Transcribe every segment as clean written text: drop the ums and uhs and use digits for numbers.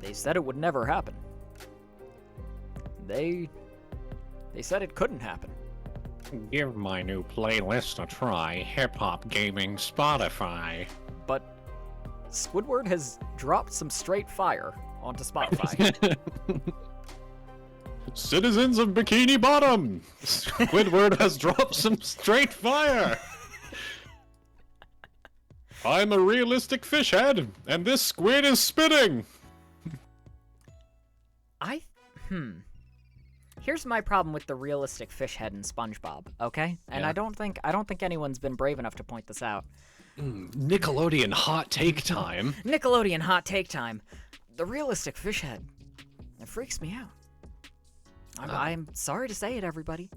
They said it would never happen. They said it couldn't happen. Give my new playlist a try. Hip-hop gaming Spotify. But Squidward has dropped some straight fire onto Spotify. Citizens of Bikini Bottom! Squidward has dropped some straight fire! I'm a realistic fish head, and this squid is spitting! Here's my problem with the realistic fish head in SpongeBob, okay? And Yeah. I don't think anyone's been brave enough to point this out. Nickelodeon hot take time. Nickelodeon hot take time. The realistic fish head. It freaks me out. I'm sorry to say it, everybody.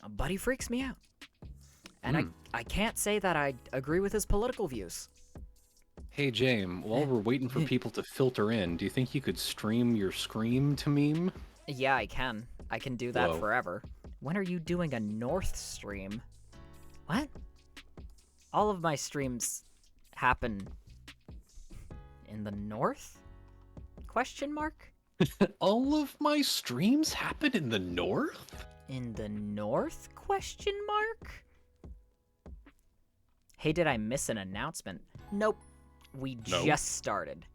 But he freaks me out. And I can't say that I agree with his political views. Hey, James, while we're waiting for people to filter in, do you think you could stream your Scream to meme? Yeah, I can. I can do that Whoa. forever. When are you doing a North stream? What? All of my streams happen in the North? Question mark? All of my streams happen in the North? In the North? Question mark? Hey, did I miss an announcement? Nope. We Nope. just started.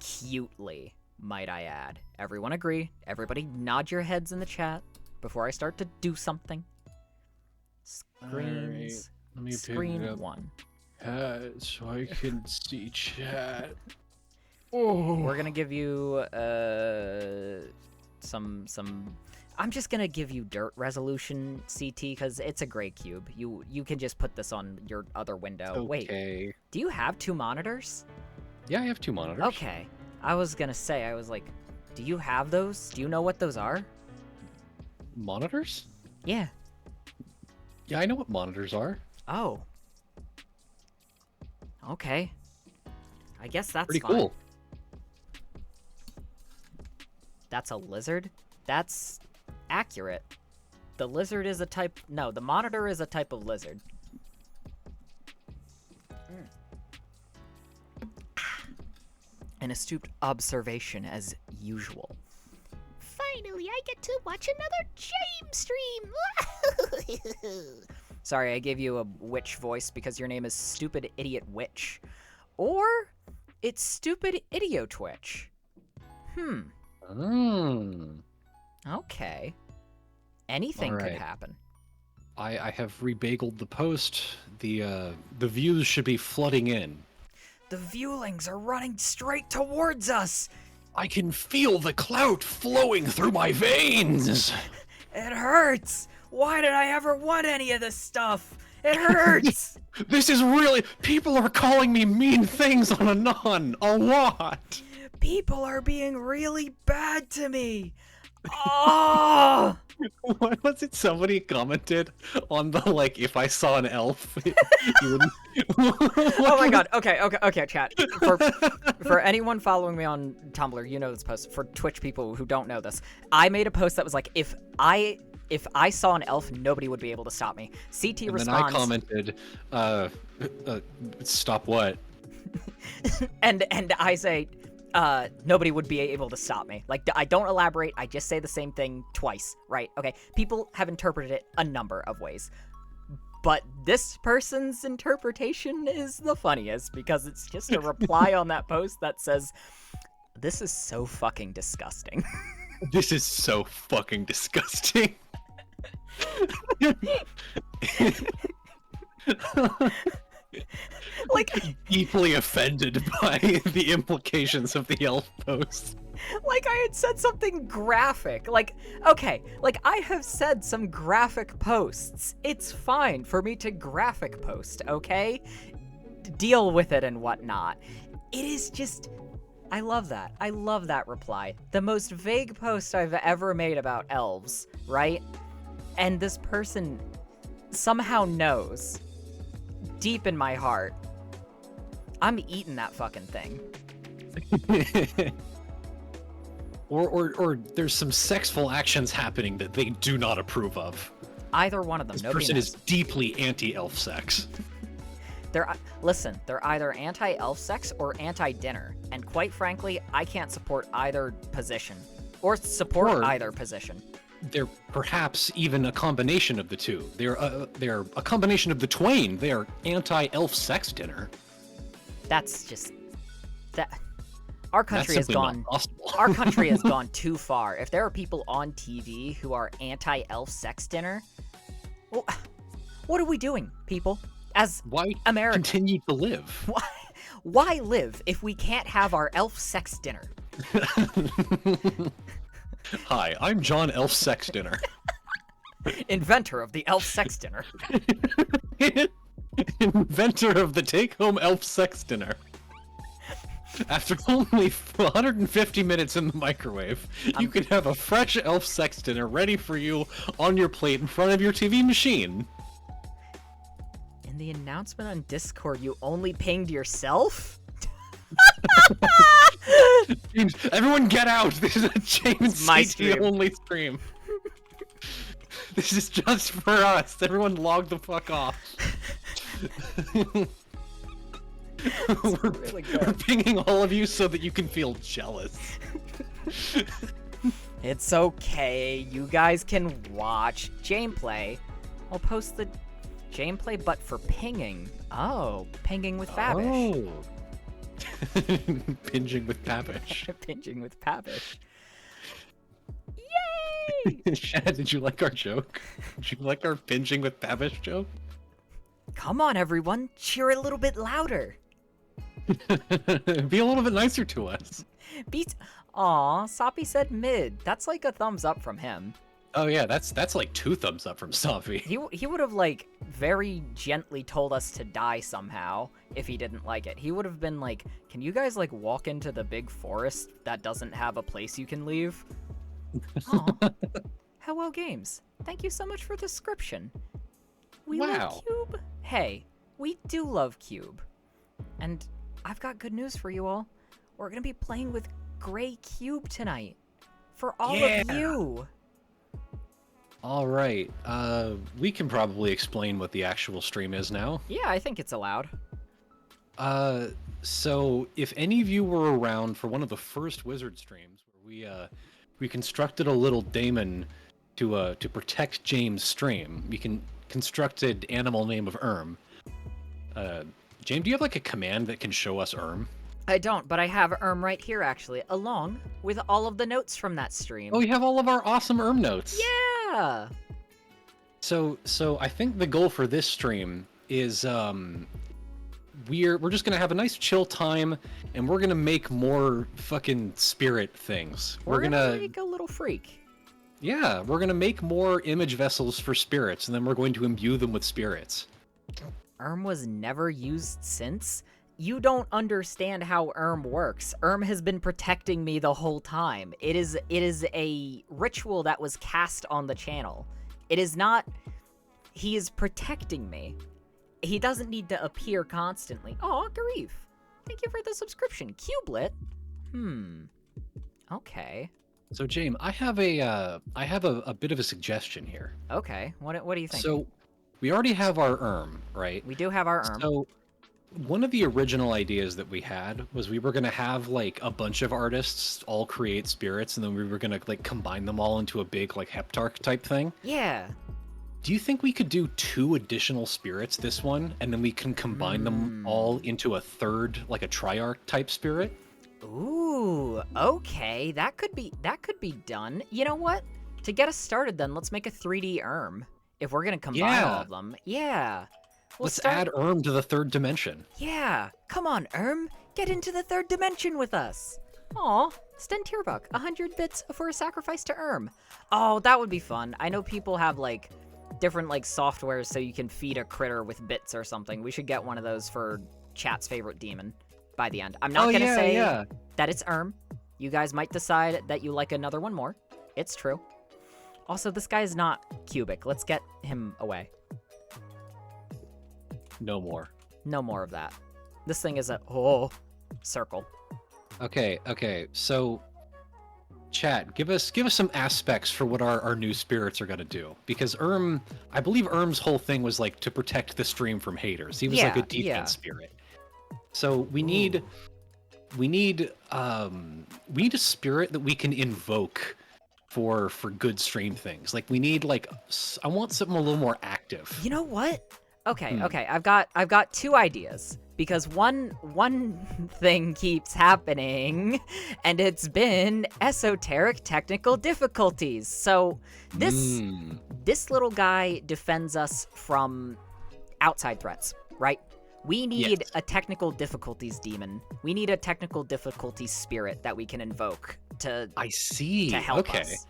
Cutely, might I add. Everyone agree? Everybody nod your heads in the chat before I start to do something. Screens. Let me pick it Screen up. 1. So I can see chat. We're gonna give you some I'm just gonna give you dirt resolution CT because it's a gray cube. You can just put this on your other window. Okay. Wait, do you have 2 monitors? Yeah, I have 2 monitors. Okay. I was gonna say, I was like, do you have those? Do you know what those are? Monitors? Yeah. Yeah, I know what monitors are. Oh. Okay. I guess that's Pretty fine. cool. That's a lizard? That's accurate. The lizard is a type... No, the monitor is a type of lizard. An astute observation as usual. Finally, I get to watch another James stream! Sorry, I gave you a witch voice because your name is Stupid Idiot Witch. Or, it's Stupid Idio Twitch. Okay. Anything could Alright. happen. I have rebageled the post. The views should be flooding in. The viewlings are running straight towards us! I can feel the clout flowing through my veins! It hurts! Why did I ever want any of this stuff? It hurts! This is really... People are calling me mean things on Anon. A lot! People are being really bad to me! Oh! What was it? Somebody commented on the, like, if I saw an elf, you would... Oh my god, okay, chat. For anyone following me on Tumblr, you know this post. For Twitch people who don't know this, I made a post that was like, if I saw an elf, nobody would be able to stop me. CT And responds... then I commented, stop what? and I say, nobody would be able to stop me. Like, I don't elaborate, I just say the same thing twice, right? Okay, people have interpreted it a number of ways. But this person's interpretation is the funniest, because it's just a reply on that post that says, this is so fucking disgusting. This is so fucking disgusting. Like, Deeply offended by the implications of the elf post. like I had said something graphic. Like, okay, like I have said some graphic posts. It's fine for me to graphic post, okay? Deal with it and whatnot. It is just... I love that. I love that reply. The most vague post I've ever made about elves, right? And this person somehow knows, deep in my heart, I'm eating that fucking thing. Or there's some sexful actions happening that they do not approve of. Either one of them. This Nobody person knows. is deeply anti-elf sex. Listen, they're either anti-elf sex or anti-dinner, and quite frankly, I can't support either position. Or support Or- either position. They're perhaps even a combination of the two. They're a combination of the twain. They are anti-elf sex dinner. That's just... that... Our country has simply not gone... possible. Our country has gone too far. If there are people on TV who are anti-elf sex dinner... Well, what are we doing, people? As Why Americans. continue to live? Why live if we can't have our elf sex dinner? Hi, I'm John Elf Sex Dinner. Inventor of the elf sex dinner. Inventor of the take-home elf sex dinner. After only 150 minutes in the microwave, you can have a fresh elf sex dinner ready for you on your plate in front of your TV machine. In the announcement on Discord, you only pinged yourself? James, everyone get out! This is a James my CT stream. only stream. This is just for us. Everyone log the fuck off. we're, really we're good. pinging all of you so that you can feel jealous. It's okay. You guys can watch Gameplay. I'll post the Gameplay, but for pinging. Oh, pinging with Fabish. Oh. Pinging with Pavish. Pinging with Pavish. Yay! Shad, did you like our joke? Did you like our pinging with Pavish joke? Come on, everyone. Cheer a little bit louder. Be a little bit nicer to us. Aw, Soppy said mid. That's like a thumbs up from him. Oh yeah, that's like 2 thumbs up from Sophie. He would have like very gently told us to die somehow if he didn't like it. He would have been like, "Can you guys like walk into the big forest that doesn't have a place you can leave?" Aw. Hello Games. Thank you so much for the description. We Wow. love Cube. Hey, we do love Cube. And I've got good news for you all. We're gonna be playing with Gray Cube tonight. For all of you. All right, we can probably explain what the actual stream is now. Yeah, I think it's allowed. So if any of you were around for one of the first Wizard streams, where we constructed a little daemon to protect James' stream, we constructed animal name of ERM. James, do you have like a command that can show us ERM? I don't, but I have ERM right here actually, along with all of the notes from that stream. Oh, we have all of our awesome ERM notes. Yeah! So I think the goal for this stream is we're just gonna have a nice chill time, and we're gonna make more fucking spirit things. We're gonna make a little freak. Yeah, we're gonna make more image vessels for spirits, and then we're going to imbue them with spirits. ERM was never used since? You don't understand how ERM works. ERM has been protecting me the whole time. It is a ritual that was cast on the channel. It is not... He is protecting me. He doesn't need to appear constantly. Aw, Garif. Thank you for the subscription. Cubelet? Okay. So, James, I have a bit of a suggestion here. Okay. What do you think? So, we already have our ERM, right? We do have our ERM. So, one of the original ideas that we had was we were going to have like a bunch of artists all create spirits, and then we were going to like combine them all into a big like heptarch type thing. Yeah. Do you think we could do 2 additional spirits this one, and then we can combine them all into a third, like a triarch type spirit? Ooh, okay. That could be done. You know what? To get us started then, let's make a 3D ERM. If we're gonna combine all of them. Yeah. Let's add ERM to the 3rd dimension. Yeah. Come on, ERM. Get into the 3rd dimension with us. Aw, Stentierbuck, 100 bits for a sacrifice to ERM. Oh, that would be fun. I know people have like different like softwares so you can feed a critter with bits or something. We should get one of those for chat's favorite demon by the end. I'm not gonna say that it's ERM. You guys might decide that you like another one more. It's true. Also, this guy is not cubic. Let's get him away. No more. No more of that. This thing is a circle. Okay, so Chat, give us some aspects for what our new spirits are gonna do. Because I believe Erm's whole thing was like to protect the stream from haters. He was like a defense spirit. So we need a spirit that we can invoke for good stream things. Like we need I want something a little more active. You know what? Okay, okay. I've got two ideas because one thing keeps happening, and it's been esoteric technical difficulties. So this little guy defends us from outside threats, right? We need a technical difficulties demon. We need a technical difficulties spirit that we can invoke to help us.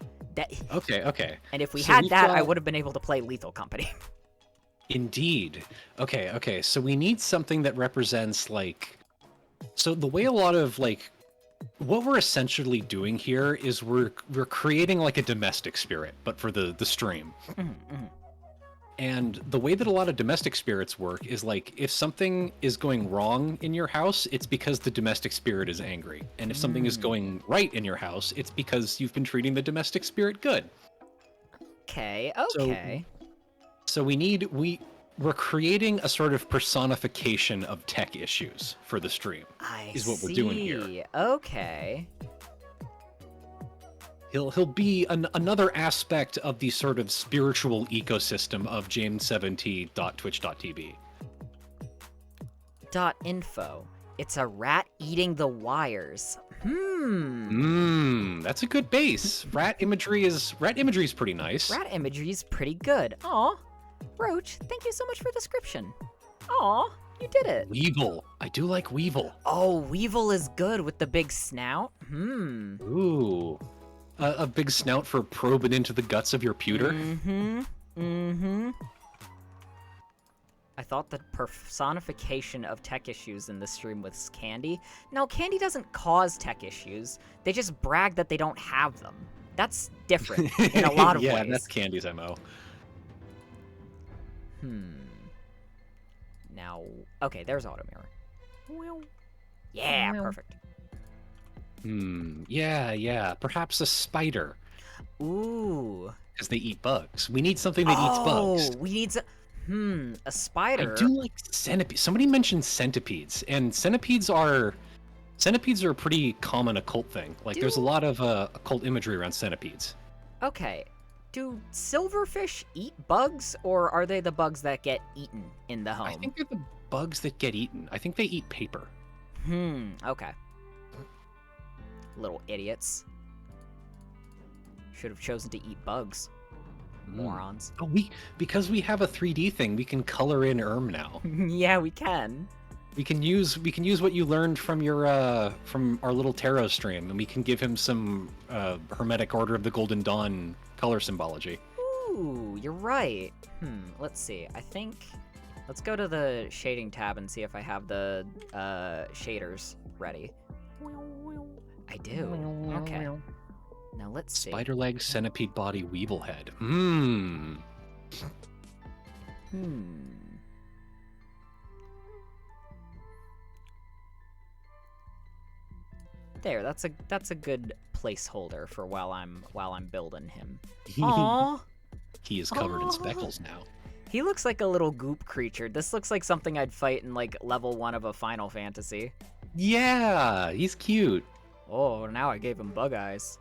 Okay. And if we had that, I would have been able to play Lethal Company. Indeed. Okay. So we need something that represents so the way a lot of what we're essentially doing here is we're creating like a domestic spirit, but for the stream. And the way that a lot of domestic spirits work is if something is going wrong in your house, it's because the domestic spirit is angry. And if something is going right in your house, it's because you've been treating the domestic spirit good. Okay. So we're creating a sort of personification of tech issues for the stream. What we're doing here. Okay. He'll be another aspect of the sort of spiritual ecosystem of james70.twitch.tv. .info. It's a rat eating the wires. That's a good base. Rat imagery is pretty nice. Rat imagery is pretty good. Aw. Roach, thank you so much for the description. Aw, you did it. Weevil. I do like Weevil. Oh, Weevil is good with the big snout. Ooh. A big snout for probing into the guts of your pewter. I thought the personification of tech issues in this stream was Candy. No, Candy doesn't cause tech issues. They just brag that they don't have them. That's different in a lot of ways. Yeah, that's Candy's MO. Now, okay, there's Auto Mirror. Yeah, perfect. Yeah. Perhaps a spider. Ooh. Because they eat bugs. We need something that eats bugs. Oh, we need a spider. I do like centipedes. Somebody mentioned centipedes, and centipedes are a pretty common occult thing. There's a lot of occult imagery around centipedes. Okay. Do silverfish eat bugs, or are they the bugs that get eaten in the home? I think they're the bugs that get eaten. I think they eat paper. Okay. Little idiots. Should have chosen to eat bugs. Morons. Oh, because we have a 3D thing, we can color in ERM now. Yeah, we can. We can use what you learned from your from our little tarot stream, and we can give him some Hermetic Order of the Golden Dawn color symbology. Ooh, you're right. Let's see. Let's go to the shading tab and see if I have the shaders ready. I do. Okay. Now let's see. Spider leg, centipede body, weevil head. There, that's a good placeholder for while I'm building him. Aww. He is covered in speckles now. He looks like a little goop creature. This looks like something I'd fight in level 1 of a Final Fantasy. Yeah, he's cute. Oh, now I gave him bug eyes.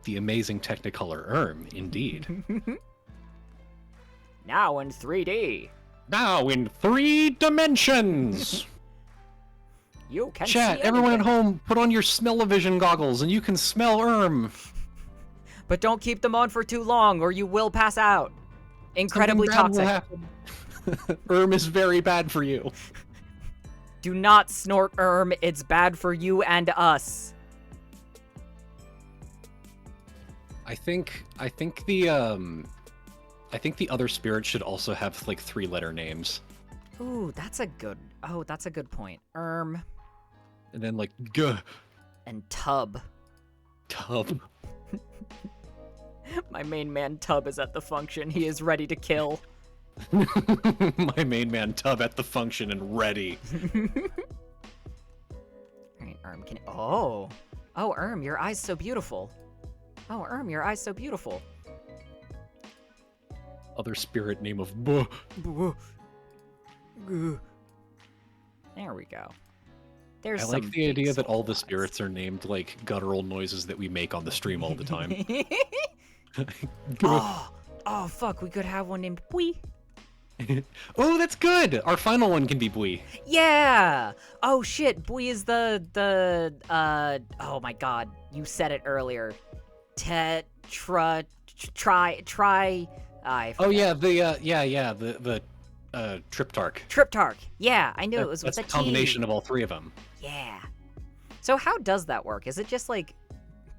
The amazing Technicolor ERM, indeed. Now in 3D. Now in 3 dimensions. You can Chat, see everyone at home, put on your smell-o-vision goggles and you can smell ERM. But don't keep them on for too long or you will pass out. Incredibly toxic. ERM is very bad for you. Do not snort ERM, it's bad for you and us. I think the other spirits should also have 3-letter names. Ooh, that's a good point. ERM. And then G. And Tub. Tub. My main man Tub is at the function. He is ready to kill. My main man Tub at the function and ready. Alright, ERM, Oh, ERM, your eye's so beautiful. Oh, your eyes so beautiful. Other spirit name of Buh. There we go. There's I like some the idea that soul all the eyes. spirits are named like guttural noises that we make on the stream all the time. Oh, fuck, we could have one named Bui. Oh, that's good! Our final one can be Bui. Yeah! Oh, shit, Bui is oh my god, you said it earlier. I Oh yeah, the Triptarch. Triptarch. Yeah, I knew it was with That's the a combination T. of all three of them. Yeah. So how does that work? Is it just like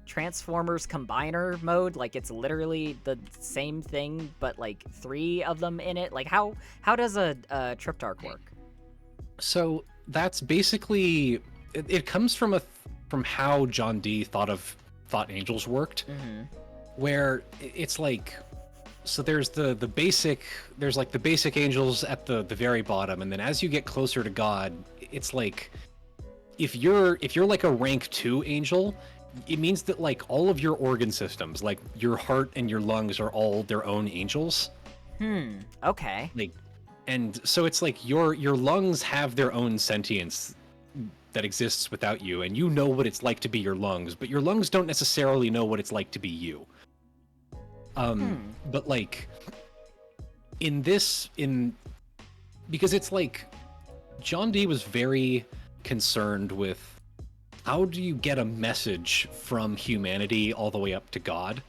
Transformers Combiner mode? Like it's literally the same thing, but like 3 of them in it? Like how does a Triptarch work? So that's basically it comes from how John Dee thought angels worked, where it's like. So there's the basic angels at the very bottom, and then as you get closer to God, it's like if you're like a rank 2 angel, it means that like all of your organ systems, like your heart and your lungs, are all their own angels. Okay. Like, and so it's like your lungs have their own sentience that exists without you, and you know what it's like to be your lungs, but your lungs don't necessarily know what it's like to be you. But like because it's like John Dee was very concerned with how do you get a message from humanity all the way up to God?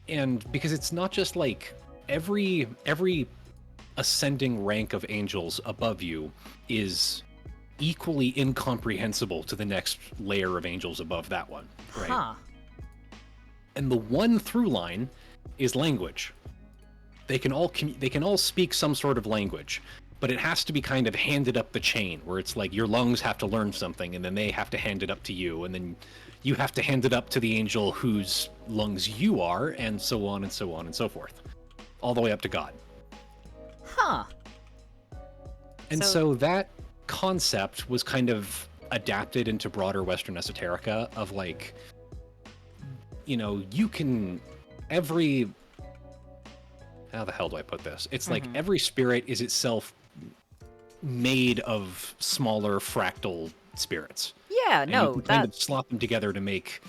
And because it's not just like every ascending rank of angels above you is equally incomprehensible to the next layer of angels above that one, right? Huh. And the one through line is language. They can all speak some sort of language, but it has to be kind of handed up the chain, where it's like your lungs have to learn something, and then they have to hand it up to you, and then you have to hand it up to the angel whose lungs you are, and so on and so on and so forth, all the way up to God. Huh. And so that concept was kind of adapted into broader Western esoterica of like, you know, you can how the hell do I put this? It's like every spirit is itself made of smaller fractal spirits. Yeah, And no, you can kind of slot them together to make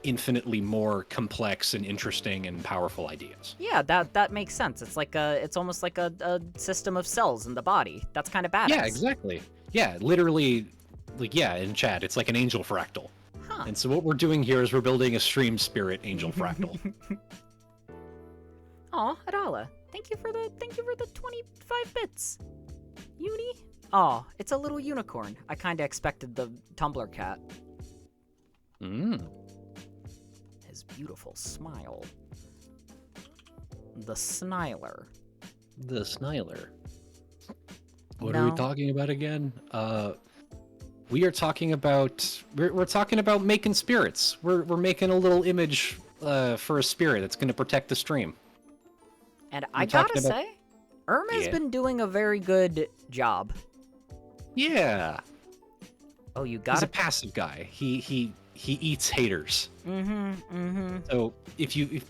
infinitely more complex and interesting and powerful ideas. Yeah, that makes sense. It's like it's almost like a system of cells in the body. That's kind of badass. Yeah, exactly. Yeah, literally, like, yeah, in chat, it's like an angel fractal. Huh. And so what we're doing here is we're building a stream spirit angel fractal. Aw, Adala, thank you for the 25 bits. Uni? Aw, it's a little unicorn. I kinda expected the Tumblr cat. His beautiful smile. The Sniler. The Sniler. What are we talking about again? We are talking about we're talking about making spirits. We're making a little image for a spirit that's going to protect the stream. And I gotta say, ERM has been doing a very good job. Yeah. Oh, you got He's a passive guy. He eats haters. So if you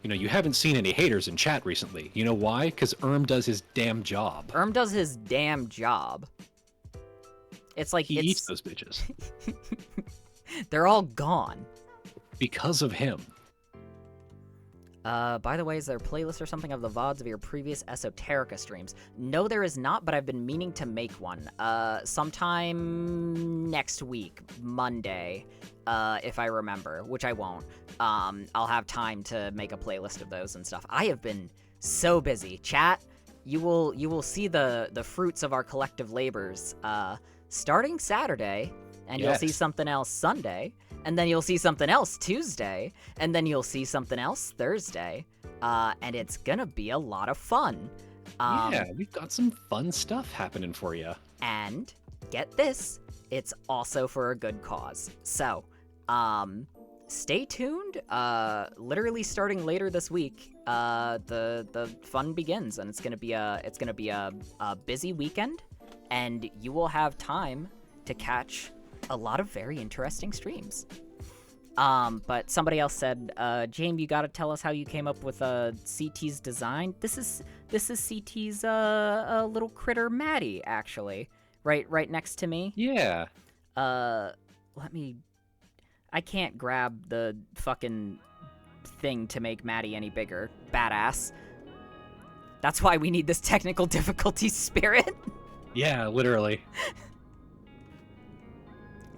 know, you haven't seen any haters in chat recently. You know why? Because ERM does his damn job. ERM does his damn job. It's like he eats those bitches. They're all gone. Because of him. By the way, is there a playlist or something of the VODs of your previous Esoterica streams? No, there is not, but I've been meaning to make one. Sometime next week, Monday, if I remember, which I won't. I'll have time to make a playlist of those and stuff. I have been so busy. Chat, you will see the fruits of our collective labors, starting Saturday, and you'll see something else Sunday, and then you'll see something else Tuesday, and then you'll see something else Thursday, and it's gonna be a lot of fun. Yeah, we've got some fun stuff happening for you. And get this, it's also for a good cause. So, stay tuned. Literally starting later this week, the fun begins, and it's gonna be a busy weekend, and you will have time to catch a lot of very interesting streams. But somebody else said, James, you gotta tell us how you came up with CT's design. This is CT's little critter Maddie, actually. Right next to me. Yeah. Let me... I can't grab the fucking thing to make Maddie any bigger. Badass. That's why we need this technical difficulty spirit. Yeah, literally.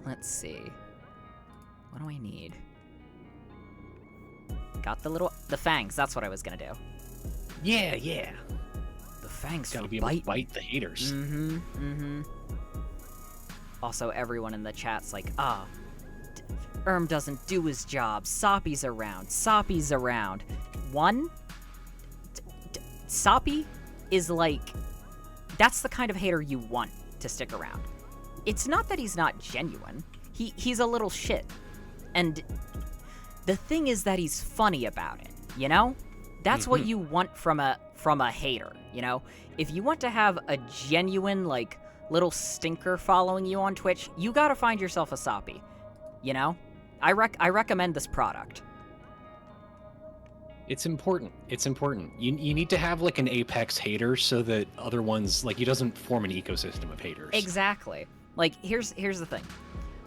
Let's see. What do I need? Got the fangs. That's what I was gonna do. Yeah, yeah. The fangs Gotta for be able to bite the haters. Also, everyone in the chat's like, ERM doesn't do his job. Soppy's around. Soppy's around. Soppy is like... That's the kind of hater you want to stick around. It's not that he's not genuine. He's a little shit. And the thing is that he's funny about it, you know? That's what you want from a hater, you know? If you want to have a genuine, like, little stinker following you on Twitch, you gotta find yourself a Soppy, you know? I recommend this product. It's important. It's important. You need to have like an apex hater so that other ones, like, he doesn't form an ecosystem of haters. Exactly. Like, here's the thing.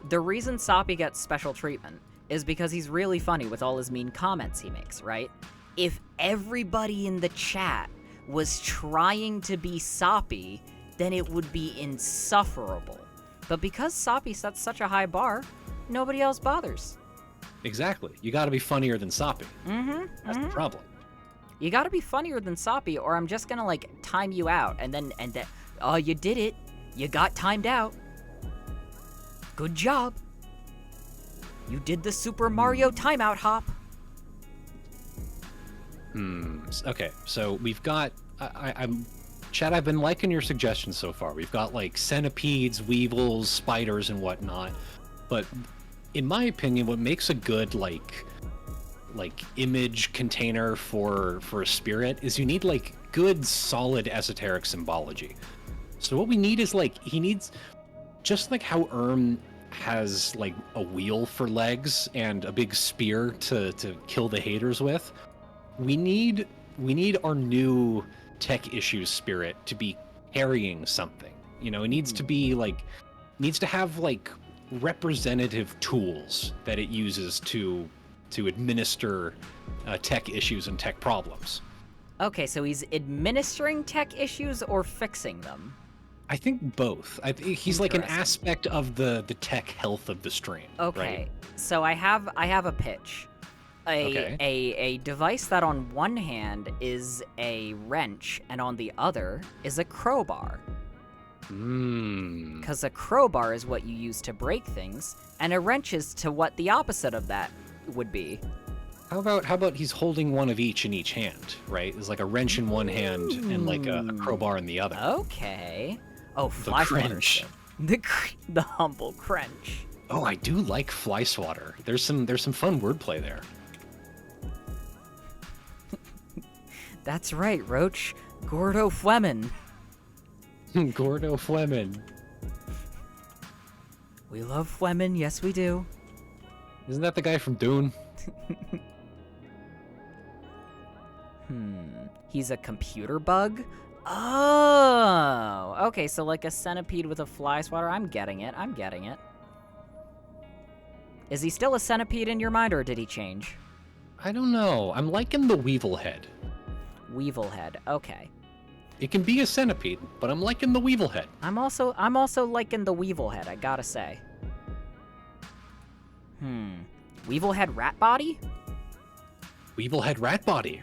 The reason Soppy gets special treatment is because he's really funny with all his mean comments he makes, right? If everybody in the chat was trying to be Soppy, then it would be insufferable. But because Soppy sets such a high bar, nobody else bothers. Exactly. You gotta be funnier than Soppy. That's the problem. You gotta be funnier than Soppy, or I'm just gonna, like, time you out, and then, oh, you did it. You got timed out. Good job. You did the Super Mario timeout hop. Okay, so we've got... Chad, I've been liking your suggestions so far. We've got, like, centipedes, weevils, spiders, and whatnot. But in my opinion, what makes a good, like image container for a spirit is you need, like, good, solid esoteric symbology. So what we need is, like, he needs... Just like how ERM has, like, a wheel for legs and a big spear to kill the haters with, we need our new tech issues spirit to be carrying something. You know, it needs to be, like, needs to have, like, representative tools that it uses to administer tech issues and tech problems. Okay, so he's administering tech issues or fixing them? I think both. He's like an aspect of the tech health of the stream. Okay, right? So I have a pitch. A device that on one hand is a wrench and on the other is a crowbar. Because a crowbar is what you use to break things, and a wrench is to what the opposite of that would be. How about he's holding one of each in each hand, right? There's like a wrench in one hand and like a crowbar in the other. Okay. Oh, The fly crench. The humble crench. Oh, I do like fly swatter. There's some fun wordplay there. That's right, Roach. Gordo Flemin. Gordo Flemin. We love Flemin, yes we do. Isn't that the guy from Dune? He's a computer bug? Oh! Okay, so like a centipede with a fly swatter. I'm getting it. Is he still a centipede in your mind, or did he change? I don't know. I'm liking the Weevil head. Weevil head, okay. It can be a centipede, but I'm liking the Weevil head. I'm also liking the Weevil head, I gotta say. Weevil head rat body? Weevil head rat body.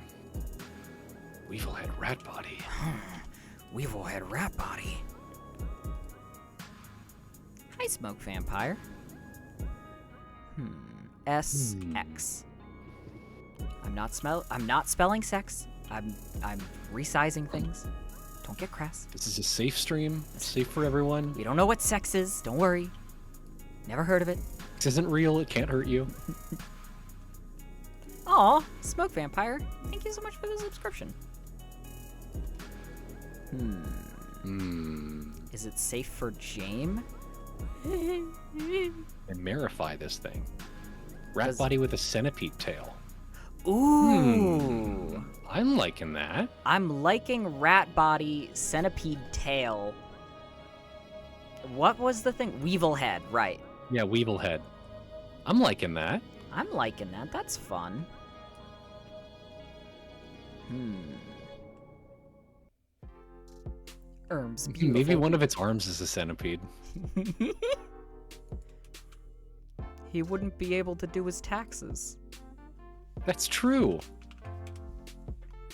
Weevil head rat body. Weevil head rat body. Hi, Smoke Vampire. SX. I'm not spelling sex. I'm resizing things. Don't get crass. This is a safe stream. It's safe for everyone. You don't know what sex is. Don't worry. Never heard of it. This isn't real. It can't hurt you. Aw, Smoke Vampire. Thank you so much for the subscription. Is it safe for James? And marify this thing. Rat body with a centipede tail. Ooh. I'm liking that. I'm liking rat body, centipede tail. What was the thing? Weevil head, right. Yeah, Weevil head. I'm liking that. I'm liking that. That's fun. ERM's beautiful. Maybe one of its arms is a centipede. He wouldn't be able to do his taxes. That's true.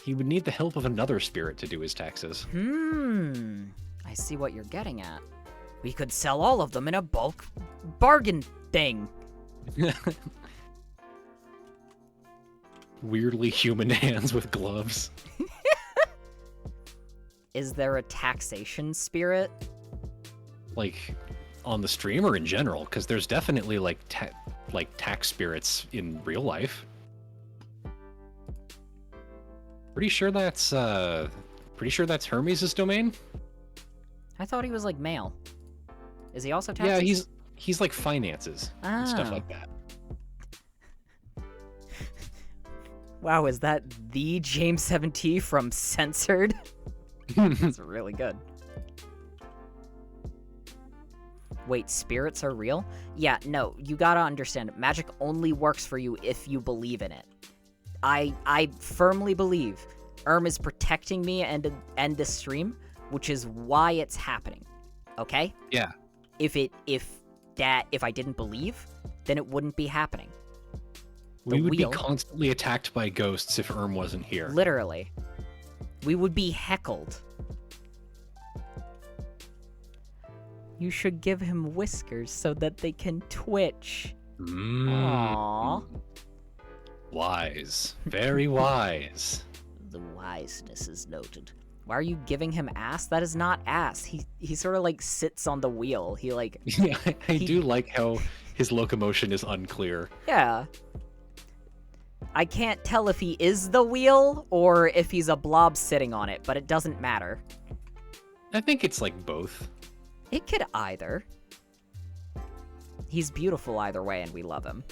He would need the help of another spirit to do his taxes. I see what you're getting at. We could sell all of them in a bulk bargain thing. Weirdly human hands with gloves. Is there a taxation spirit? Like, on the stream or in general? Because there's definitely, like tax spirits in real life. Pretty sure that's Hermes' domain? I thought he was, like, male. Is he also taxes? Yeah, he's like finances and stuff like that. Wow, is that the James 7T from Censored? That's really good. Wait, spirits are real? Yeah, no, you gotta understand, magic only works for you if you believe in it. I firmly believe ERM is protecting me and this stream, which is why it's happening. Okay? Yeah. If I didn't believe, then it wouldn't be happening. We would be constantly attacked by ghosts if ERM wasn't here. Literally. We would be heckled. You should give him whiskers so that they can twitch. Aww. Wise. Very wise. The wiseness is noted. Why are you giving him ass? That is not ass. He sort of like sits on the wheel. He like... Yeah, I do like how his locomotion is unclear. Yeah. I can't tell if he is the wheel or if he's a blob sitting on it, but it doesn't matter. I think it's like both. It could either. He's beautiful either way, and we love him.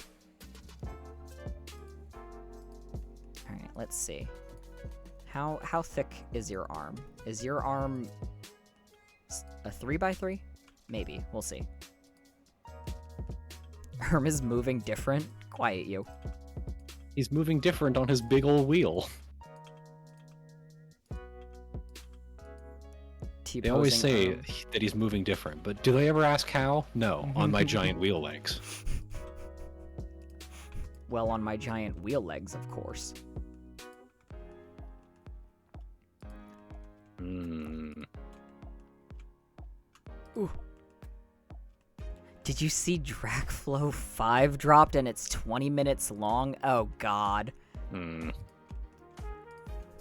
Alright, let's see. How thick is your arm? Is your arm a 3x3? Maybe. We'll see. ERM is moving different. Quiet you. He's moving different on his big ol' wheel. They always say that he's moving different, but do they ever ask how? No, on my giant wheel legs. Well, on my giant wheel legs, of course. Ooh. Did you see Dracflow 5 dropped and it's 20 minutes long? Oh, God.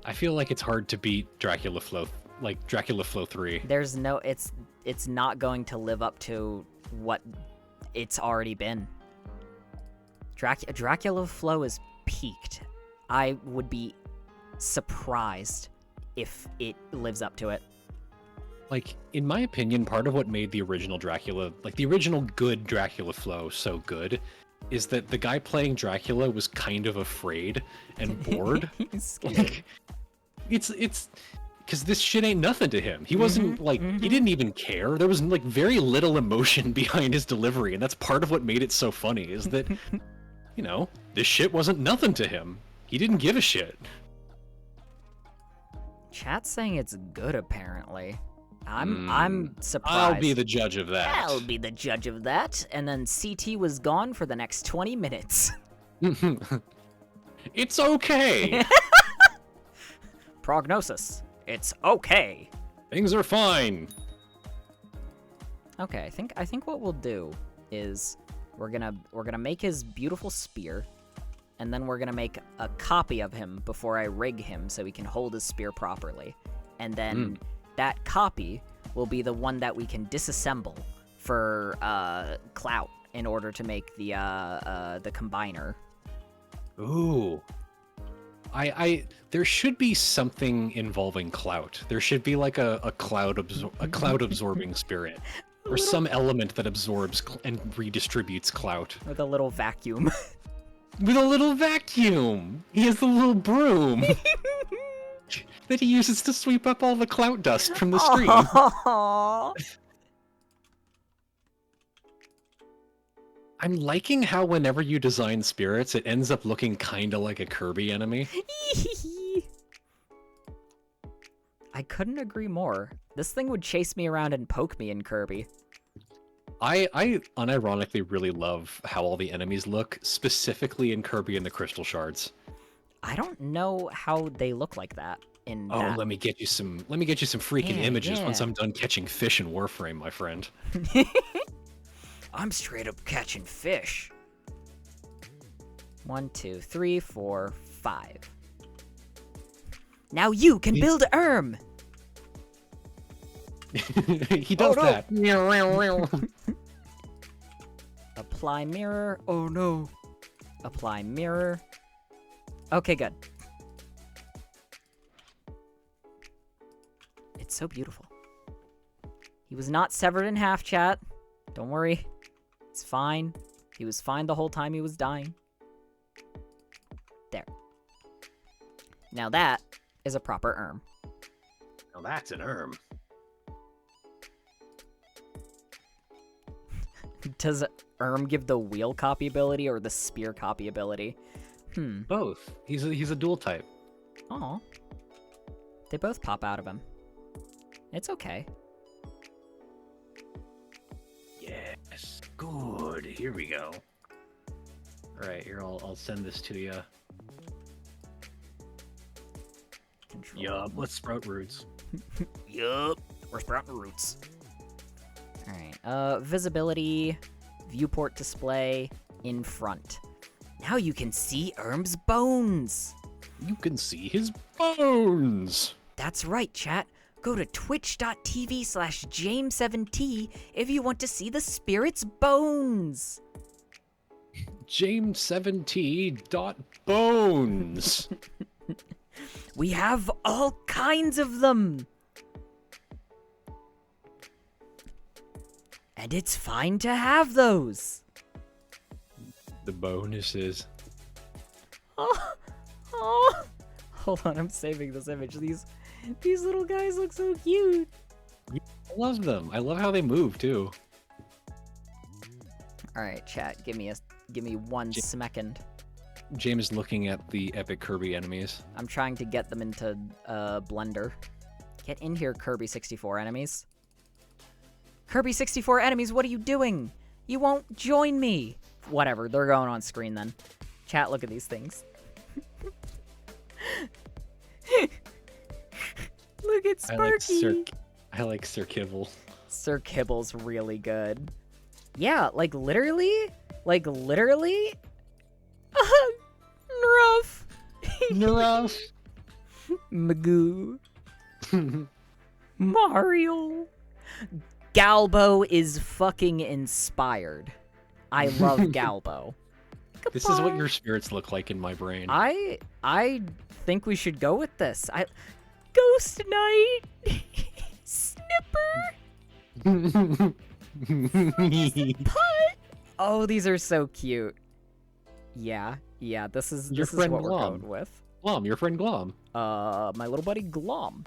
I feel like it's hard to beat Dracula Flow 3. There's no... It's not going to live up to what it's already been. Dracula Flow is peaked. I would be surprised if it lives up to it. Like, in my opinion, part of what made the original Dracula, like the original good Dracula Flow so good, is that the guy playing Dracula was kind of afraid and bored. He's scared. Like, it's because this shit ain't nothing to him. He wasn't he didn't even care. There was like very little emotion behind his delivery, and that's part of what made it so funny, is that, you know, this shit wasn't nothing to him. He didn't give a shit. Chat's saying it's good, apparently. I'm surprised. I'll be the judge of that. I'll be the judge of that. And then CT was gone for the next 20 minutes. It's okay. Prognosis. It's okay. Things are fine. Okay, I think what we'll do is we're gonna make his beautiful spear, and then we're gonna make a copy of him before I rig him so he can hold his spear properly. And then that copy will be the one that we can disassemble for clout in order to make the combiner. Ooh. There should be something involving clout. There should be like a cloud absorbing spirit, or some element that absorbs and redistributes clout With a little vacuum. with a little vacuum. He has the little broom that he uses to sweep up all the clout dust from the stream. Aww. I'm liking how whenever you design spirits, it ends up looking kind of like a Kirby enemy. I couldn't agree more. This thing would chase me around and poke me in Kirby. I unironically really love how all the enemies look, specifically in Kirby and the Crystal Shards. I don't know how they look like that in that. Let me get you some freaking Yeah, images once yeah. I'm done catching fish in Warframe, my friend. I'm straight up catching fish. 1, 2, 3, 4, 5. Now you can build ERM! He does no. that. Apply mirror. Oh no. Apply mirror. Okay, good. It's so beautiful. He was not severed in half, chat. Don't worry. It's fine. He was fine the whole time he was dying. There. Now that is a proper ERM. Now that's an ERM. Does ERM give the wheel copy ability or the spear copy ability? Both. He's a dual type. Aw. They both pop out of him. It's okay. Yes. Good. Here we go. All right, here I'll send this to you. Control. Yup. Let's sprout roots. Yup. We're sprouting roots. Alright, visibility, viewport display, in front. Now you can see ERM's bones! You can see his bones! That's right, chat. Go to twitch.tv/James7T if you want to see the spirit's bones! James7T.bones! We have all kinds of them! And it's fine to have those! The bonuses. Oh, oh. Hold on, I'm saving this image. These little guys look so cute. I love them. I love how they move too. All right, chat. Give me 1 second. James is looking at the epic Kirby enemies. I'm trying to get them into Blender. Get in here, Kirby-64 enemies. Kirby-64 enemies, what are you doing? You won't join me. Whatever, they're going on screen then. Chat, look at these things. Look at Sparky. I like Sir Kibble. Sir Kibble's really good. Yeah, like literally. Rough. Rough. Magoo. Mario. Galbo is fucking inspired. I love Galbo. This is what your spirits look like in my brain. I think we should go with this. Ghost Knight. Snipper. Putt. Oh, these are so cute. Yeah, this is what we're going with. Glom, your friend Glom. My little buddy Glom.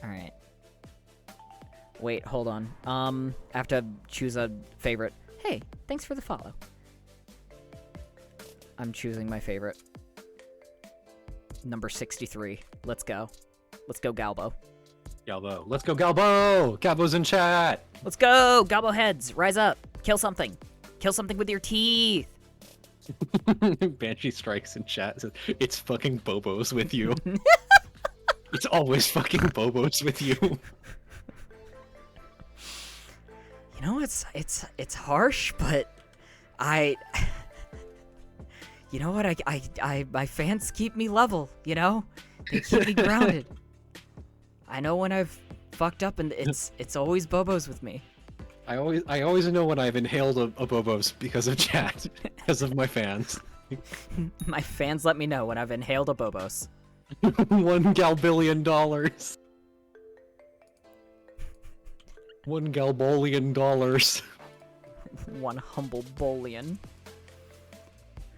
Alright. Wait, hold on. I have to choose a favorite. Hey, thanks for the follow. I'm choosing my favorite. Number 63. Let's go. Let's go, Galbo. Galbo. Let's go, Galbo! Galbo's in chat! Let's go! Galbo heads, rise up. Kill something. Kill something with your teeth. Banshee strikes in chat. Says, it's fucking Bobos with you. It's always fucking Bobos with you. You know, it's harsh, but you know what? My fans keep me level, you know? They keep me grounded. I know when I've fucked up, and it's always Bobos with me. I always know when I've inhaled a Bobos because of chat, because of my fans. My fans let me know when I've inhaled a Bobos. $1 galbillion. $1 galbollion. One humble bullion.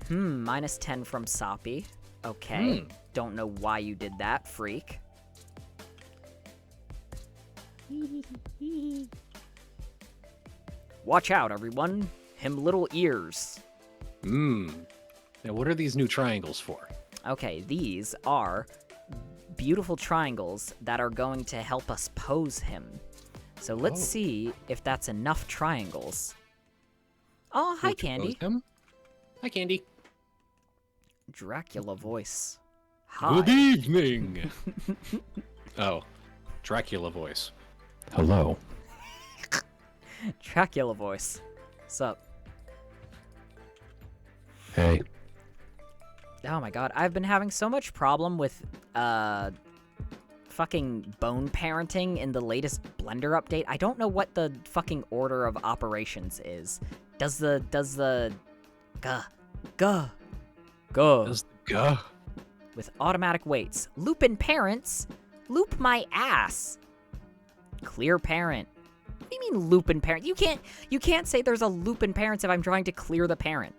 Minus 10 from Soppy. Okay. Don't know why you did that, freak. Watch out, everyone. Him little ears. Now, what are these new triangles for? Okay, these are beautiful triangles that are going to help us pose him. So let's see if that's enough triangles. Oh, hi, Candy. Hi, Candy. Dracula voice. Hi. Good evening. Oh, Dracula voice. Hello. Dracula voice. What's up? Hey. Oh my god, I've been having so much problem with, fucking bone parenting in the latest Blender update. I don't know what the fucking order of operations is. Does the with automatic weights. Loop in parents? Loop my ass. Clear parent. What do you mean loop in parent? You can't say there's a loop in parents if I'm trying to clear the parent.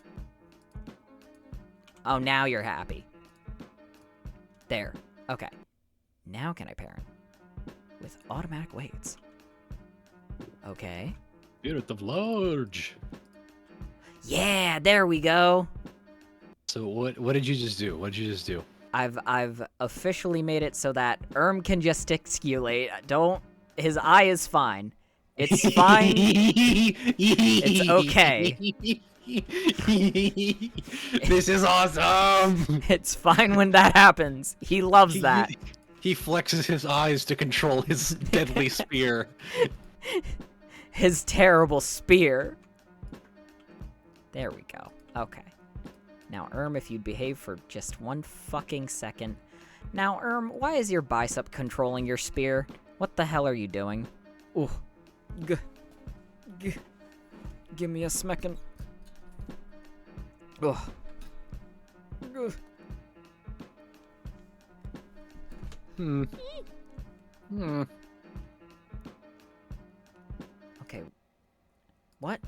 Oh, now you're happy. There. Okay. Now can I parent? With automatic weights. Okay. Spirit of large. Yeah, there we go. So what did you just do? What did you just do? I've officially made it so that ERM can gesticulate. His eye is fine. It's fine. It's okay. This is awesome. It's fine when that happens. He loves that. He flexes his eyes to control his deadly spear. His terrible spear. There we go. Okay. Now, ERM, if you'd behave for just one fucking second. Now, ERM, why is your bicep controlling your spear? What the hell are you doing? Ooh. Give me a smeckin'. Ugh. Okay. What?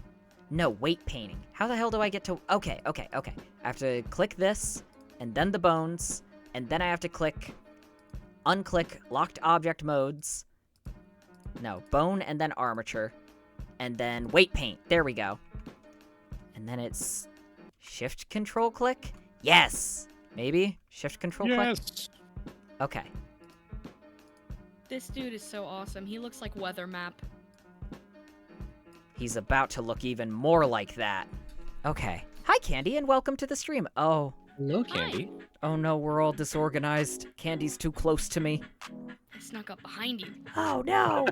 No, weight painting. How the hell do I get to... Okay. I have to click this, and then the bones, and then I have to unclick locked object modes. No, bone and then armature, and then weight paint. There we go. And then it's shift control click? Yes! Maybe? Shift control click? Yes. Okay. This dude is so awesome. He looks like Weather Map. He's about to look even more like that. Okay. Hi, Candy, and welcome to the stream. Oh. Hello, Candy. Hi. Oh no, we're all disorganized. Candy's too close to me. I snuck up behind you. Oh no!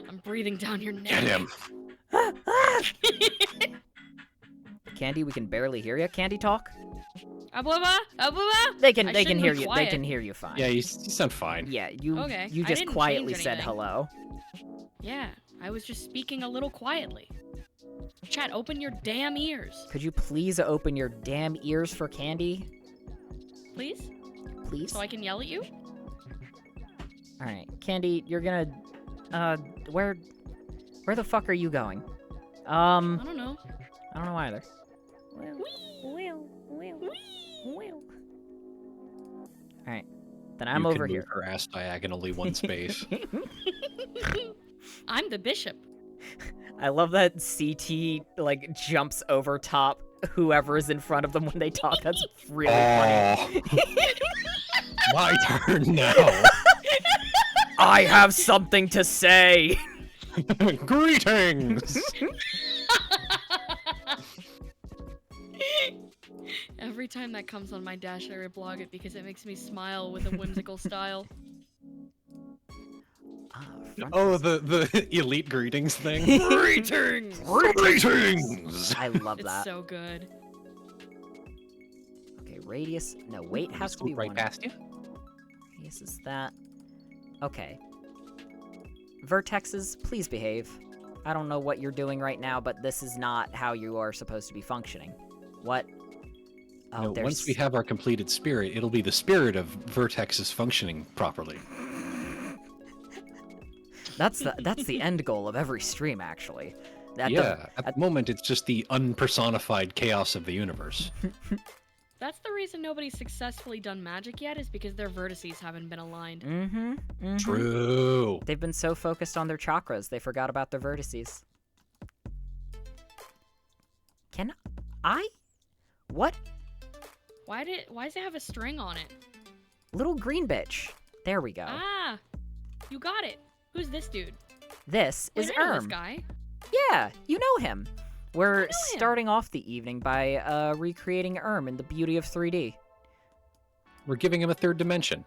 I'm breathing down your neck. Get him. Candy, we can barely hear you. Candy, talk. Abuba? They can shouldn't hear be you. They quiet. can hear you fine. Yeah, you sound fine. Yeah, you Okay, you I just didn't quietly change said anything. hello. Yeah, I was just speaking a little quietly. Chat, open your damn ears. Could you please open your damn ears for Candy? Please? Please? So I can yell at you? Alright, Candy, you're gonna where the fuck are you going? I don't know. I don't know either. Alright. Then I'm You over can here. move her ass diagonally one space. I'm the bishop. I love that CT like jumps over top whoever is in front of them when they talk. That's really funny. My turn now. I have something to say. Greetings. Every time that comes on my dash, I reblog it because it makes me smile with a whimsical style. Oh, the elite greetings thing. Greetings! Greetings. I love It's that. so good. Okay, radius. No, weight has to be right one. past you. Radius is that. Okay. Vertexes, please behave. I don't know what you're doing right now, but this is not how you are supposed to be functioning. What? Oh, No, there's... once we have our completed spirit, it'll be the spirit of Vertex's functioning properly. That's the end goal of every stream, actually. At At the moment, it's just the unpersonified chaos of the universe. That's the reason nobody's successfully done magic yet, is because their vertices haven't been aligned. True. They've been so focused on their chakras, they forgot about their vertices. Can I? What? Why does it have a string on it? Little green bitch. There we go. Ah, you got it. Who's this dude? This Wait, is I know this ERM. guy. Yeah, you know him. We're him. starting off the evening by recreating ERM in the beauty of 3D. We're giving him a third dimension.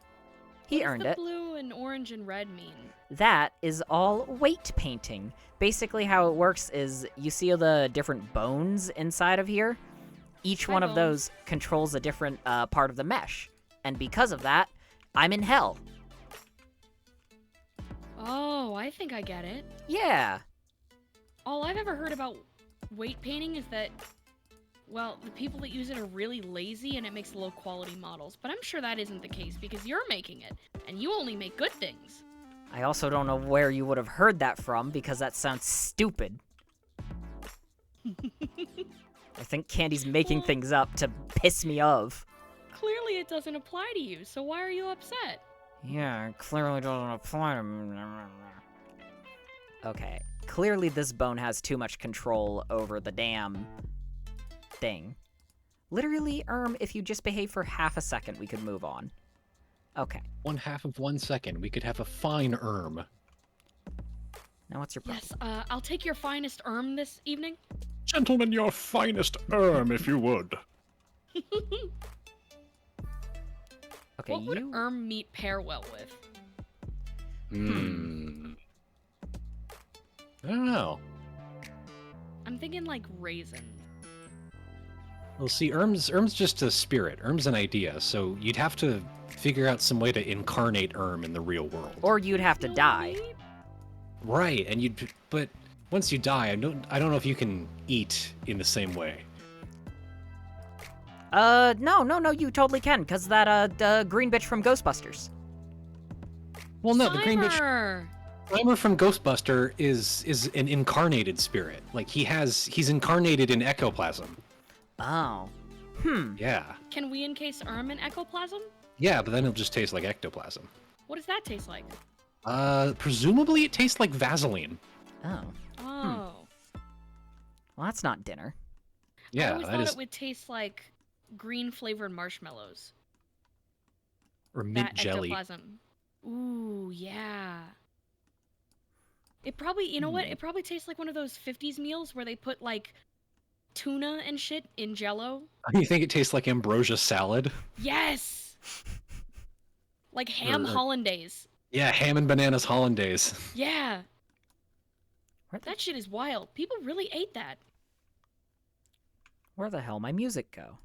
He What earned does it. the blue and orange and red mean? That is all weight painting. Basically, how it works is you see the different bones inside of here. Each Hi, one of bones. those controls a different part of the mesh. And because of that, I'm in hell. Oh, I think I get it. Yeah. All I've ever heard about weight painting is that, well, the people that use it are really lazy and it makes low quality models. But I'm sure that isn't the case because you're making it, and you only make good things. I also don't know where you would have heard that from because that sounds stupid. I think Candy's making Well- things up to piss me off. Clearly it doesn't apply to you, so why are you upset? Yeah, it clearly doesn't apply to me. Okay, clearly this bone has too much control over the damn thing. Literally, if you just behave for half a second, we could move on. Okay, 1/2 of 1 second, we could have a fine ERM. now what's your problem? Yes, I'll take your finest ERM this evening. Gentlemen, your finest ERM, if you would. Okay, What would you... ERM meat pair well with? I don't know. I'm thinking like raisin. Well, see, ERM's just a spirit. ERM's an idea, so you'd have to figure out some way to incarnate ERM in the real world. Or you'd have to No die. meat? Right, and but once you die, I don't know if you can eat in the same way. No, you totally can, because that, green bitch from Ghostbusters. Well, no, the green bitch Slimer! Slimer from Ghostbuster is an incarnated spirit. Like he's incarnated in ectoplasm. Oh. Yeah. Can we encase ERM in ectoplasm? Yeah, but then it'll just taste like ectoplasm. What does that taste like? Presumably it tastes like Vaseline. Oh. Oh. Well, that's not dinner. I Yeah, always that thought is it would taste like green flavored marshmallows. or mint That jelly. ectoplasm. Ooh, yeah. It probably, you know what? It probably tastes like one of those 50s meals where they put like tuna and shit in jello. You think it tastes like ambrosia salad? Yes! Like ham Or- hollandaise. Yeah, ham and bananas hollandaise. Yeah. Where the, That shit is wild. People really ate that. where the hell my music go?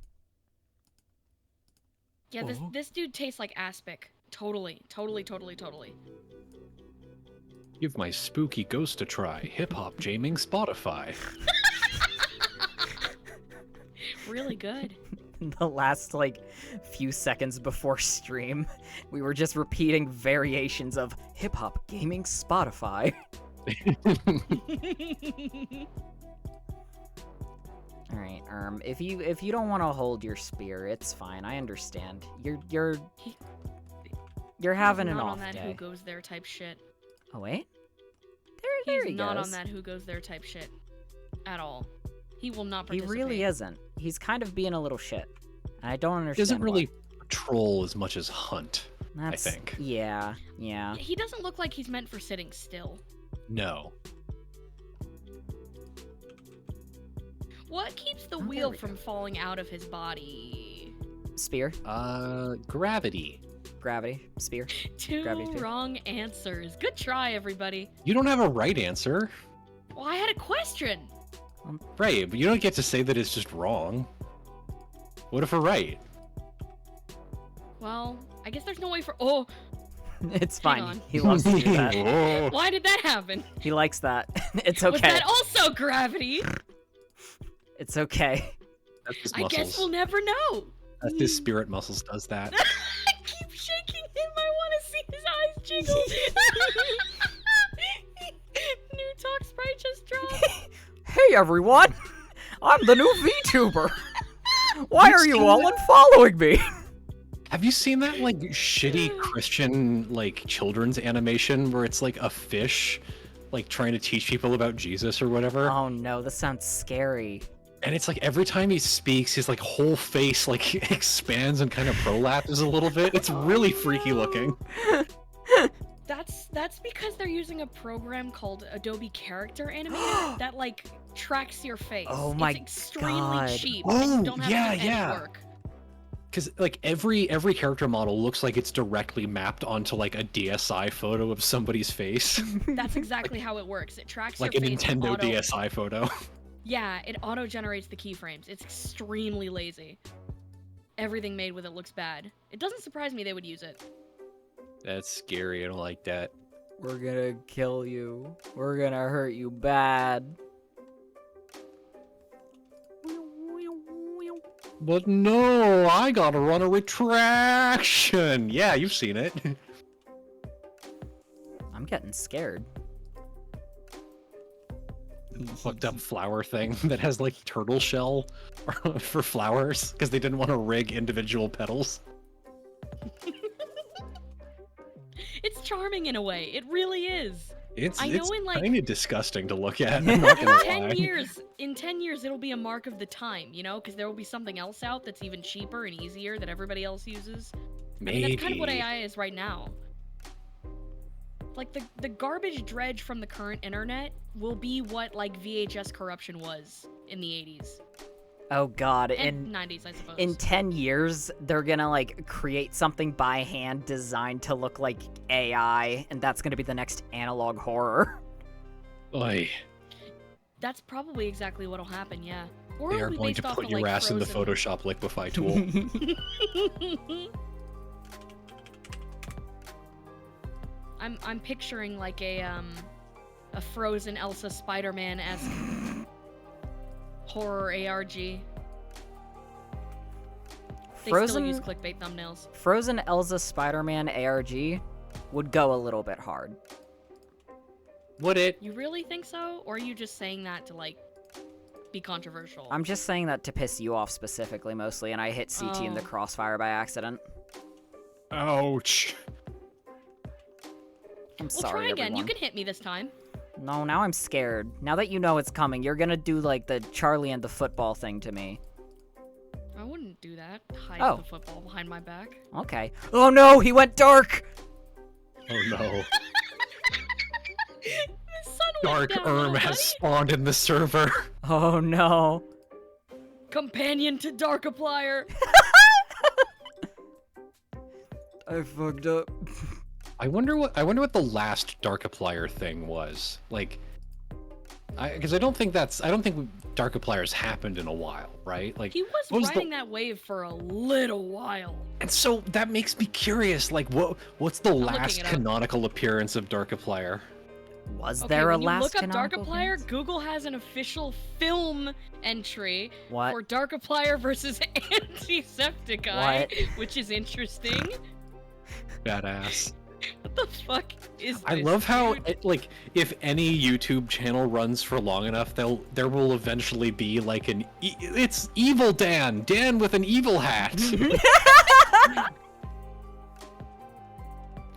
Yeah, Oh. this dude tastes like aspic. Totally. Give my spooky ghost a try. Hip hop jaming Spotify. Really good. The last, few seconds before stream, we were just repeating variations of hip-hop gaming Spotify. Alright, if you don't want to hold your spear, it's fine. I understand. You're having He's an not off on that day. who goes there type shit. Oh wait, there He's he not goes. on that who goes there type shit at all. He will not He participate. really isn't. He's kind of being a little shit, and I don't He understand. doesn't really why. patrol as much as hunt. That's, think. Yeah. He doesn't look like he's meant for sitting still. No. What keeps the Oh, there wheel we from go. falling out of his body? Spear, Gravity. gravity, spear. Two Gravity spear. wrong answers. Good try, everybody. You don't have a right answer. Well, I had a question. Right, but you don't get to say that it's just wrong. What if we're right? Well, I guess there's no way for. Oh, It's Hang fine. on. He loves to do that. Oh. why did that happen? He likes that. It's Was okay. that also gravity? It's okay. That's his I muscles. guess we'll never know. That's his spirit muscles does that. I keep shaking him. I want to see his eyes jiggle. New talk sprite just dropped. everyone! I'm the new VTuber! Why are you all unfollowing me? Have you seen that like shitty Christian like children's animation where it's like a fish like trying to teach people about Jesus or whatever? Oh no, this sounds scary. And it's like every time he speaks, his like whole face like expands and kind of prolapses a little bit. It's really freaky looking. That's because they're using a program called Adobe Character Animator that like tracks your face. Oh my it's extremely God. cheap. Oh, and you don't have to do yeah. any work. Because like every character model looks like it's directly mapped onto like a DSi photo of somebody's face. That's exactly how it works. It tracks Like your a face. Nintendo auto... DSi photo. Yeah, it auto-generates the keyframes. It's extremely lazy. Everything made with it looks bad. It doesn't surprise me they would use it. That's scary. I don't like that. We're gonna kill you. We're gonna hurt you bad. But no, I gotta run a retraction. Yeah, you've seen it. I'm getting scared. Fucked up flower thing that has like turtle shell for flowers because they didn't want to rig individual petals. It's charming in a way. It really is. It's I know in, like- kind of disgusting to look at. I'm not gonna lie. In 10 years, it'll be a mark of the time, you know? Because there will be something else out that's even cheaper and easier that everybody else uses. Maybe. I mean, that's kind of what AI is right now. Like, the garbage dredge from the current internet will be what, like, VHS corruption was in the 80s. Oh god, And 90s, I suppose. in 10 years, they're gonna, like, create something by hand designed to look like AI, and that's gonna be the next analog horror. Oy. That's probably exactly what'll happen, yeah. Or They it'll are be going based to off put of, your like, ass in the Frozen. Photoshop liquefy tool. I'm picturing like a Frozen Elsa Spider-Man-esque horror ARG. They still use clickbait thumbnails. Frozen Elsa Spider-Man ARG would go a little bit hard. Would it? You really think so? Or are you just saying that to like be controversial? I'm just saying that to piss you off specifically, mostly, and I hit CT in the Oh. crossfire by accident. Ouch. I'm We'll sorry, try again. everyone. You can hit me this time. No, now I'm scared. Now that you know it's coming, you're gonna do, like, the Charlie and the football thing to me. I wouldn't do that. Hide Oh. the football behind my back. Okay. Oh no, he went dark! Oh no. The sun went Dark down, ERM little has buddy. spawned in the server. Oh no. Companion to Darkiplier. I fucked up. I wonder what the last Darkiplier thing was. Like, because I don't think Darkiplier's happened in a while, right? Like, He was what was riding that wave for a little while. and so that makes me curious. Like, what's the looking last it up. canonical appearance of Darkiplier? Was Okay, there a when you last look up canonical Darkiplier, appearance? Google has an official film entry What? for Darkiplier versus Antisepticeye, which is interesting. Badass. What the fuck is this? I love how, dude? like, if any YouTube channel runs for long enough, there will eventually be like it's Evil Dan with an evil hat.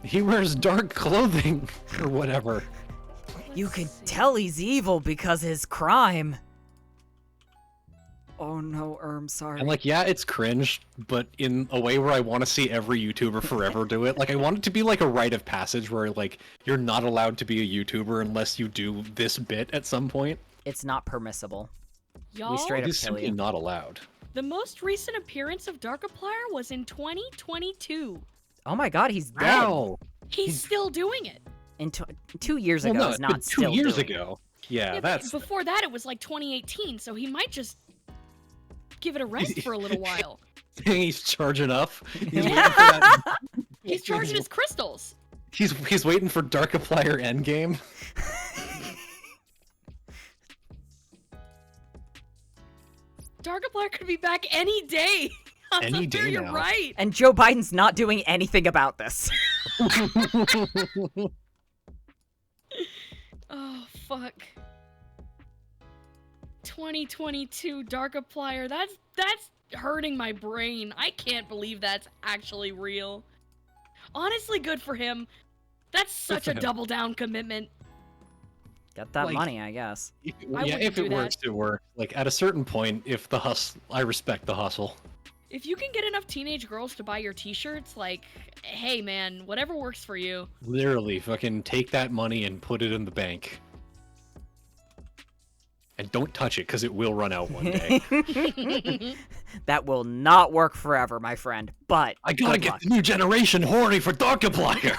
He wears dark clothing or whatever. You Let's can see. tell he's evil because his crime. Oh no, sorry. And like, yeah, it's cringe, but in a way where I want to see every YouTuber forever do it. Like, I want it to be like a rite of passage where like you're not allowed to be a YouTuber unless you do this bit at some point. It's not permissible. Y'all, straight It up is kill simply you. not allowed. the most recent appearance of Darkiplier was in 2022. Oh my god, he's dead. Wow. He's still doing it. In 2 years Well, ago, no, it's it's not been still 2 years doing it. ago. Yeah, but that's before that it was like 2018, so he might just give it a rest for a little while. he's charging up. He's waiting for Yeah. that. He's charging his crystals. He's waiting for Darkiplier Endgame. Darkiplier could be back any day. Any day You're now. right. And Joe Biden's not doing anything about this. Oh fuck. 2022 Darkiplier. That's hurting my brain. I can't believe that's actually real. Honestly, good for him. That's such a double down commitment. Get that money, I guess. If it works, it works. Like, at a certain point, if the hustle, I respect the hustle. If you can get enough teenage girls to buy your t-shirts, like, hey man, whatever works for you. Literally, fucking take that money and put it in the bank. And don't touch it, because it will run out one day. That will not work forever, my friend, but I gotta get the new generation horny for Darkiplier!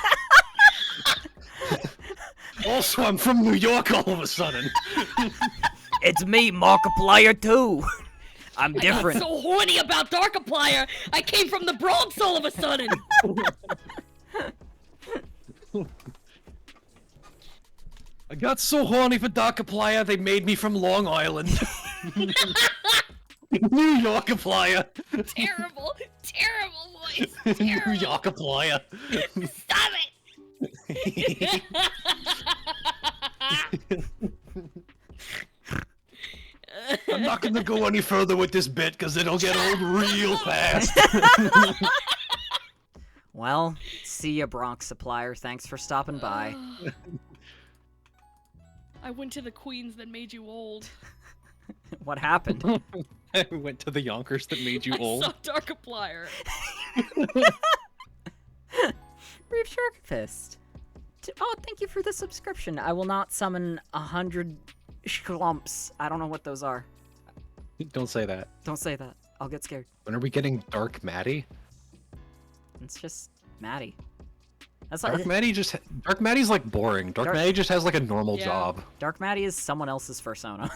Also, I'm from New York all of a sudden. It's me, Markiplier, too. I'm different. I got so horny about Darkiplier, I came from the Bronx all of a sudden. I got so horny for Darkiplier, they made me from Long Island. New Yorkiplier. Terrible voice. New Yorkiplier. Stop it. I'm not gonna go any further with this bit because it'll get old real fast. Well, see ya, Bronx Supplier. Thanks for stopping by. I went to the queens that made you old. What happened? I went to the Yonkers that made you old. I saw Darkiplier. Reef Shark Fist. Oh, thank you for the subscription. I will not summon 100 schlumps. I don't know what those are. Don't say that. Don't say that. I'll get scared. When are we getting Dark Maddie? It's just Maddie. That's Dark Maddie's like boring. Dark Maddie just has like a normal Yeah. job. Dark Maddie is someone else's persona.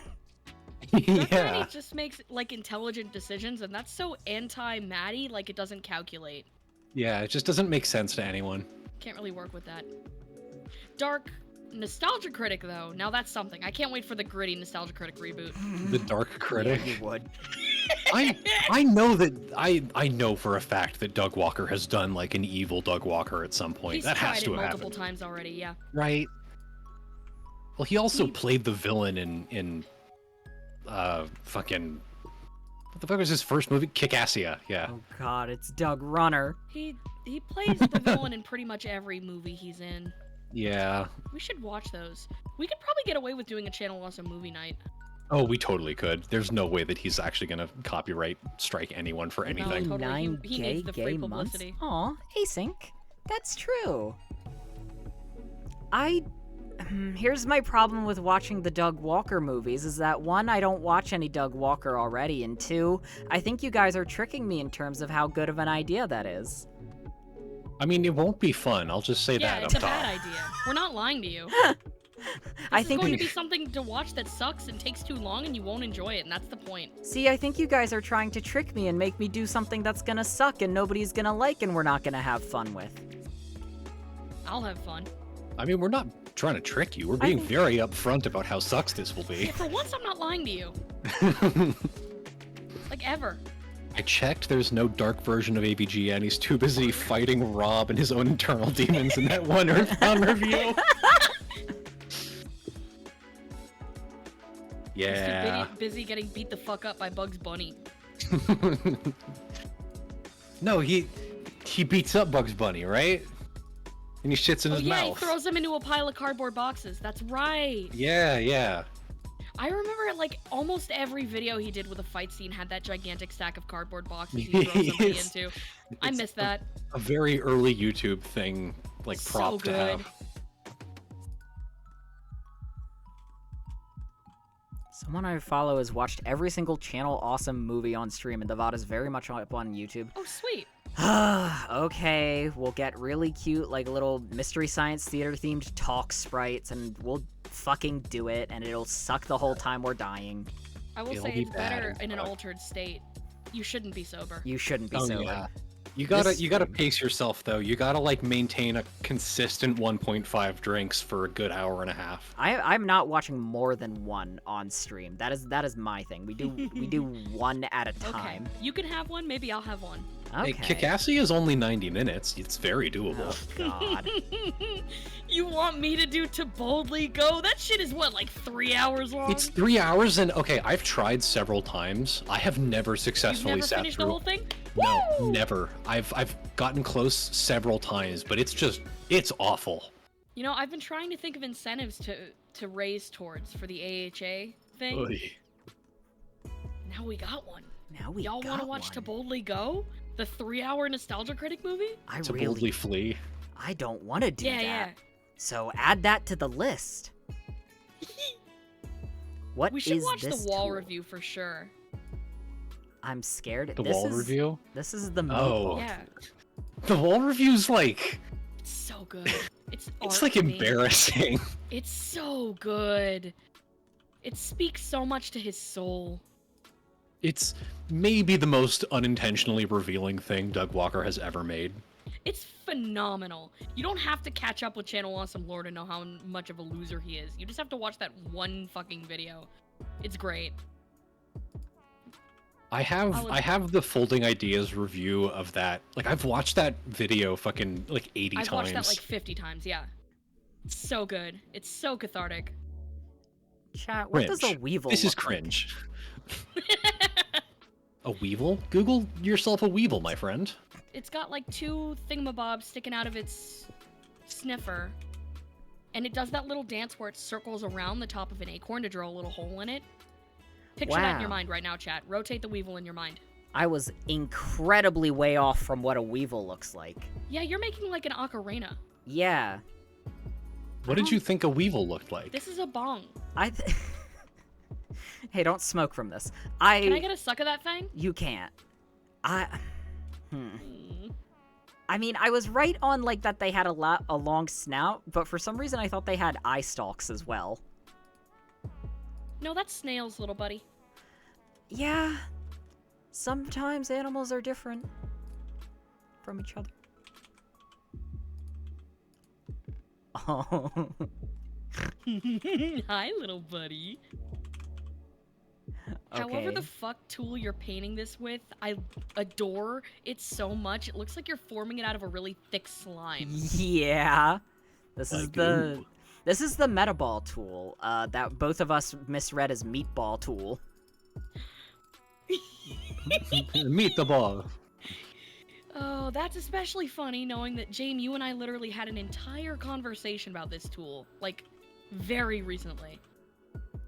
Dark Yeah. Maddie just makes like intelligent decisions, and that's so anti-Maddie, like it doesn't calculate. Yeah, it just doesn't make sense to anyone. Can't really work with that. Dark Nostalgia Critic, though. Now that's something. I can't wait for the gritty Nostalgia Critic reboot. The Dark Critic. Yeah, you would. I know that I know for a fact that Doug Walker has done like an evil Doug Walker at some point. He's That tried has it to have multiple happened. times already, yeah. Right. Well, he also played the villain in fucking what the fuck was his first movie? Kick-Assia, yeah. Oh god, it's Doug Runner. He plays the villain in pretty much every movie he's in. Yeah. We should watch those. We could probably get away with doing a Channel Awesome movie night. Oh, we totally could. There's no way that he's actually gonna copyright strike anyone for anything. totally. 9 He needs the free months? publicity. Aw, async. That's true. Here's my problem with watching the Doug Walker movies is that one, I don't watch any Doug Walker already, and two, I think you guys are tricking me in terms of how good of an idea that is. I mean, it won't be fun. I'll just say Yeah, that it's up a top. bad idea. We're not lying to you. I think It's going to be something to watch that sucks and takes too long and you won't enjoy it, and that's the point. See, I think you guys are trying to trick me and make me do something that's gonna suck and nobody's gonna like and we're not gonna have fun with. I'll have fun. I mean, we're not trying to trick you. We're being very upfront about how sucks this will be. Yeah, for once, I'm not lying to you. Like, ever. I checked, there's no dark version of AVG, and he's too busy fighting Rob and his own internal demons in that one Earthbound review. Yeah. He's too busy getting beat the fuck up by Bugs Bunny. No, he beats up Bugs Bunny, right? And he shits in his yeah, mouth. he throws him into a pile of cardboard boxes. That's right. Yeah. I remember, like, almost every video he did with a fight scene had that gigantic stack of cardboard boxes he throws somebody Yes. into. I miss that. A very early YouTube thing, like, So prop to good. have. Someone I follow has watched every single Channel Awesome movie on stream, and the VOD is very much up on YouTube. Oh, sweet. Okay, we'll get really cute, like, little Mystery Science Theater-themed talk sprites, and we'll fucking do it, and it'll suck the whole time we're dying. I will It'll say be it's bad better and in an fuck. altered state. You shouldn't be sober. You shouldn't be Oh, sober. yeah. You gotta This- you gotta pace yourself though. You gotta like maintain a consistent 1.5 drinks for a good hour and a half. I'm not watching more than one on stream. That is my thing. We do one at a Okay, time. you can have one, maybe I'll have one. Okay. Kikassi is only 90 minutes. It's very doable. Oh, God. You want me to do To Boldly Go? That shit is what, like 3 hours long? It's 3 hours, and okay, I've tried several times. I have never You've successfully never sat finished through. the whole thing? No, Woo! never. I've gotten close several times, but it's awful. You know, I've been trying to think of incentives to raise towards for the AHA thing. Oy. Now we got one. Now we Y'all got want to watch one. To Boldly Go? The 3-hour nostalgia critic movie? I To really, boldly flee. I don't want to do Yeah, that. yeah. So add that to the list. What We should is watch the this wall tool? review for sure. I'm scared. The this wall is, review? This is the Oh. meatball. Yeah, The wall review's like, it's so good. It's like art, man. embarrassing. It's so good. It speaks so much to his soul. It's maybe the most unintentionally revealing thing Doug Walker has ever made. It's phenomenal. You don't have to catch up with Channel Awesome Lore to know how much of a loser he is. You just have to watch that one fucking video. It's great. I have the Folding Ideas review of that. Like, I've watched that video fucking like 80 I've times. watched that like 50 times, yeah. It's so good. It's so cathartic. Chat, what does a Cringe. weevil This is look like? cringe. A weevil? Google yourself a weevil, my friend. It's got like 2 thingamabobs sticking out of its sniffer. And it does that little dance where it circles around the top of an acorn to draw a little hole in it. Picture that in your Wow. mind right now, chat. Rotate the weevil in your mind. I was incredibly way off from what a weevil looks like. Yeah, you're making like an ocarina. Yeah. What did you think a weevil looked like? This is a bong. Hey, don't smoke from this. Can I get a suck of that thing? You can't. Hmm. Mm. I mean, I was right on like that they had a long snout, but for some reason I thought they had eye stalks as well. No, that's snails, little buddy. Yeah. Sometimes animals are different from each other. Oh. Hi, little buddy. However Okay. the fuck tool you're painting this with, I adore it so much. It looks like you're forming it out of a really thick slime. Yeah. This is Like, the ooh. this is the metaball tool that both of us misread as meatball tool. Meet the ball. Oh, that's especially funny knowing that, Jamie, you and I literally had an entire conversation about this tool, like, very recently.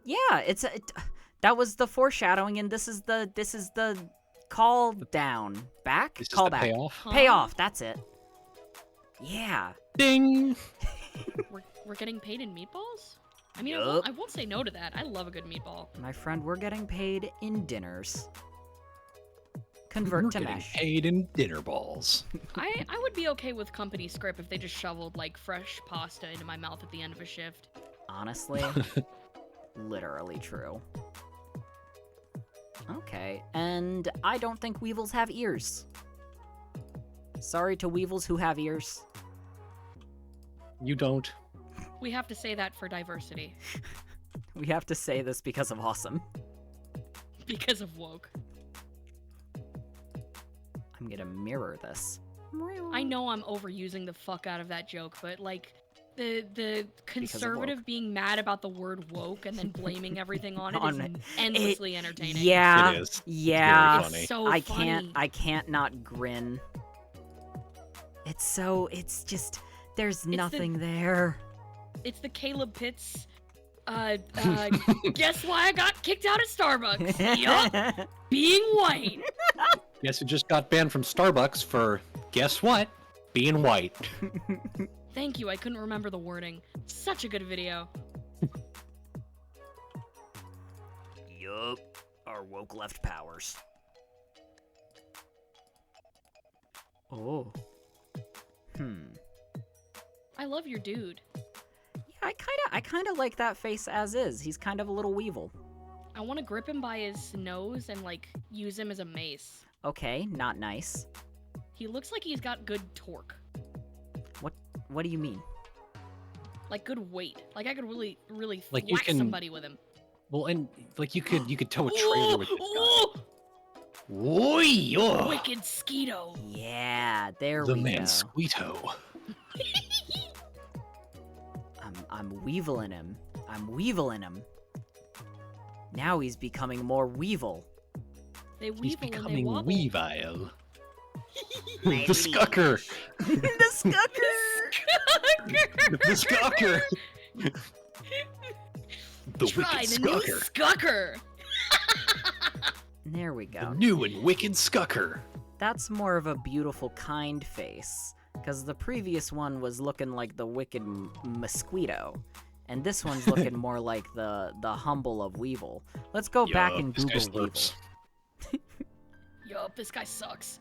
Yeah, that was the foreshadowing, and this is the call down back This is call the back payoff. Huh? payoff. That's it. Yeah. Ding! We're getting paid in meatballs? I mean, Yup. I won't say no to that. I love a good meatball. My friend, we're getting paid in dinners. Convert We're to getting mesh. paid in dinner balls. I would be okay with company script if they just shoveled, like, fresh pasta into my mouth at the end of a shift. Honestly, literally true. Okay, and I don't think weevils have ears. Sorry to weevils who have ears. You don't. We have to say that for diversity. We have to say this because of awesome. Because of woke. I'm gonna mirror this. I know I'm overusing the fuck out of that joke, but, like, the conservative woke. being mad about the word woke and then blaming everything on it On is it. endlessly entertaining. Yeah. It is. Yeah. Very funny. It's so I funny. can't not grin. It's just there's nothing there. It's the Caleb Pitts. Guess why I got kicked out of Starbucks? Yup, being white. Guess who just got banned from Starbucks for, guess what? Being white. Thank you. I couldn't remember the wording. Such a good video. Yup. Our woke left powers. Oh. I love your dude. Yeah, I kinda like that face as is. He's kind of a little weevil. I want to grip him by his nose and, like, use him as a mace. Okay, not nice. He looks like he's got good torque. What do you mean? Like, good weight. Like, I could really Like, you whack can- somebody with him. Well, and like you could tow a trailer with this gun. Oi, oh, Wicked Skeeto. Yeah, there the we man go. Squeeto. I'm weeviling him. I'm weeviling him. Now he's becoming more weevil. They He's weevil and they becoming wobble. Weavile. My The Skucker. the Skucker! The Skucker. The Try wicked the new Skucker. Skucker. There we The go. new and wicked Skucker. That's more of a beautiful, kind face. Because the previous one was looking like the wicked mosquito. And this one's looking more like the humble of Weevil. Let's go back Yup, and this guy Google Weevil. slurps. Yup, this guy sucks.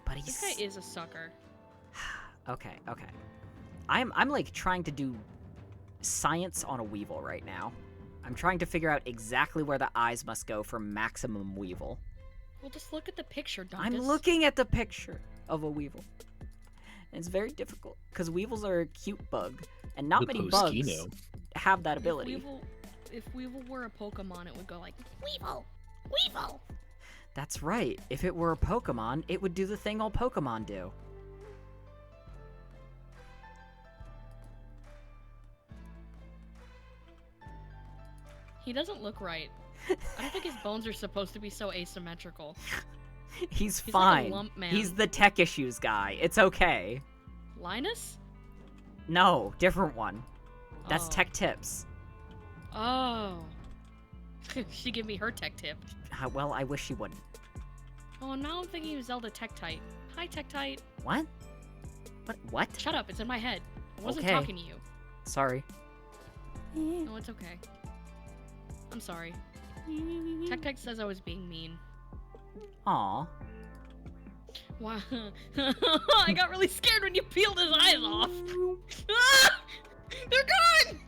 But This he's... guy is a sucker. Okay. I'm like trying to do science on a Weevil right now. I'm trying to figure out exactly where the eyes must go for maximum Weevil. Well, just look at the picture, Dunkus. I'm looking at the picture of a Weevil. And it's very difficult, because Weevils are a cute bug, and not The many bugs Poskino. have that ability. If Weevil were a Pokemon, it would go like, Weevil! Weevil! That's right. If it were a Pokemon, it would do the thing all Pokemon do. He doesn't look right. I don't think his bones are supposed to be so asymmetrical. He's He's like a fine. lump man. He's the tech issues guy. It's okay. Linus? No, different one. That's Oh. Tech Tips. Oh. She give me her tech tip. Well, I wish she wouldn't. Oh, now I'm thinking of Zelda Tektite. Hi, Tektite. What? What? Shut up, it's in my head. I wasn't Okay. talking to you. Sorry. No, it's okay. I'm sorry. Tektite says I was being mean. Aw. Wow. I got really scared when you peeled his eyes off. Ah! They're gone!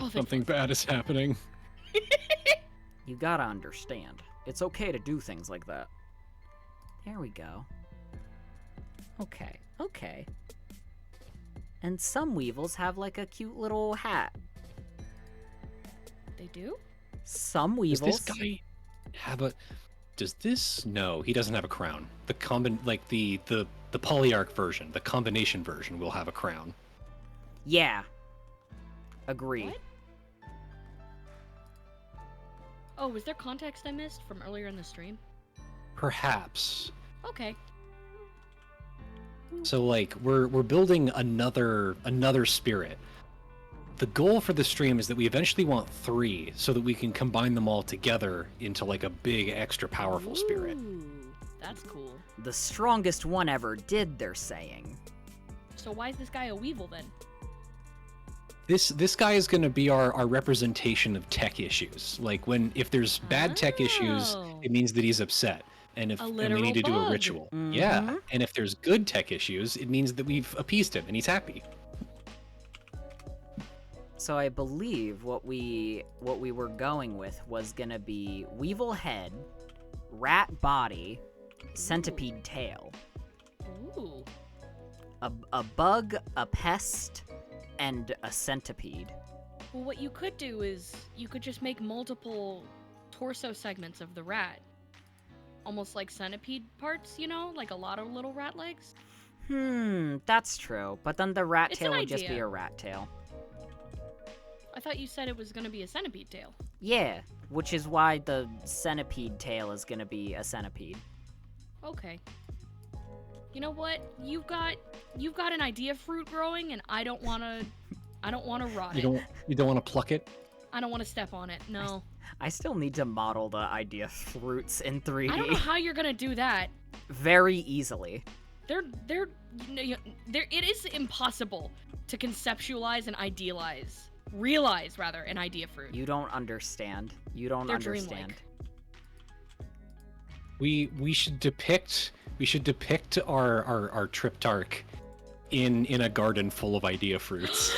Oh, thank Something bad is happening. You gotta understand. It's okay to do things like that. There we go. Okay. And some Weevils have like a cute little hat. They do? Some Does Weevils... this guy have a... Does this... No, he doesn't have a crown. The polyarch version, the combination version, will have a crown. Yeah. Agree. What? Oh, was there context I missed from earlier in the stream? Perhaps. Okay. So like we're building another spirit. The goal for the stream is that we eventually want 3 so that we can combine them all together into like a big extra powerful spirit. Ooh, that's cool. The strongest one ever did, they're saying. So why is this guy a Weevil then? This guy is going to be our representation of tech issues. Like if there's bad tech issues, Oh. it means that he's upset. And A we literal need to do a bug. ritual. Mhm. Yeah. And if there's good tech issues, it means that we've appeased him and he's happy. So I believe what we were going with was gonna be Weevil head, rat body, centipede tail. Ooh. A bug, a pest, and a centipede. Well, what you could do is you could just make multiple torso segments of the rat. Almost like centipede parts, like a lot of little rat legs. That's true. But then the rat It's tail an would just be idea. a rat tail. I thought you said it was gonna be a centipede tail. Yeah, which is why the centipede tail is gonna be a centipede. Okay. You know what? You've got an idea fruit growing, and I don't wanna rot it. You don't want to pluck it? I don't want to step on it. No. I still need to model the idea fruits in 3D. I don't know how you're gonna do that. Very easily. It is impossible to conceptualize and realize an idea fruit. You don't understand. You don't They're understand. dreamlike. We should depict our Triptarch in a garden full of idea fruits.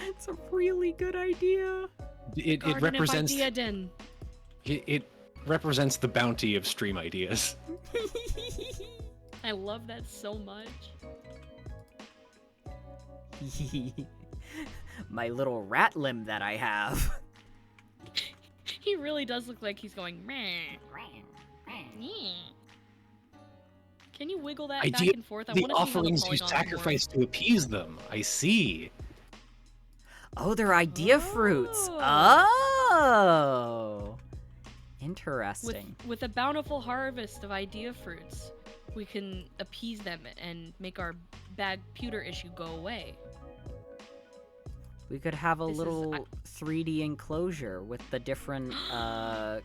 It's a really good idea. It Garden of represents Idea Den. it represents the bounty of stream ideas. I love that so much. my little rat limb that I have. He really does look like he's going meh. Can you wiggle that back and forth? I The want to see how the offerings you polygons sacrifice to appease them. I see. Oh, they're idea fruits. Oh. Oh. work. Interesting. With a bountiful harvest of idea fruits, we can appease them and make our bad pewter issue go away. We could have a This is- little 3D enclosure with the different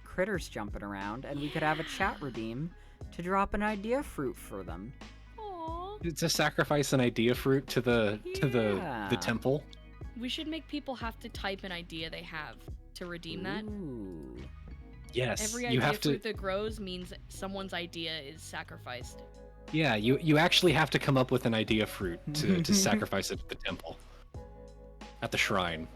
critters jumping around, and we could have a chat redeem to drop an idea fruit for them. Aww. To sacrifice an idea fruit to the Yeah. temple. We should make people have to type an idea they have to redeem that. Ooh. Yes, Every you idea have fruit to. that grows means someone's idea is sacrificed. Yeah, you actually have to come up with an idea fruit to sacrifice it at the temple, at the shrine.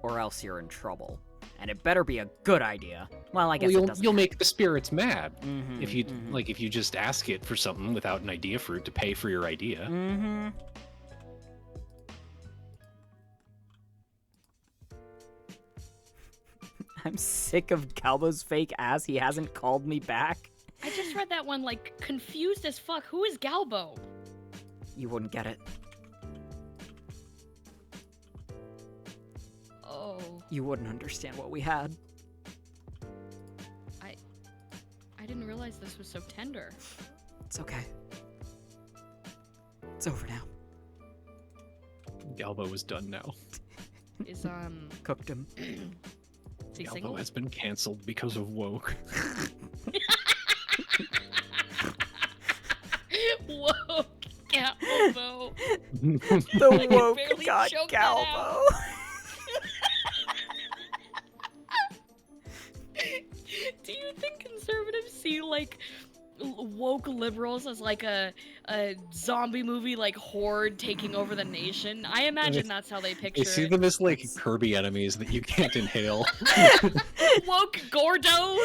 Or else you're in trouble. And it better be a good idea. Well, I guess Well, it doesn't. you'll make the spirits mad Mhm, if you mhm. like if you just ask it for something without an idea fruit to pay for your idea. Mm-hmm. I'm sick of Galbo's fake ass. He hasn't called me back. I just read that one like confused as fuck. Who is Galbo? You wouldn't get it. Oh, You wouldn't understand what we had. I didn't realize this was so tender. It's okay. It's over now. Galbo is done now. Is Cooked him. is he Galbo single? has been canceled because of woke. Whoa, Galbo. The I woke barely got choked that out. Galbo. Do you think conservatives see like woke liberals as like a zombie movie like horde taking over the nation? I imagine that's how they picture I see it. them as like Kirby enemies that you can't inhale. Woke Gordo.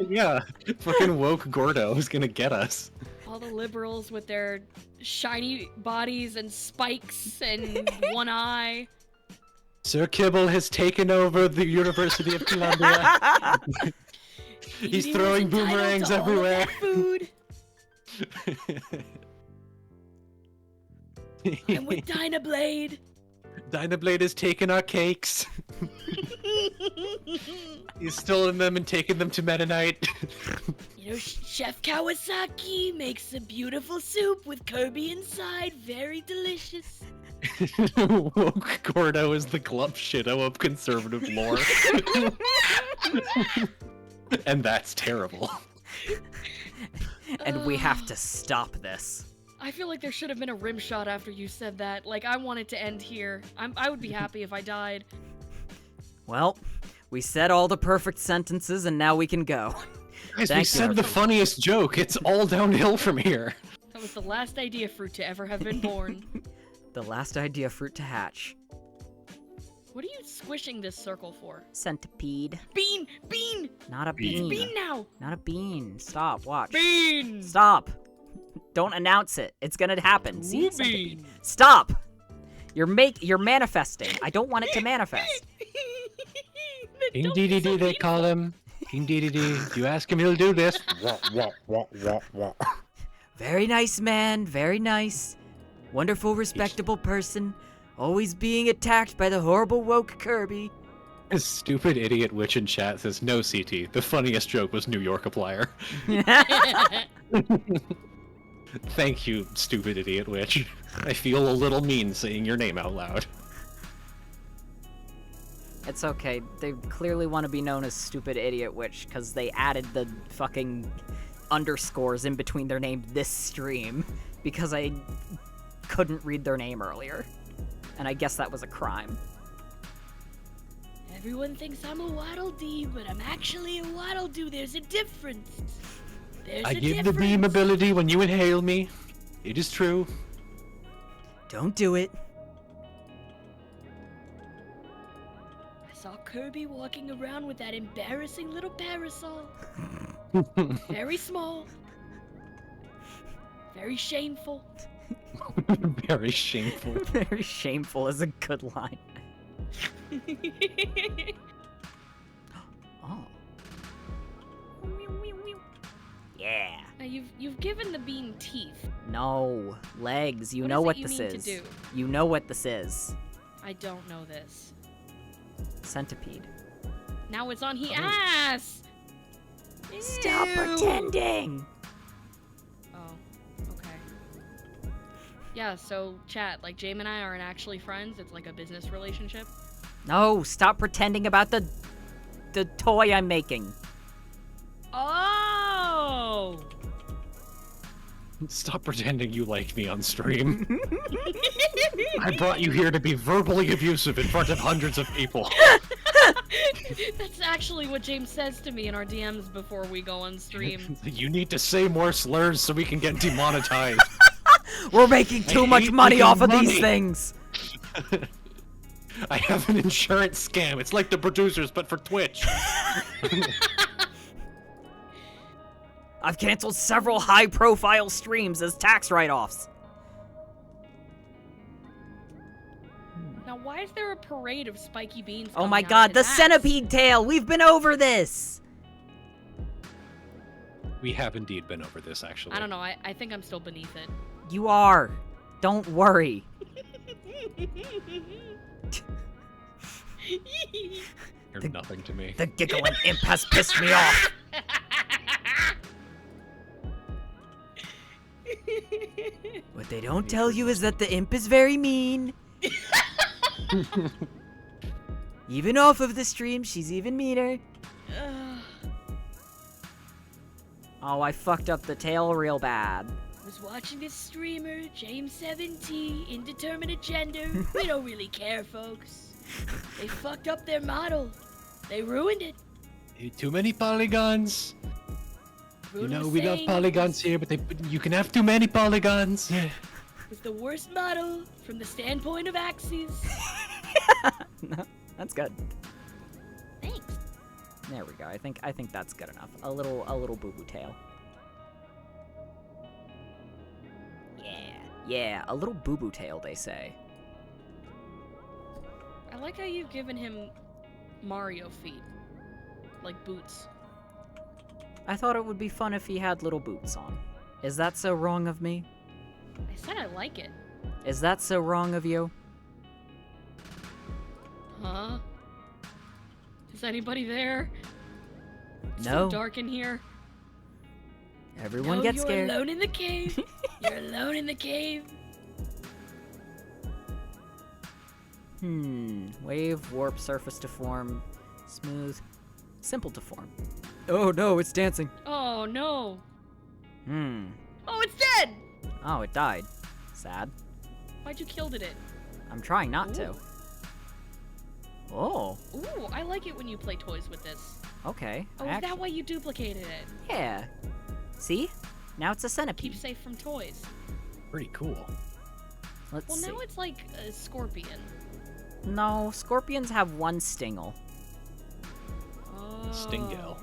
Yeah, fucking woke Gordo is gonna get us. All the liberals with their shiny bodies and spikes and one eye. Sir Kibble has taken over the University of Columbia. He's He throwing was entitled boomerangs to all of everywhere. that food. And with Dynablade. Dynablade has taken our cakes. He's stolen them and taken them to Mennonite. You know, Chef Kawasaki makes a beautiful soup with Kirby-inspired. Very delicious. Woke Gordo is the glump shitto of conservative lore. And that's terrible. And we have to stop this. I feel like there should have been a rim shot after you said that. Like, I want it to end here. I would be happy if I died. Well, we said all the perfect sentences and now we can go. Guys, Thank we you. said the funniest joke. It's all downhill from here. That was the last idea fruit to ever have been born. The last idea fruit to hatch. What are you squishing this circle for? Centipede. Bean! Bean! Not a It's bean. bean now! Not a bean. Stop. Watch. Bean! Stop. Don't announce it. It's gonna happen. See? Ooh, Centipede. bean. Stop. You're manifesting. I don't want it to manifest. King DDD, they call him. King DDD. You ask him, he'll do this. Very nice man. Very nice. Wonderful, respectable person. Always being attacked by the horrible woke Kirby. This stupid idiot witch in chat says, no, CT. The funniest joke was New Yorkiplier. Thank you, stupid idiot witch. I feel a little mean saying your name out loud. It's okay. They clearly want to be known as Stupid Idiot Witch because they added the fucking underscores in between their name this stream because I couldn't read their name earlier. And I guess that was a crime. Everyone thinks I'm a Waddle Dee, but I'm actually a Waddle Doo. There's a difference. There's I a give difference. the beam ability when you inhale me. It is true. Don't do it. I saw Kirby walking around with that embarrassing little parasol. Very small. Very shameful. Very shameful. Very shameful is a good line. Oh. Yeah. Now you've given the bean teeth. No. Legs. You What know is it what you this mean to is. do? You know what this is. I don't know this. Centipede. Now it's on he Oh. ass. Stop Ew. pretending! Oh, okay. Yeah, so chat, like James and I aren't actually friends. It's like a business relationship. No, stop pretending about the toy I'm making. Oh. Stop pretending you like me on stream. I brought you here to be verbally abusive in front of hundreds of people. That's actually what James says to me in our DMs before we go on stream. You need to say more slurs so we can get demonetized. We're making too I much hate money making off of these money. things. I have an insurance scam. It's like the producers, but for Twitch. I've canceled several high-profile streams as tax write-offs. Now, why is there a parade of spiky beans? Oh coming my out of god, the his ass? centipede tail! We've been over this! We have indeed been over this, actually. I don't know. I think I'm still beneath it. You are. Don't worry. You're nothing to me. The giggling imp has pissed me off. What they don't tell you is that the imp is very mean. Even off of the stream, she's even meaner. Oh, I fucked up the tail real bad. Was watching this streamer, James70, indeterminate gender. We don't really care, folks. They fucked up their model. They ruined it. Too many polygons. You Bruno know, was we love saying polygons here, but you can have too many polygons. it was the worst model from the standpoint of axes. No, that's good. Thanks. There we go. I think that's good enough. A little boo-boo tail. Yeah, a little boo-boo tail, they say. I like how you've given him Mario feet. Like boots. I thought it would be fun if he had little boots on. Is that so wrong of me? I said I like it. Is that so wrong of you? Huh? Is anybody there? It's No. so dark in here. Everyone No, gets you're scared. alone in the cave. You're alone in the cave. Wave, warp, surface to form, smooth, simple to form. Oh no, it's dancing. Oh no. Oh, it's dead! Oh, it died. Sad. Why'd you killed it? I'm trying not to. Ooh. Oh, Ooh, I like it when you play toys with this. okay. Oh, is that why you duplicated it? Yeah. See? Now it's a Keep centipede. safe from toys. Pretty cool. Let's Well, see. now it's like a scorpion. No, scorpions have one stingle. Oh. Stingel.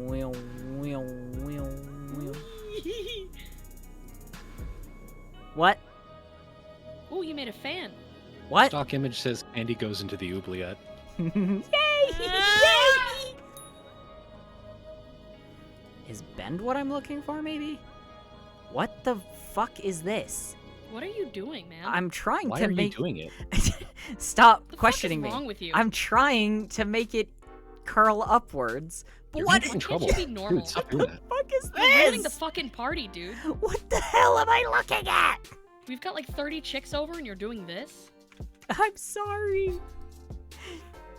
Wheel, wheel, wheel, wheel. What? Ooh, you made a fan. What? Stock image says Andy goes into the oubliette. Yay! Ah! Yay! Is bend what I'm looking for, maybe? What the fuck is this? What are you doing, man? I'm trying Why to are you make. doing it? Stop the questioning fuck is me. wrong with you? I'm trying to make it curl upwards. But You're what? in Why can't trouble. you be normal? Dude, stop doing that. Fuck is You're ruining the this? fucking party, dude. What the hell am I looking at? We've got like 30 chicks over and you're doing this? I'm sorry.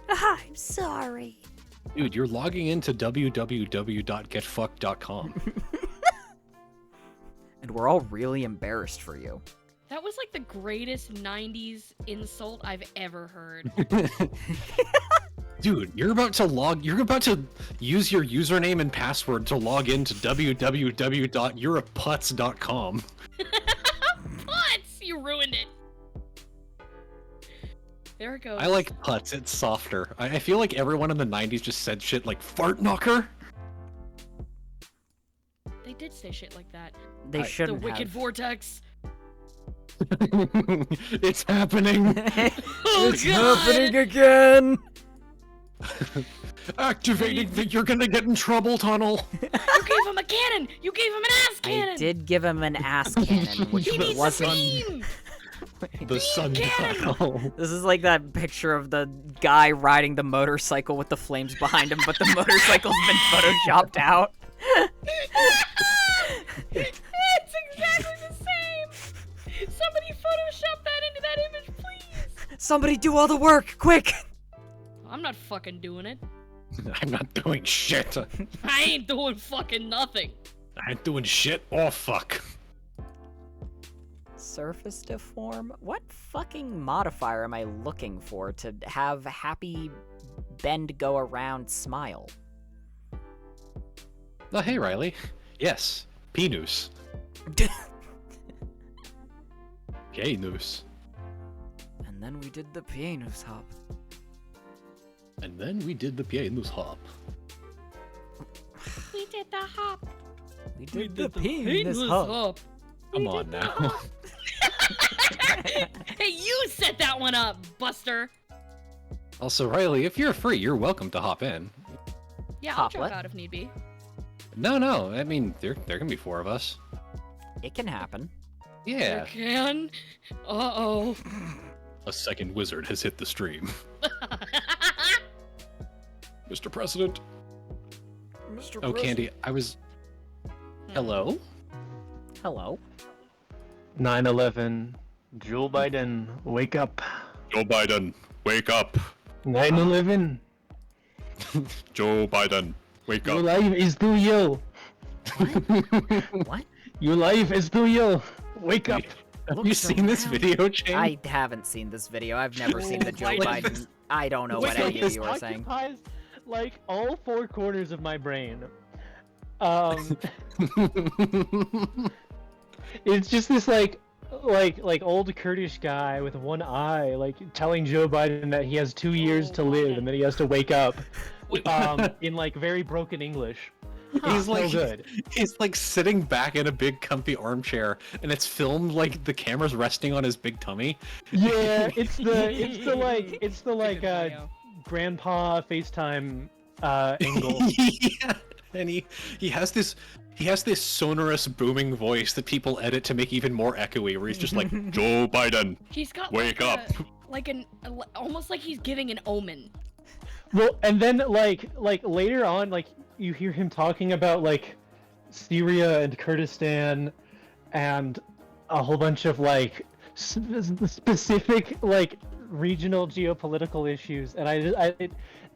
I'm sorry. Dude, you're logging into www.getfucked.com. And we're all really embarrassed for you. That was like the greatest 90s insult I've ever heard. Dude, you're about to use your username and password to log into www.youreaputz.com. Putz! You ruined it. There it goes. I like putz, it's softer. I feel like everyone in the 90s just said shit like fart knocker. They they did say shit like that. They The shouldn't wicked have. vortex. It's happening. Oh, It's God. happening again! Activating the you're gonna get in trouble tunnel. You gave him a cannon. You gave him an ass cannon. I did give him an ass cannon, which He needs a wasn't. beam. The sun cannon. tunnel. This is like that picture of the guy riding the motorcycle with the flames behind him, but the motorcycle's been photoshopped out. It's exactly the same. Somebody Photoshop that into that image, please. Somebody do all the work, quick! I'm not fucking doing it. I'm not doing shit. I ain't doing fucking nothing. I ain't doing shit. Oh fuck. Surface deform? What fucking modifier am I looking for to have happy bend go around smile? Oh hey Riley. Yes. Penus. Gay noose. And then we did the pianus hop. And then we did the Penus hop. We did the hop. We did the penis hop. Come on now. Hey, you set that one up, Buster. Also, Riley, if you're free, you're welcome to hop in. Yeah, I'll Hop drop what? out if need be. No. I mean, there can be 4 of us. It can happen. Yeah. You can. Uh-oh. A second wizard has hit the stream. Mr. President. Mr. Oh, Candy, I was. Hello? Hello. 9/11. Joe Biden, wake up. Joe Biden, wake up. 9/11. Joe Biden, wake Your life is too young. What? Your life is too young. Wake up. Have you Looks seen this around. video, Jane? I haven't seen this video. I've never seen the Joe Biden. Biden. I don't know what any of you are saying. occupies like all 4 corners of my brain. It's just this like old Kurdish guy with one eye, like telling Joe Biden that he has 2 years to live and then he has to wake up. In like very broken English. He's So like good. he's like sitting back in a big comfy armchair and it's filmed like the camera's resting on his big tummy. Yeah, it's the like Video. grandpa FaceTime angle. Yeah. And he has this sonorous booming voice that people edit to make even more echoey where he's just like, Joe Biden, He's got wake like up. almost like he's giving an omen. Well, and then like later on, like you hear him talking about like Syria and Kurdistan, and a whole bunch of like specific like regional geopolitical issues, and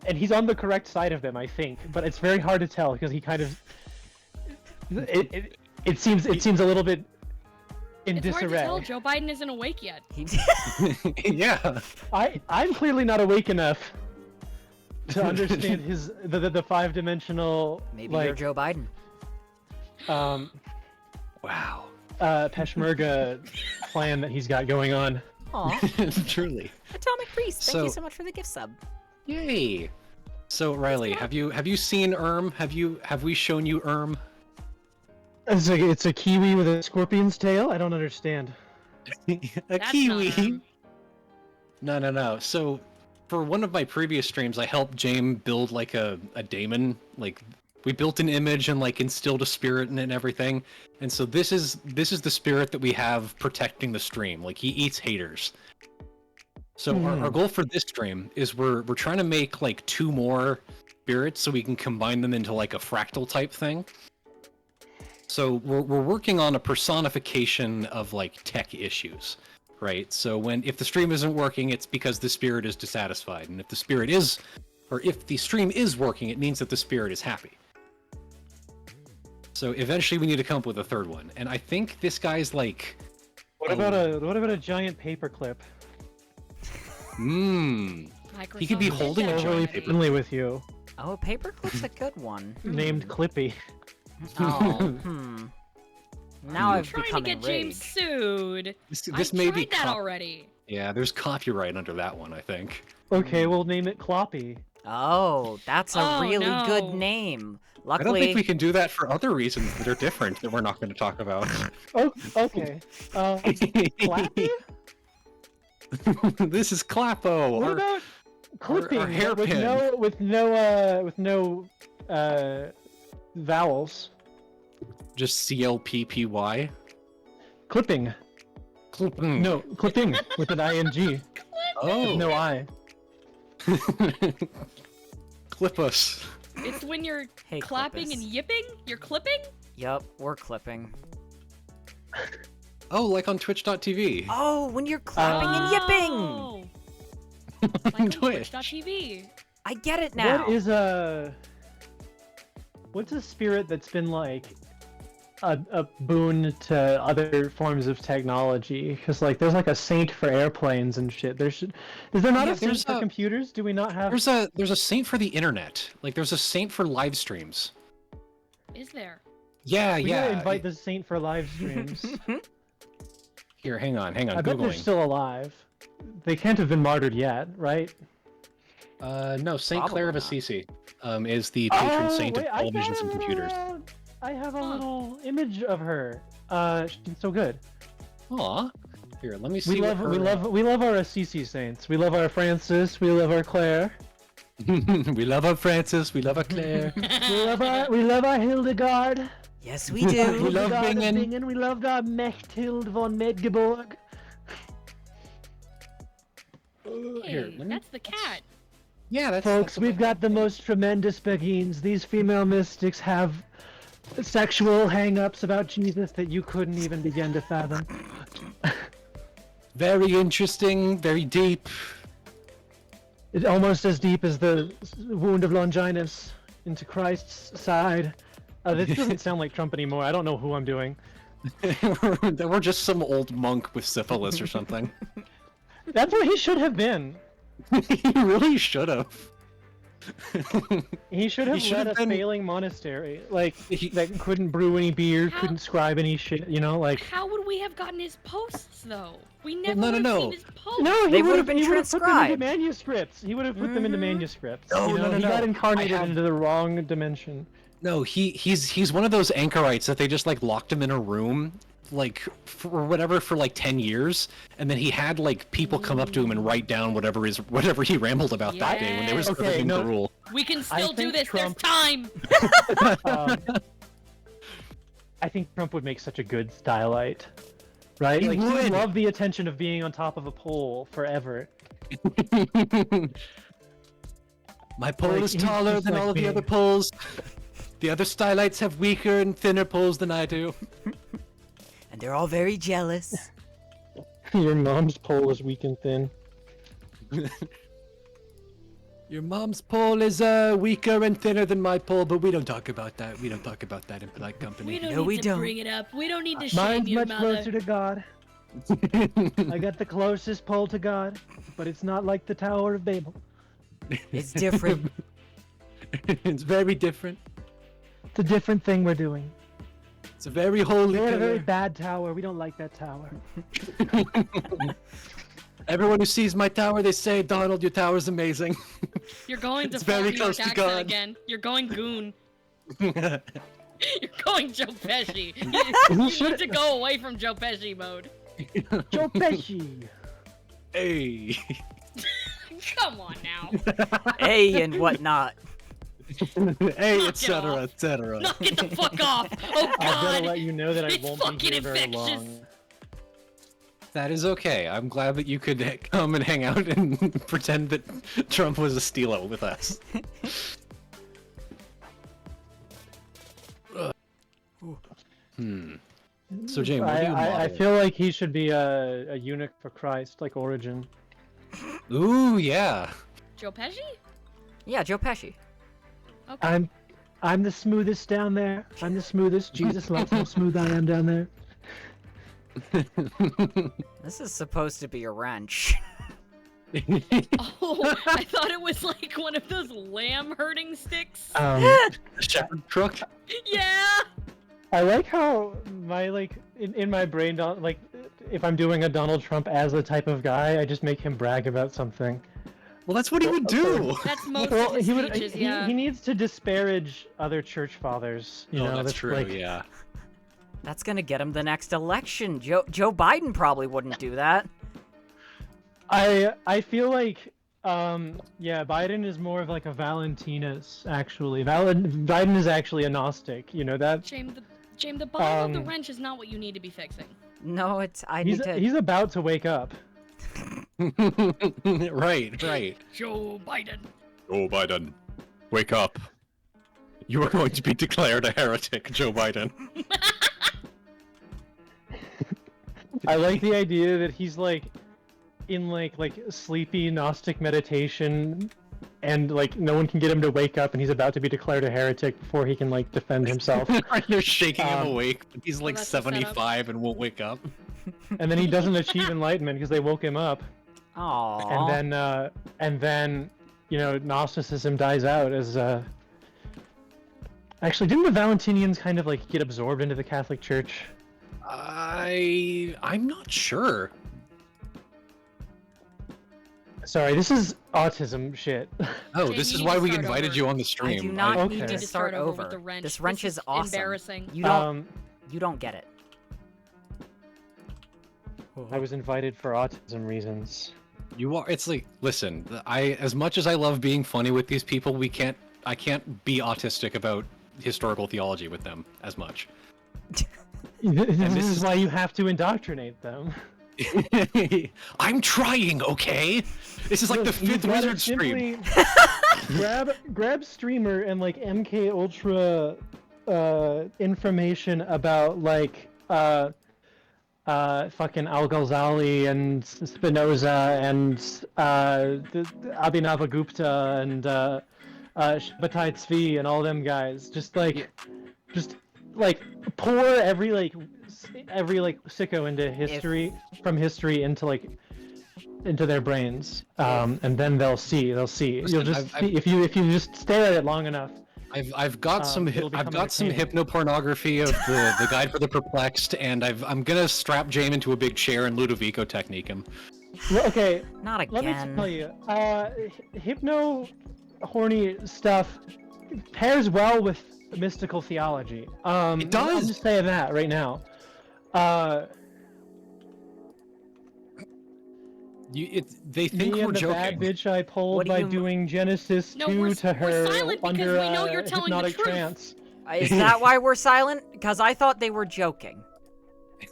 and he's on the correct side of them, I think, but it's very hard to tell because he kind of it seems a little bit in It's hard to disarray. tell. Joe Biden isn't awake yet. Yeah. I'm clearly not awake enough to understand the 5-dimensional Maybe like you're Joe Biden. Wow. Peshmerga plan that he's got going on. Aw, Truly. Atomic Priest, thank you So- so much for the gift sub. Yay. So Riley, have you seen ERM? Have we shown you ERM? It's a kiwi with a scorpion's tail. I don't understand. A That's kiwi. not ERM. No. So, for one of my previous streams, I helped James build like a daemon. Like, we built an image and like instilled a spirit in it and everything. And so this is the spirit that we have protecting the stream. Like, he eats haters. So our goal for this stream is we're trying to make like 2 more spirits so we can combine them into like a fractal type thing. So we're working on a personification of like tech issues, right? So if the stream isn't working, it's because the spirit is dissatisfied, and if the stream is working, it means that the spirit is happy. So eventually we need to come up with a 3rd one, and I think this guy's like. What about a giant paperclip? Microsoft He could be did holding that a giant already. paper. Friendly with you, Oh, Paperclip's a good one. named Clippy. Oh, Now I'm I've trying become to get James sued. This I may tried be that already. Yeah, there's copyright under that one, I think. Okay, we'll name it Cloppy. Oh, that's a Oh, really good no. name. I don't think we can do that for other reasons that are different that we're not going to talk about. Oh, okay. Clappy? This is Clappo. What about clipping our hairpin. with no vowels? Just CLPPY. Clipping. Clipping. No, clipping with an ing. Oh. No I. Clip us. It's when you're Hey, clapping Clippus. and yipping? You're clipping? Yup, we're clipping. Oh, like on Twitch.tv. Oh, when you're clapping and yipping! Oh. Like on Twitch. Twitch.tv. I get it now. What is what's a spirit that's been like a boon to other forms of technology? Because like there's like a saint for airplanes and shit. Is there not Yeah, a saint there's for a- computers? Do we not have? There's a saint for the internet. Like there's a saint for live streams. Is there? Yeah, We yeah. gotta invite the saint for live streams. Here, hang on. I bet they're Googling. still alive. They can't have been martyred yet, right? No, Saint Probably Clare of not. Assisi is the patron saint wait, of televisions and computers. I have a Huh. little image of her. She's so good. Aw. Here, let me see. We love our Assisi saints. We love our Francis. We love our Claire. we love our Francis. We love our Claire. We love our Hildegard. Yes, we do. We love Hildegard of Bingen. Bingen. We loved our Mechthild von Medgeborg. Here, Hey, let me- that's the cat. Yeah, that's Folks, that's we've got the most tremendous beguines. These female mystics have sexual hang-ups about Jesus that you couldn't even begin to fathom. very interesting, very deep. It's almost as deep as the wound of Longinus into Christ's side. This doesn't sound like Trump anymore. I don't know who I'm doing. We're just some old monk with syphilis or something. That's what he should have been. He really should have. He should have should led have a been- failing monastery, like He- that couldn't brew any beer, How- couldn't scribe any shit. You know, like How would we have gotten his posts, though? We never no, would have no. seen his posts. no, They he would would have been put them into transcribed. manuscripts. He would have put them into Mhm. manuscripts. No, you know? no, no, He got no. incarnated I have- into the wrong dimension. No, he's one of those anchorites that they just like locked him in a room like for whatever for like 10 years, and then he had like people come up to him and write down whatever he rambled about that day when they were Yes. scribbling Okay, no. the rule. We can still do think this. Trump- There's time. I think Trump would make such a good stylite, right? He Like he would. would love the attention of being on top of a pole forever. My pole Like, is he's taller just than like all of the me. other poles. The other stylites have weaker and thinner poles than I do. And they're all very jealous. Your mom's pole is weak and thin. Your mom's pole is weaker and thinner than my pole, but we don't talk about that. We don't talk about that in polite company. We don't No, need we to don't. bring it up. We don't need to shame Mine's your much mother. closer to God. I got the closest pole to God, but it's not like the Tower of Babel. It's different. It's very different. It's a different thing we're doing. It's a very holy We had a very pillar. bad tower. We don't like that tower. Everyone who sees my tower, they say, Donald, your tower's amazing. You're going to It's fall very New York close to accent God. again. You're going goon. You're going Joe Pesci. He You should- need to go away from Joe Pesci mode. Joe Pesci. Hey. Come on now. Hey, and whatnot. Hey, Knock it etc., off. etc. Knock it the fuck off. Oh I gotta God. let you know that I It's won't be fucking here very infectious. long. That is okay. I'm glad that you could come and hang out and pretend that Trump was a stilo with us. So, James, what do you I model? feel like he should be a eunuch for Christ, like Origin. Ooh, yeah. Joe Pesci? Yeah, Joe Pesci. Okay. I'm the smoothest down there. I'm the smoothest. Jesus loves how smooth I am down there. This is supposed to be a wrench. Oh, I thought it was like one of those lamb herding sticks. Shepherd crook. Yeah. I like how my in my brain, like if I'm doing a Donald Trump as a type of guy, I just make him brag about something. Well, that's what he would do. That's most Well, of his he would. speeches, He, yeah. he needs to disparage other church fathers. You know, that's true. like, Yeah. That's gonna get him the next election. Joe Biden probably wouldn't do that. I feel like yeah, Biden is more of like a Valentinus actually. Biden is actually a Gnostic. You know that? James, the bottom of the Um, wrench is not what you need to be fixing. No, it's He's about to wake up. Right. Joe Biden. Joe Biden, wake up. You are going to be declared a heretic, Joe Biden. I like the idea that he's like in like sleepy Gnostic meditation, and like no one can get him to wake up, and he's about to be declared a heretic before he can like defend himself. They're shaking him awake, but he's like that's the setup. 75 and won't wake up. And then he doesn't achieve enlightenment because they woke him up. Aww. And then you know Gnosticism dies out as Actually, didn't the Valentinians kind of like get absorbed into the Catholic Church? I'm not sure. Sorry, this is autism shit. Oh, Jay, this you is need why to we start invited over. you on the I stream. do not Okay. need You to need to start start over over. with the wrench. This wrench This is is awesome. embarrassing. You don't get it. I was invited for autism reasons. You are. It's like, listen. As much as I love being funny with these people, I can't be autistic about historical theology with them as much. This is why you have to indoctrinate them. I'm trying, okay? This is like the Look, you fifth gotta wizard stream. simply grab streamer and like MK Ultra information about like fucking Al-Ghazali and Spinoza and Abhinavagupta and Shabbatai Tzvi and all them guys. Just pour every sicko into history from history into their brains, and then they'll see. Listen, You'll just see, if you just stare at it long enough. I've got some it'll become entertaining. hypnopornography of the Guide for the Perplexed, and I'm gonna strap James into a big chair and Ludovico technique him. Well, okay, Not let me again. tell you, hypno horny stuff pairs well with mystical theology. It does. I'm just saying that right now. They think Me we're and the bad joking. bitch I pulled What do by you- doing Genesis No, 2 we're to her silent because under we know you're telling the hypnotic truth. trance. Is that why we're silent? Because I thought they were joking.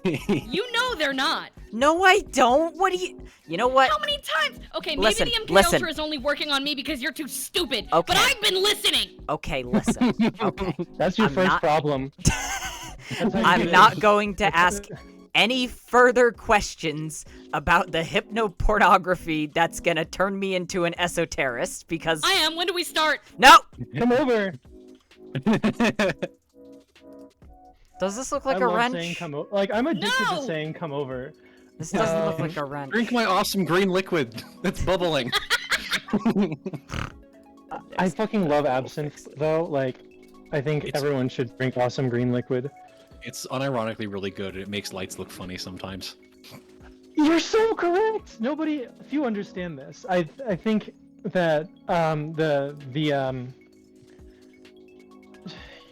You know they're not. No, I don't. What do you? You know what? How many times? Okay, maybe Listen, the MK listen. Ultra is only working on me because you're too stupid. Okay. But I've been listening. Okay, listen. Okay. That's your I'm first not- problem. That's how you I'm get not it. going to ask any further questions about the hypnopornography that's gonna turn me into an esoterist because I am. When do we start? no. Come over. Does this look like I a love wrench? saying come over. Like I'm addicted No! to saying come over. This doesn't look Um, like a wrench. Drink my awesome green liquid that's bubbling. I fucking love absinthe though. Like, I think It's- everyone should drink awesome green liquid. It's unironically really good. It makes lights look funny sometimes. You're so correct. Nobody, few understand this. I think that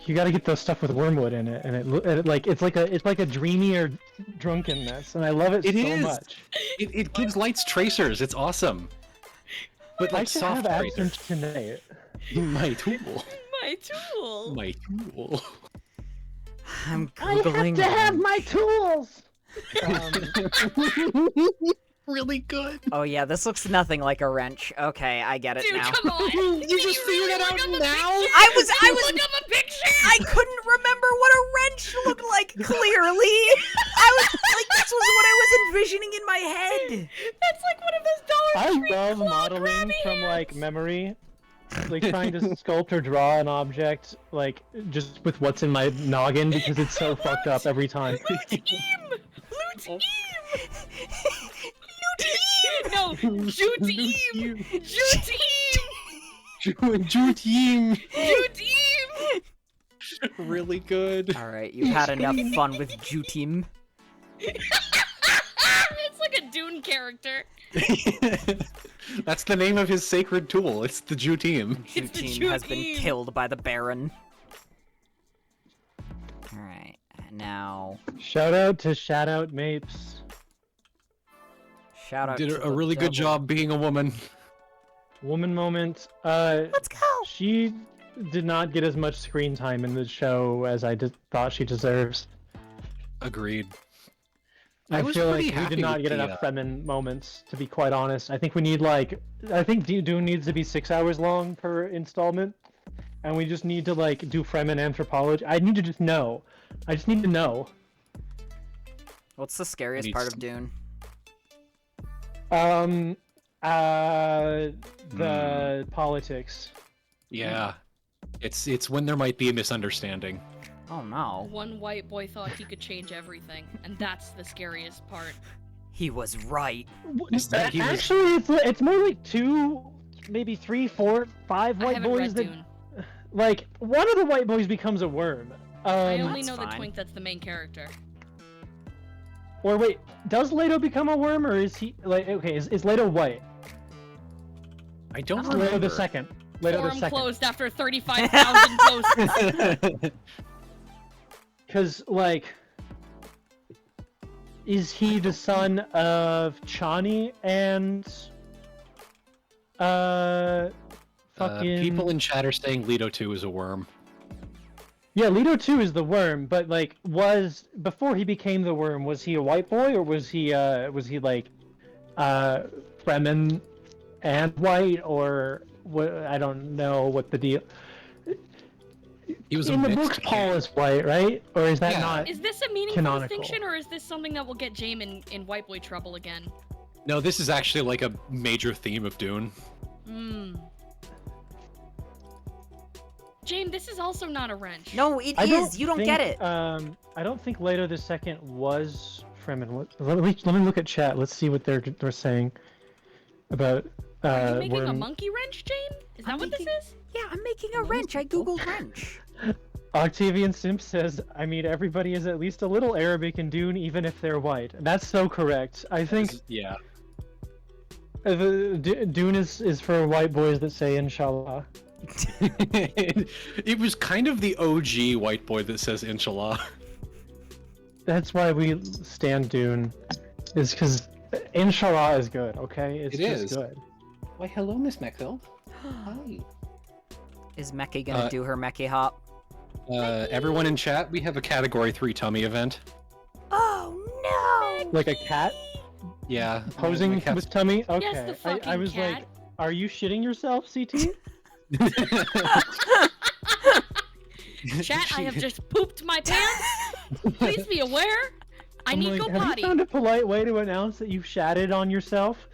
you got to get the stuff with wormwood in it, and it's like a dreamier drunkenness, and I love it It so is. much. It gives lights tracers. It's awesome. But I like should soft have tracers. absinthe tonight. My tool. My tool. My tool. I'm I googling. have to have my tools. Really good. Oh yeah, this looks nothing like a wrench. Okay, I get it Dude, now. come on. You just figured it out now? I was Look up a picture. I couldn't remember what a wrench looked like clearly. I was like, this was what I was envisioning in my head. That's like one of those Dollar I Tree love claw modeling grabby from hands. like memory, like trying to sculpt or draw an object like just with what's in my noggin because it's so fucked up every time. Blue team. No, Jew team. Jew team. Jew team. Jew team. Really good. All right, you've had enough fun with Jutim. It's like a Dune character. That's the name of his sacred tool. It's the Jew team. Jew It's the team Jew has been team. killed by the Baron. Alright, now... Shout out to Shout Out Mapes. Shout out Did to a the really good double- job being a woman. Woman moment. Let's go! She did not get as much screen time in the show as I thought she deserves. Agreed. I was feel like pretty we happy did not with get the, enough Fremen moments, to be quite honest. I think we need like, I think Dune needs to be 6 hours long per installment, and we just need to like do Fremen anthropology. I need to just know. I just need to know. What's the scariest Needs- part of Dune? The politics. Yeah. It's when there might be a misunderstanding. Oh no. One white boy thought he could change everything, and that's the scariest part. He was right. Is that he was- Actually, it's more like 2, maybe 3, 4, 5 I white haven't boys read that Dune. like one of the white boys becomes a worm. I only That's know the fine. twink that's the main character. Or wait, does Leto become a worm, or is he like okay? Is Leto white? I don't Leto remember. the second. Leto the Forum second. closed after 35,000 posts. Because like, is he the son of Chani and fucking People in chat are saying Leto 2 is a worm. Yeah, Leto 2 is the worm, but like was before he became the worm, was he a white boy or was he like Fremen and white, or what? I don't know what the deal. He was a In the mixed books, Paul is white, right? Or is that Yeah. not? Is this a meaningful Canonical. distinction, or is this something that will get Jaime in white boy trouble again? No, this is actually like a major theme of Dune. Hmm. James, this is also not a wrench. No, it I is. You don't think, get it. I don't think Leto the second was Fremen. Let me look at chat. Let's see what they're saying about Are you making a worm. monkey wrench, James? Is that I'm what making- this is? Yeah, I'm making a wrench. I googled wrench. Octavian Simp says, I mean, everybody is at least a little Arabic in Dune, even if they're white. That's so correct. I think Yeah. Dune is for white boys that say Inshallah. It was kind of the OG white boy that says Inshallah. That's why we stand Dune, is because Inshallah is good, okay? It's It just is. good. Why, hello, Miss Meckville. Hi. Is Meki gonna Uh, do her Meki hop? Everyone in chat, we have a Category 3 tummy event. Oh no! Like a cat Yeah. posing my cat's- with tummy? Okay. Yes, the fucking I was cat. like, are you shitting yourself, CT? Chat, I have just pooped my pants. Please be aware. I I'm need like, go have potty. you found a polite way to announce that you've shatted on yourself?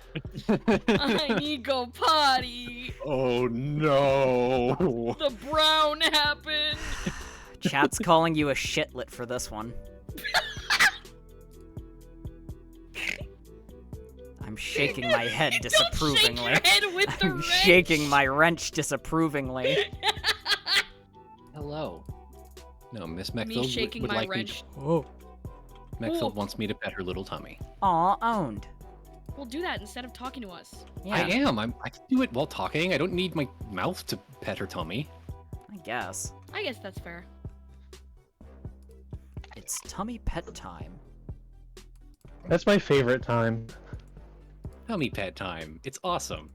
I need go potty. Oh no. The brown happened. Chat's calling you a shitlet for this one. I'm shaking my head disapprovingly. Don't shake your head with the I'm wrench. shaking my wrench disapprovingly. Hello. No, Miss Me Meckville shaking would my like wrench. Oh. Meckville wants me to pet her little tummy. Aw, owned. We'll do that instead of talking to us. Yeah, I am. I can do it while talking. I don't need my mouth to pet her tummy. I guess. I guess that's fair. It's tummy pet time. That's my favorite time. Tummy pet time. It's awesome.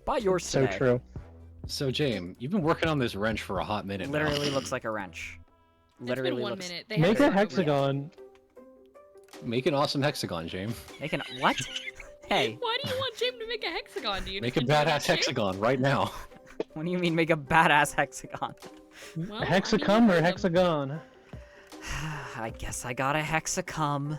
Buy yours So today. true. So, James, you've been working on this wrench for a hot minute now. Literally looks like a wrench. It's Literally been 1 looks. minute. They Make haven't a started yet. hexagon. Make an awesome hexagon, James. Make an what? Hey, Why do you want James to make a hexagon? Do you Make a just enjoy that badass shape? hexagon right now. what do you mean make a badass hexagon? Well, I Hexacum mean, or them. hexagon? I guess I got a hexacum.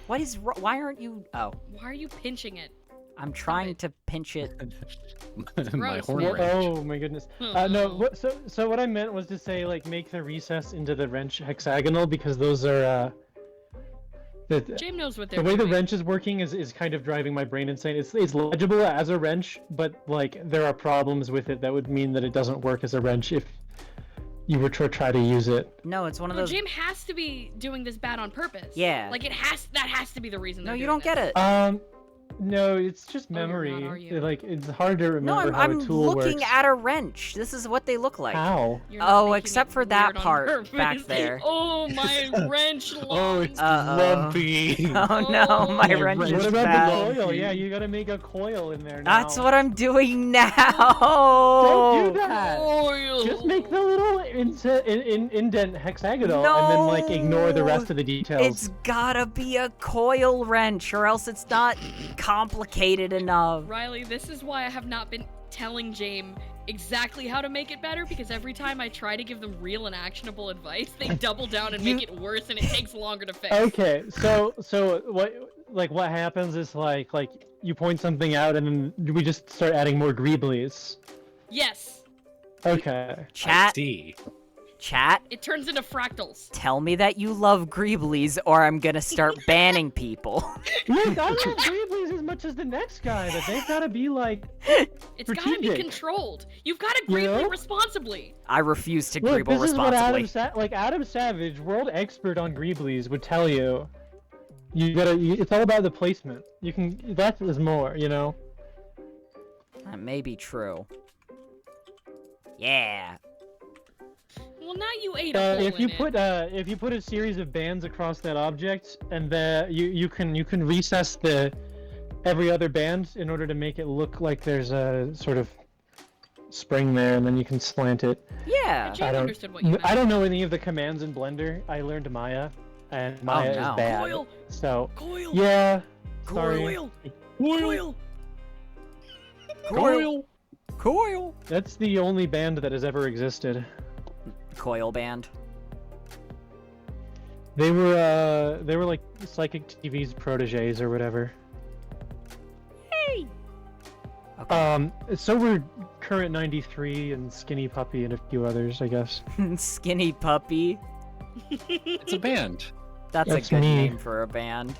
What is? Why aren't you? Oh, Why are you pinching it? I'm trying to pinch it. My gross. horn Well, wrench. oh my goodness. No. What, so what I meant was to say like make the recess into the wrench hexagonal, because those are James knows what they're the way the doing. wrench is working is kind of driving my brain insane. It's legible as a wrench, but like there are problems with it that would mean that it doesn't work as a wrench if you were to try to use it. No, it's one of No, those. James has to be doing this bad on purpose. Yeah. Like that has to be the reason. No, they're you doing don't get this. it. No, it's just Oh, you're memory. not, are you? Like it's hard to No, remember how I'm a tool looking works. at a wrench. This is what they look like. How? You're not Oh, making except it for that weird on part purpose. back there. Oh, my wrench Oh, long. it's Uh-oh. lumpy. Oh no, Oh. my My wrench wrench is What about bad. the coil? Yeah, you gotta make a coil in there now. That's what I'm doing now. Don't do that. Oil. Just make the little indent hexagonal and then like ignore the rest of the details. It's gotta be a coil wrench, or else it's not complicated enough. Riley, this is why I have not been telling James exactly how to make it better, because every time I try to give them real and actionable advice, they double down and make it worse, and it takes longer to fix. Okay, so what happens is like you point something out and then we just start adding more greeblies. Yes, Okay. Chat, See. chat, it turns into fractals. tell me that you love Greeblies, or I'm gonna start banning people. Look, I love greeblies as much as the next guy, but they've gotta be like It's gotta be Strategic. controlled. You've gotta You greebly know? responsibly. I refuse to look, Greeble this is what responsibly. Adam Savage, world expert on greeblies, would tell you. It's all about the placement. You can less is more, you know. That may be true. Yeah. Well, now you ate a hole If you in put a series of bands across that object, and you can recess every other band in order to make it look like there's a sort of spring there, and then you can slant it. Yeah. James understood what you meant. I don't know any of the commands in Blender. I learned Maya, and Maya no. is bad. Coil. So Coil. yeah, sorry. Coil. Coil. Coil. Coil. That's the only band that has ever existed. Coil band. They were like Psychic TV's proteges or whatever. Okay. So were Current 93 and Skinny Puppy and a few others, I guess. Skinny Puppy. It's a band. That's That's a good me. name for a band.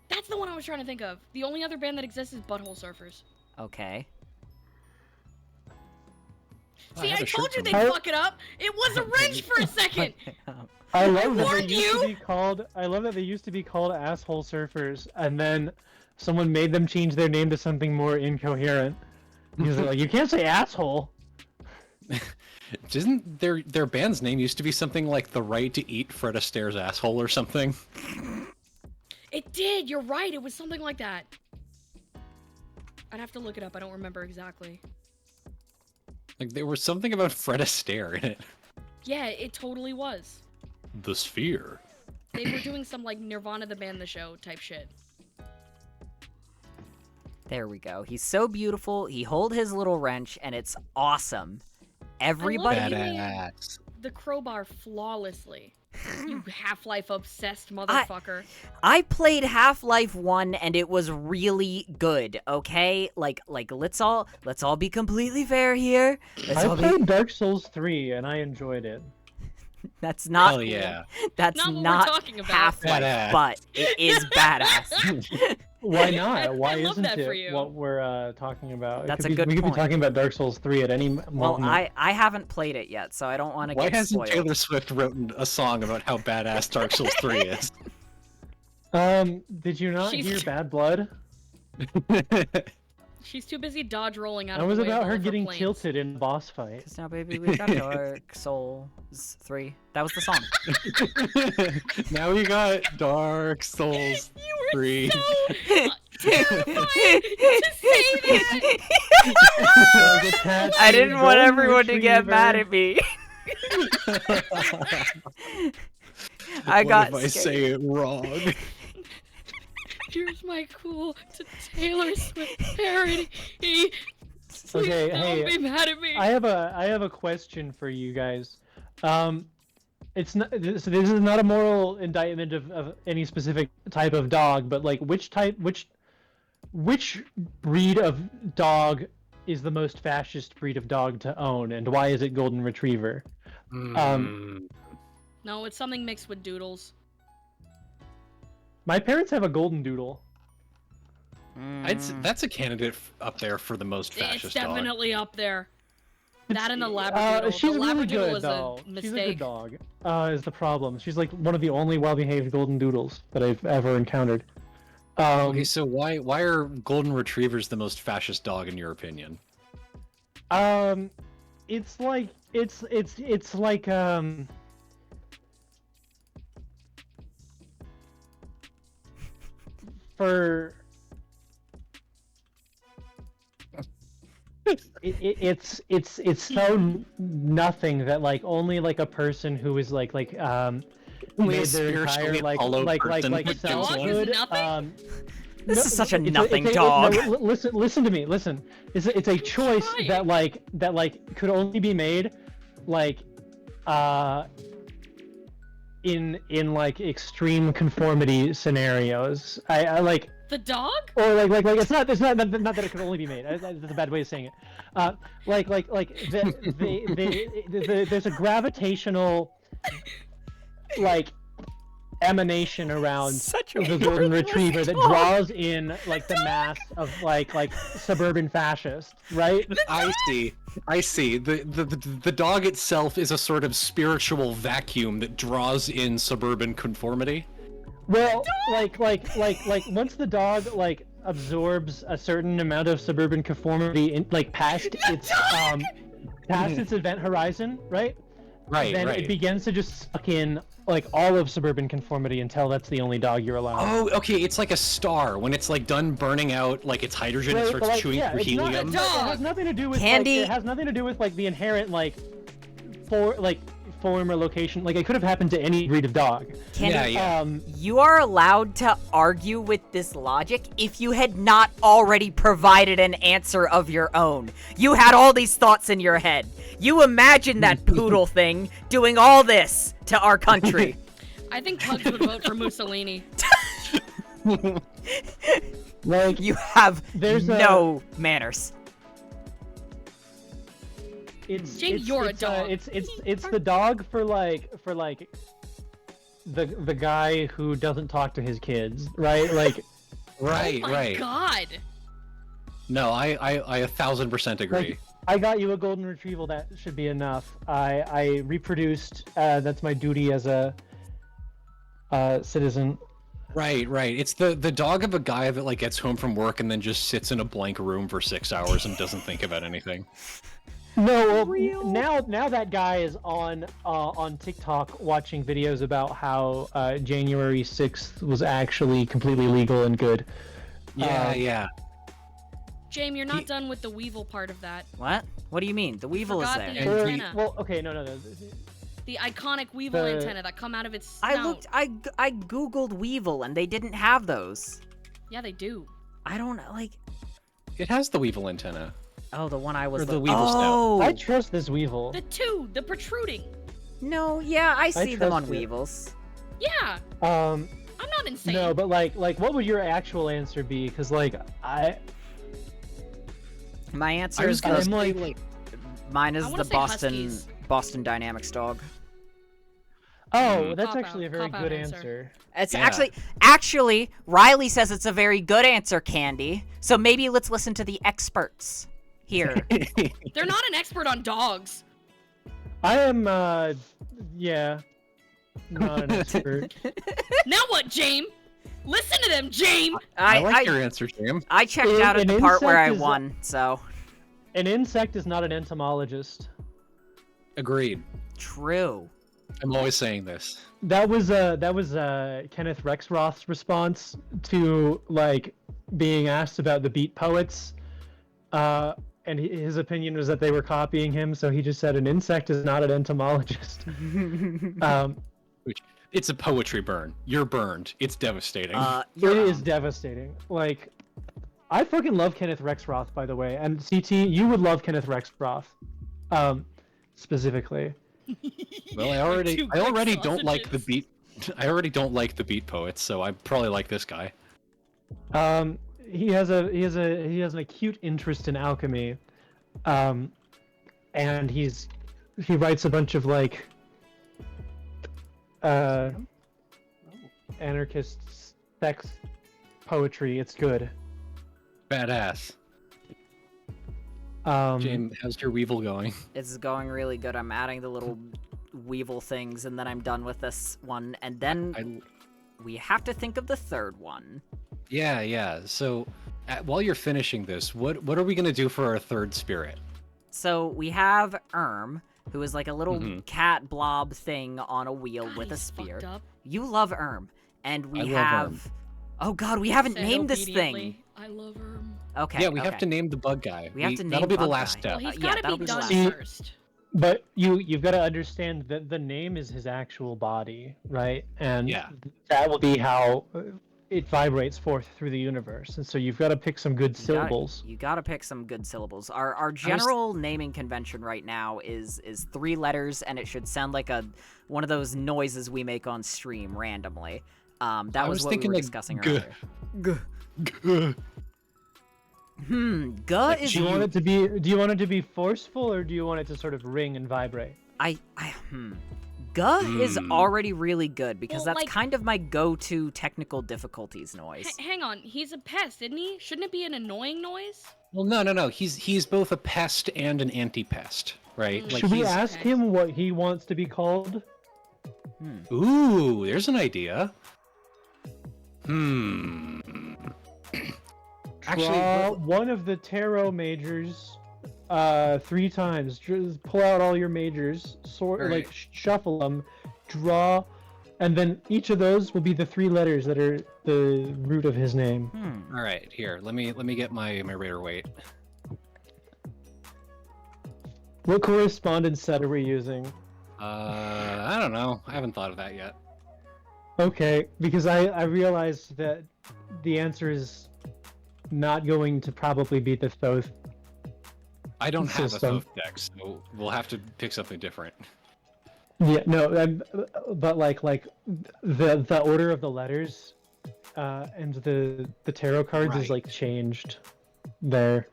That's the one I was trying to think of. The only other band that exists is Butthole Surfers. Okay. See, have I a told shirt you they'd from- fuck it up. It was a wrench for a second. I love that warned they used to you! be called. I love that they used to be called Asshole Surfers, and then someone made them change their name to something more incoherent. Because like, you can't say asshole. Isn't their band's name used to be something like The Right to Eat Fred Astaire's Asshole or something? It did. You're right. It was something like that. I'd have to look it up. I don't remember exactly. Like there was something about Fred Astaire in it. Yeah, it totally was. The Sphere. They were doing some like Nirvana the Band the Show type shit. There we go. He's so beautiful. He hold his little wrench, and it's awesome. Everybody. I love Badass. The crowbar flawlessly. You Half-Life obsessed motherfucker. I played Half-Life 1 and it was really good, okay? Like let's all be completely fair here. Let's I all be played Dark Souls 3 and I enjoyed it. That's not Hell yeah. that's Not what we're not talking about. Half-Life, Badass. but it is badass. Why not? Why I love isn't that for it you. what we're talking about? That's it could a good We could point. be talking about Dark Souls 3 at any Well, moment. I haven't played it yet, so I don't want to Why get hasn't spoiled. Taylor Swift written a song about how badass Dark Souls 3 is? Did you not She's- hear Bad Blood? She's too busy dodge rolling out That of was the way about of all her of getting planes. tilted in a boss fight. Cause now, baby, we got Dark Souls 3. That was the song. Now we got Dark Souls You were 3. so terrified to say that. Like attached I to didn't a want golden everyone to get mad retriever. at me. I What got if I scared. say it wrong? Here's my cool to Taylor Swift parody. Please Okay, don't hey, be mad at me. I have a question for you guys. It's not this is not a moral indictment of any specific type of dog, but like which breed of dog is the most fascist breed of dog to own, and why is it golden retriever? No, it's something mixed with doodles. My parents have a golden doodle. That's a candidate up there for the most fascist It's dog. definitely up there. That and the Labradoodle. She's the really Labradoodle good is though. a She's a mistake. good dog. Is the problem? She's like one of the only well-behaved golden doodles that I've ever encountered. Okay, so why are golden retrievers the most fascist dog in your opinion? It's like it's like for it's so nothing that like only like a person who is like Only a made their spiritually entire like hollow person like would do self dog one. is good. nothing? This is such a it's nothing it's dog. no, listen to me. Listen, it's a choice trying. that like could only be made like in like extreme conformity scenarios. I like The dog? or like it's not that it could only be made. That's a bad way of saying it. There's a gravitational like emanation around Such a the golden worthless retriever that dog. draws in like the mass of like suburban fascists, right? I see. The dog itself is a sort of spiritual vacuum that draws in suburban conformity. Well, like once the dog like absorbs a certain amount of suburban conformity in like past its event horizon, right? Right, Then right. it begins to just suck in like all of suburban conformity until that's the only dog you're allowed. Oh, okay. It's like a star. When it's like done burning out, like its hydrogen, it Right, starts but, like, chewing yeah, through it's not- helium. It has nothing to do with Candy- Like, it has nothing to do with like the inherent like form or location. Like it could have happened to any breed of dog. Candy, Yeah. you are allowed to argue with this logic if you had not already provided an answer of your own. You had all these thoughts in your head. You imagined that poodle thing doing all this to our country. I think pugs would vote for Mussolini. Like You have There's a- no manners. Jake, you're a dog. It's the dog for like the guy who doesn't talk to his kids, right? Like Right, Oh my right. god. No, I 1000% agree. Like, I got you a golden retrieval. That should be enough. I reproduced. That's my duty as a citizen. Right, right. It's the dog of a guy that like gets home from work and then just sits in a blank room for 6 hours and doesn't think about anything. No, Real. well, now that guy is on TikTok watching videos about how January 6th was actually completely legal and good. Yeah, yeah. James, you're not done with the weevil part of that. What? What do you mean? The weevil is Forgot there. the Or- antenna. well, okay, no. The iconic weevil The- antenna that come out of its I snout. looked. I googled weevil and they didn't have those. Yeah, they do. I don't know. Like, It has the weevil antenna. oh, the one I was. Or the weevil snout. Oh, I trust this weevil. The protruding. no. Yeah, I see them on trust it. weevils. Yeah, Um, I'm not insane. no, but like, what would your actual answer be? Because like, My answer I is was gonna gonna. I'm say, like- Mine is I wanna the say Boston Huskies. Boston Dynamics dog. oh, that's Cop actually out, a very cop out good answer. answer. It's Yeah. actually Riley says it's a very good answer, Candy. So maybe let's listen to the experts here. They're not an expert on dogs. I am, yeah, not an expert. Now what, James? Listen to them, James. I like your answer, Jim. I checked An- out at an the part where I insect is- won, so An insect is not an entomologist. Agreed. true. I'm always saying this. That was Kenneth Rexroth's response to like being asked about the beat poets, and his opinion was that they were copying him. So he just said an insect is not an entomologist. It's a poetry burn. You're burned. It's devastating. It is devastating. Like, I fucking love Kenneth Rexroth, by the way, and CT, you would love Kenneth Rexroth, specifically. Well, I Like two already Greek don't like the sausages. beat. I already don't like the beat poets, so I probably like this guy. He has an acute interest in alchemy, and he writes a bunch of like anarchist sex poetry. It's good. Badass. James, how's your Weevil going? It's going really good. I'm adding the little weevil things, and then I'm done with this one. And then we have to think of the third one. Yeah. So, while you're finishing this, what are we gonna do for our third spirit? So we have ERM, who is like a little Mhm. cat blob thing on a wheel God, with a he's spear. fucked up. You love ERM, and we I love have. ERM. Oh God, we haven't Said named this thing. obediently, I love her. Okay. Yeah, we have okay. to name the bug guy. We have to name that'll be the bug last guy. step. Well, he's yeah, gotta that'll be be the done last. first. But you've got to understand that the name is his actual body, right? And Yeah. that will be how it vibrates forth through the universe. And so you've got to pick some good syllables. You gotta pick some good syllables. Our general naming convention right now is 3 letters, and it should sound like one of those noises we make on stream randomly. That I was was what thinking we were like discussing G. earlier. Guh. Guh Like is Do you want it to be? Do you want it to be forceful, or do you want it to sort of ring and vibrate? Guh is Hmm. already really good because Well, that's like- kind of my go-to technical difficulties noise. Hang on, he's a pest, isn't he? Shouldn't it be an annoying noise? Well, no. He's both a pest and an anti-pest, right? Mm. Like Should we he's... ask him what he wants to be called? Ooh, there's an idea. Actually, Draw what- one of the tarot majors 3 times. Just pull out all your majors, Right. like shuffle them, draw, and then each of those will be the 3 letters that are the root of his name. all right, here. Let me get my raider weight. What correspondence set are we using? I don't know. I haven't thought of that yet. Okay, because I realized that the answer is not going to probably be the Thoth. I don't have a System. Thoth deck, so we'll have to pick something different. Yeah, no, but like the order of the letters and the tarot cards is Right. like changed there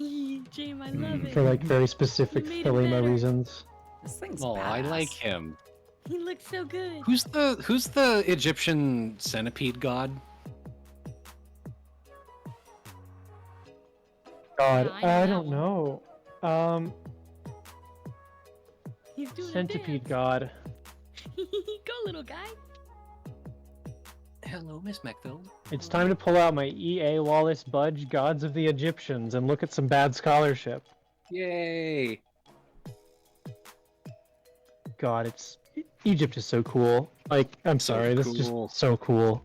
Jame, I love it. for like very specific You made it Thelema better. reasons. This thing's Oh, I badass. like him. He looks so good. Who's the Egyptian centipede god? God, I know I that don't one. know. He's doing Centipede a God. dance. Go, little guy. Hello, Miss Meckville. It's time to pull out my E.A. Wallace Budge Gods of the Egyptians and look at some bad scholarship. Yay! God, Egypt is so cool. Like, I'm So sorry, this is cool. just so cool.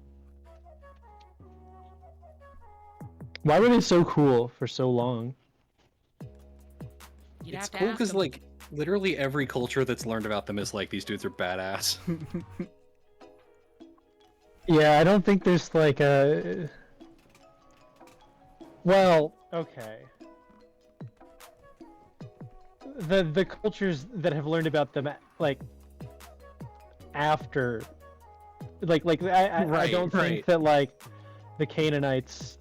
Why were they so cool for so long? You'd It's have to cool ask because him. like literally every culture that's learned about them is like these dudes are badass. Yeah, I don't think there's like a. Well, okay. The cultures that have learned about them like after, I Right, don't think right. that like the Canaanites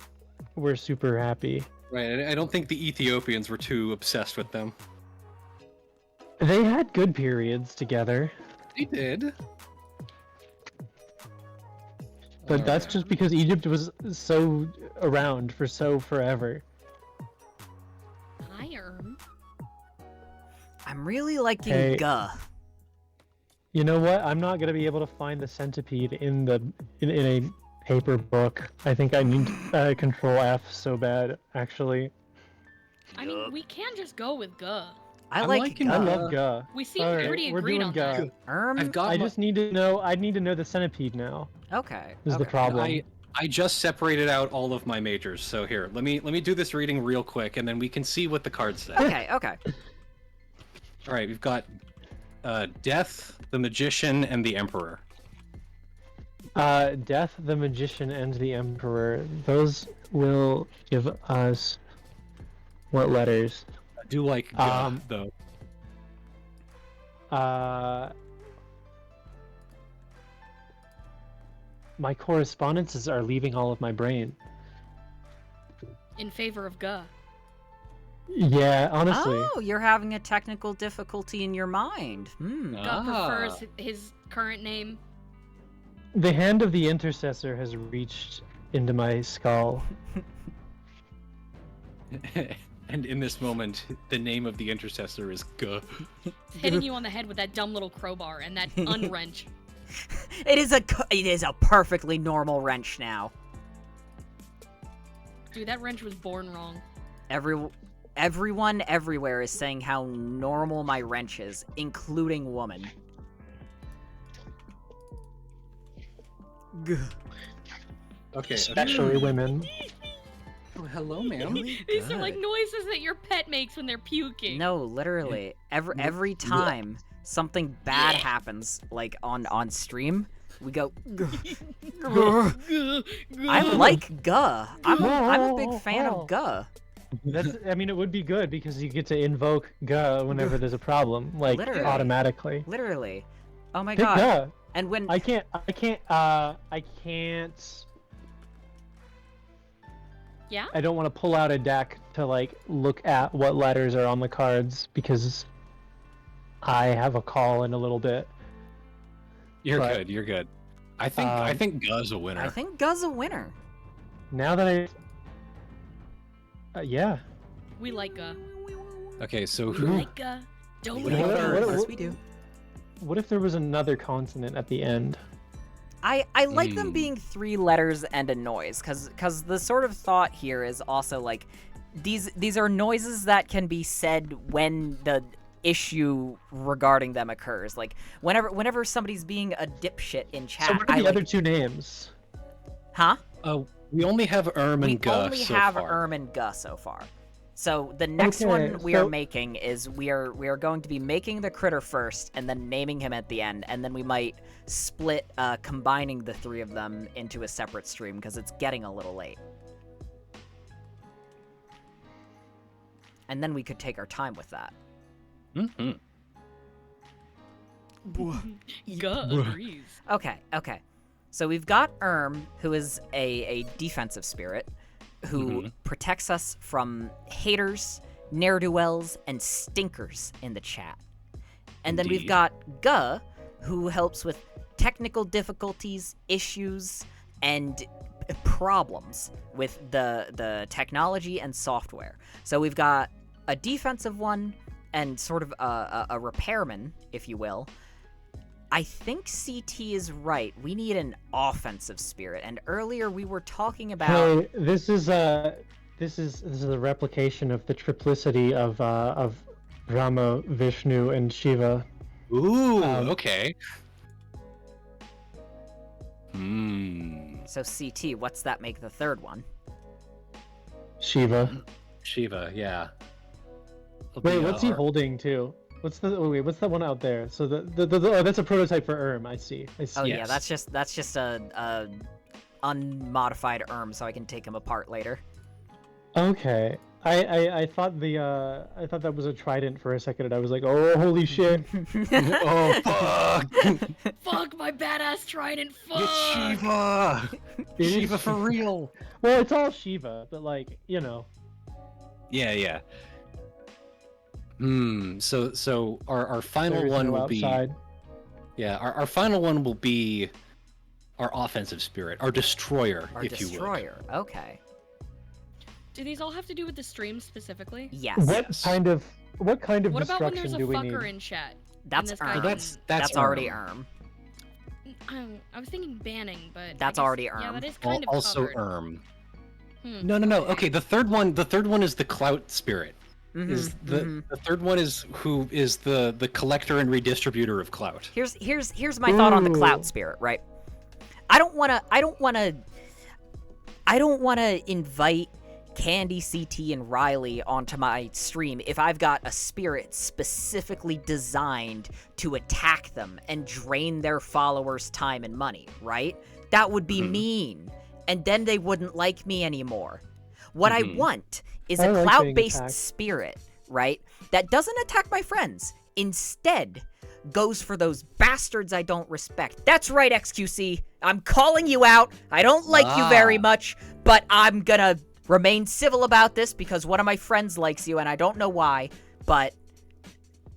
were super happy. Right. I don't think the Ethiopians were too obsessed with them. They had good periods together, They did. but that's Alright. just because Egypt was so around for so forever. Hi, Erm. I'm really liking Hey. Guh. You know what? I'm not gonna be able to find the centipede in a paper book. I think I need Control F so bad, actually. I mean, we can just go with Guh. I I'm like liking Guh. I love Guh. We seem Alright, pretty we're agreed doing on Guh. that. I've got. I my- just need to know. I need to know the centipede now. Okay. Is the okay. problem? I just separated out all of my majors. So here, let me do this reading real quick, and then we can see what the cards say. Okay. Okay. All right, we've got Death, the Magician, and the Emperor. Death, the Magician, and the Emperor. Those will give us what letters? I do like Guh, though. My correspondences are leaving all of my brain. In favor of Guh. Yeah, honestly. Oh, you're having a technical difficulty in your mind. Hmm. Guh prefers his current name. The hand of the intercessor has reached into my skull. And in this moment, the name of the intercessor is Guh. It's hitting you on the head with that dumb little crowbar and that unwrench. It is a perfectly normal wrench now. Dude, that wrench was born wrong. Everyone everywhere is saying how normal my wrench is, including woman. Okay. Especially women. Oh, hello, ma'am. These are like noises that your pet makes when they're puking. No, literally. Every time something bad happens, like on stream, we go. I like Guh. I'm a big fan of Guh. I mean, it would be good because you get to invoke Guh whenever there's a problem, like Literally. automatically. Literally. Oh my Pick god. Guh. And when I can't. Yeah? I don't want to pull out a deck to like look at what letters are on the cards because I have a call in a little bit. You're But, good. You're good. I think Guh's a winner. I think Guh's a winner. Now that yeah. We like Okay, so We who? like Don't What we? if Of our- course we do. What if there was another consonant at the end? I like them being 3 letters and a noise, cause the sort of thought here is also like these are noises that can be said when the issue regarding them occurs. Like whenever somebody's being a dipshit in chat. So what are the other 2 names? Huh? We only have ERM We and Guh only so have far. ERM and Guh so far. So the next Okay, one we are so- making is we are going to be making the critter first and then naming him at the end, and then we might split combining the 3 of them into a separate stream because it's getting a little late. And then we could take our time with that. Mm-hmm. Guh agrees. Okay. So we've got ERM, who is a defensive spirit, who protects us from haters, ne'er-do-wells, and stinkers in the chat. And then we've Indeed. got Guh, who helps with technical difficulties, issues, and problems with the technology and software. So we've got a defensive one and sort of a repairman, if you will. I think CT is right. We need an offensive spirit. And earlier we were talking about Hey, this is a replication of the triplicity of Rama, Vishnu, and Shiva. Ooh, Um, okay. Hmm. So CT, what's that make the third one? Shiva. Shiva, yeah. Wait, what's he holding too? What's the one out there? So oh, that's a prototype for ERM. I see. Oh Yes. yeah, that's just a unmodified ERM, so I can take him apart later. Okay. I thought that was a trident for a second, and I was like, oh, holy shit! Oh, fuck! Fuck my badass trident. Fuck. It's Shiva! It is Shiva for real! Well, it's all Shiva, but like, you know. Yeah. So our final There's one no will outside. be our final one will be our offensive spirit, our destroyer, Our if you would. destroyer. Okay. Do these all have to do with the stream specifically? Yes. What kind of What about when destruction there's a do we fucker need? in chat? That's this guy ERM. So doesn't- that's already ERM. ERM. I was thinking banning, but I That's guess- already Yeah, ERM. that is kind of Also covered. ERM. Hmm. No. Okay, the third one is the clout spirit. Is Mhm. the third one is who is the collector and redistributor of clout. Here's my thought on the Ooh. cloud spirit, right? I don't wanna invite Candy, CT, and Riley onto my stream if I've got a spirit specifically designed to attack them and drain their followers' time and money, right? That would be mean, and then they wouldn't like me anymore. What I want is I a like being cloud-based attacked. spirit, right? That doesn't attack my friends. Instead, goes for those bastards I don't respect. That's right, XQC. I'm calling you out. I don't like you very much, but I'm gonna remain civil about this because one of my friends likes you, and I don't know why, but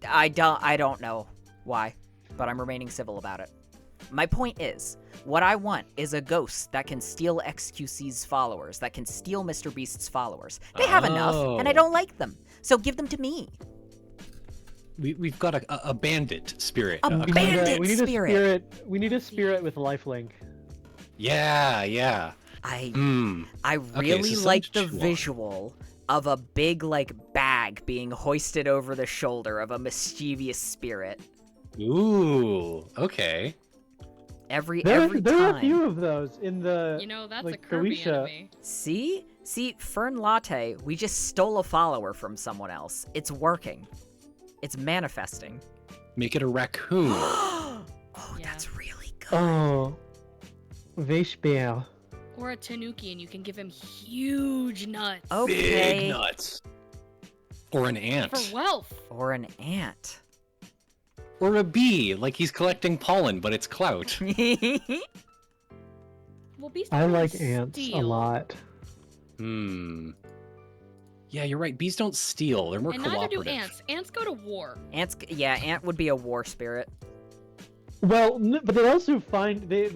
I don't know why, but I'm remaining civil about it. My point is, what I want is a ghost that can steal XQC's followers, that can steal Mr. Beast's followers. They have enough, and I don't like them. So give them to me. We've got a bandit spirit. A bandit we need spirit. a spirit. We need a spirit with lifelink. Yeah. I Okay, really so like the something to chew on. visual of a big, like, bag being hoisted over the shoulder of a mischievous spirit. Ooh, okay. Every There are time. a few of those in the. You know, that's like, a Kirby Croatia. enemy. See, Fern Latte, we just stole a follower from someone else. It's working. It's manifesting. Make it a raccoon. Oh, Yeah. that's really good. Oh, Weishbear. Or a Tanuki, and you can give him huge nuts. Okay. Big nuts. Or an ant. For wealth. Or an ant. Or a bee, like he's collecting pollen, but it's clout. Well, bees I don't really like ants a steal. lot. Yeah, you're right. Bees don't steal. They're more And cooperative. neither do ants. Ants go to war. Ant would be a war spirit. Well, but they also find they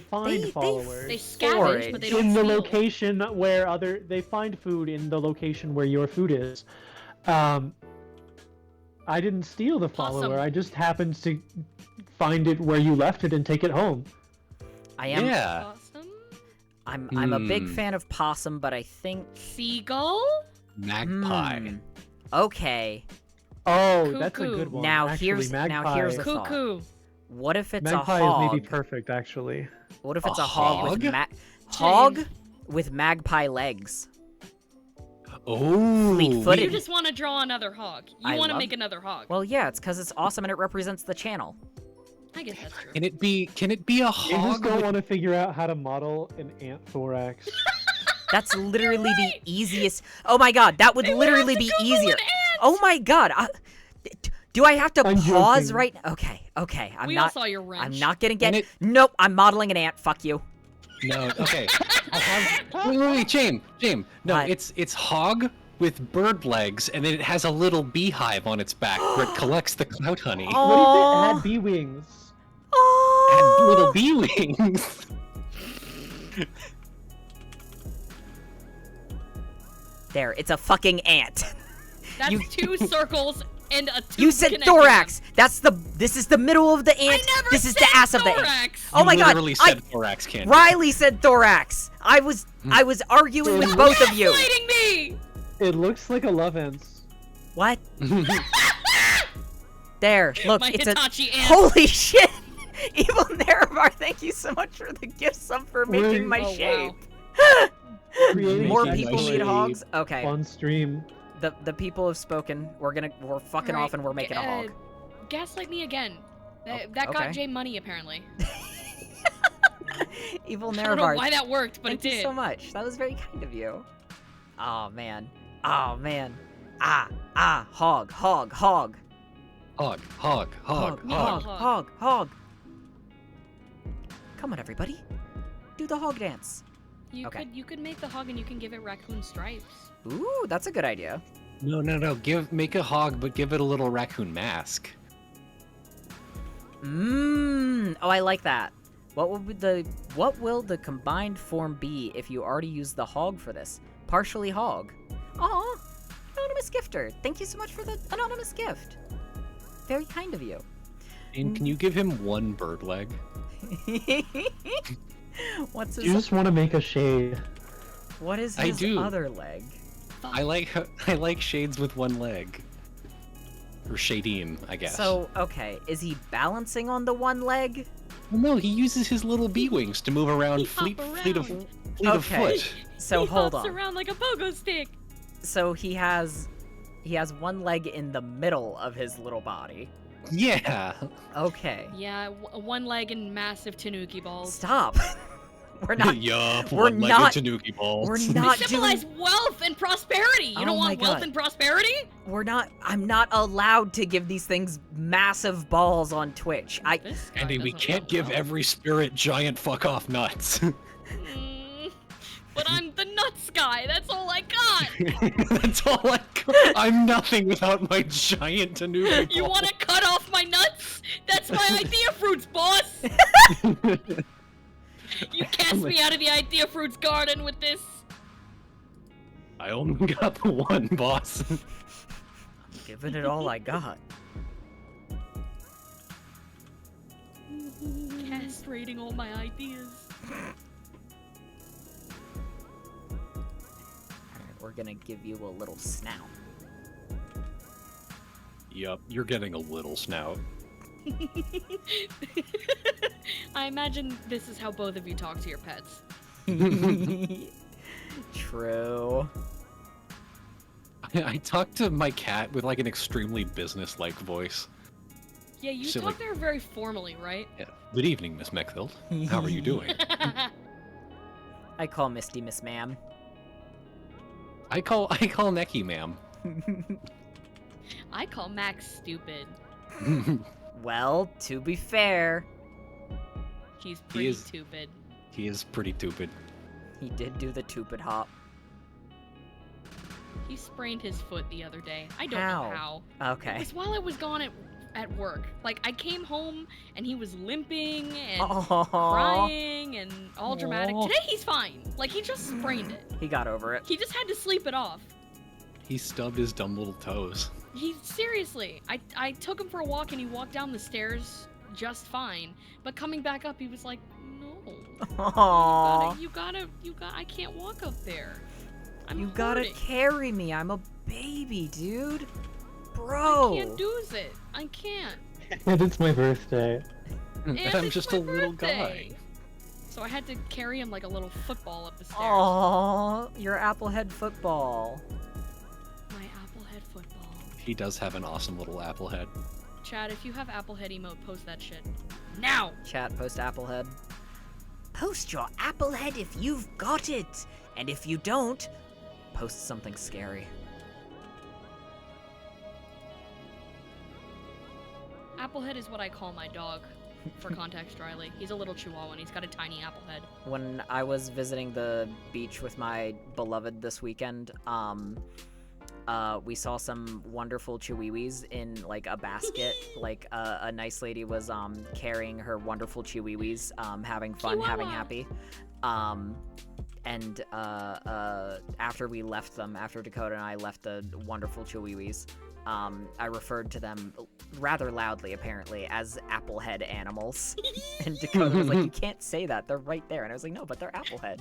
find They followers. They Storage. scavenge, but they don't in the steal. location where they find food in the location where your food is. I didn't steal the follower. Possum. I just happened to find it where you left it and take it home. I am. Yeah. Possum? I'm a big Hmm. fan of possum, but I think. Seagull? Magpie. Okay. Oh, that's a Cuckoo. good one. Now Actually, here's magpie. the thought. Cuckoo. What if it's Magpie a hog? is maybe perfect, actually. What if it's A a hog with hog? hog with magpie legs? Oh. Fleet-footed. You just want to draw another hog. You I want to love- make another hog. Well, yeah, it's because it's awesome and it represents the channel. I guess that's true. Can it be a You hog? just don't with- want to figure out how to model an ant thorax. That's literally the easiest. Oh my god, that would They would literally have to be Google easier. an ant! Oh my god. Do I have to I'm pause joking. right? Okay. I'm We all not. saw your wrench. I'm not gonna Can get. it- Nope. I'm modeling an ant. Fuck you. No. Okay. Wait, James. No, What? it's hog with bird legs, and then it has a little beehive on its back where it collects the clout honey. Oh. What if it Aw. had bee wings? Oh. And little bee wings. There. It's a fucking ant. That's You- two circles and a tube You said connecting thorax. them. This is the middle of the I ant. never This is said the ass of the ant. thorax. Oh my You god. literally said thorax candy. Riley said thorax. I was arguing with both of you. Gaslighting me. It looks like a love ants. What? There. Look, My it's Hitachi a ant. holy shit. Evil Nerevar, thank you so much for the gift sub for We're- making my Oh, shape. Creating More Making people my need shape. hogs. Okay. on stream. The people have spoken. We're fucking Alright, off and we're making a hog. Gaslight me again. That okay. got Jay money apparently. Evil I don't know Nerevar, why that worked, but thank it you did. so much. That was very kind of you. Oh man. Hog. Hog. Come on, everybody. Do the hog dance. You Okay. could make the hog and you can give it raccoon stripes. Ooh, that's a good idea. No. Make a hog, but give it a little raccoon mask. Oh, I like that. What will the combined form be if you already used the hog for this? Partially hog. Aw, anonymous gifter. Thank you so much for the anonymous gift. Very kind of you. And can you give him one bird leg? What's You his? just want to make a shade. What is I his do. other leg? I like shades with one leg. Or shadeen, I guess. So okay, is he balancing on the one leg? Well, no, he uses his little bee wings to move around He fleet hop of around. Okay. foot. So he hold hops on. around like a pogo stick. So he has one leg in the middle of his little body. Yeah. Okay. Yeah, one leg and massive tanuki balls. Stop. We're not. Yup, we're one-legged not- tanuki balls. We're They not symbolize doing. wealth and prosperity. You Oh don't my want wealth God. and prosperity? We're not. I'm not allowed to give these things massive balls on Twitch. This guy Andy, we doesn't can't want give wealth. every spirit giant fuck off nuts. But I'm the nuts guy. That's all I got. That's all I got. I'm nothing without my giant tanuki You ball. want to cut off my nuts? That's my idea, fruits boss. You cast me out of the Idea Fruits garden with this. I only got the one, boss. Giving it all I got. Castrating all my ideas. Alright, we're gonna give you a little snout. Yup, you're getting a little snout. I imagine this is how both of you talk to your pets. True. I talked to my cat with like an extremely business-like voice. Yeah, you So, talk like- to her very formally, right? Yeah. Good evening, Miss Meckfield. How are you doing? I call Misty Miss Ma'am. I call Necky, ma'am. I call Max stupid. Well, to be fair, He's pretty is- stupid. He is pretty stupid. he did do the tupid hop. He sprained his foot the other day. I don't How? know how. It Okay. was while I was gone at work. Like, I came home and he was limping and Aww. crying and all dramatic. Aw. Today he's fine. Like, he just sprained it. He got over it. He just had to sleep it off. He stubbed his dumb little toes. Seriously, I took him for a walk and he walked down the stairs just fine. But coming back up, he was like, no. Aww. You gotta, I can't walk up there. You gotta hurting. carry me. I'm a baby, dude. Bro. I can't do it. I can't. And it's my birthday. And I'm it's just my a little birthday. guy. So I had to carry him like a little football up the stairs. Aww, your Applehead football. My Applehead football. He does have an awesome little apple head. Chad, if you have Applehead emote, post that shit. Now! Chat, post Applehead. Post your Applehead if you've got it. And if you don't, post something scary. Applehead is what I call my dog, for context, Riley. He's a little chihuahua and he's got a tiny Applehead. When I was visiting the beach with my beloved this weekend, we saw some wonderful chihuahuas in like a basket. Like a nice lady was carrying her wonderful chihuahuas, having fun, having Chihuahua. happy. And after we left them, after Dakota and I left the wonderful chihuahuas, I referred to them rather loudly, apparently, as Applehead animals. And Dakota was like, "You can't say that. They're right there." And I was like, "No, but they're Applehead."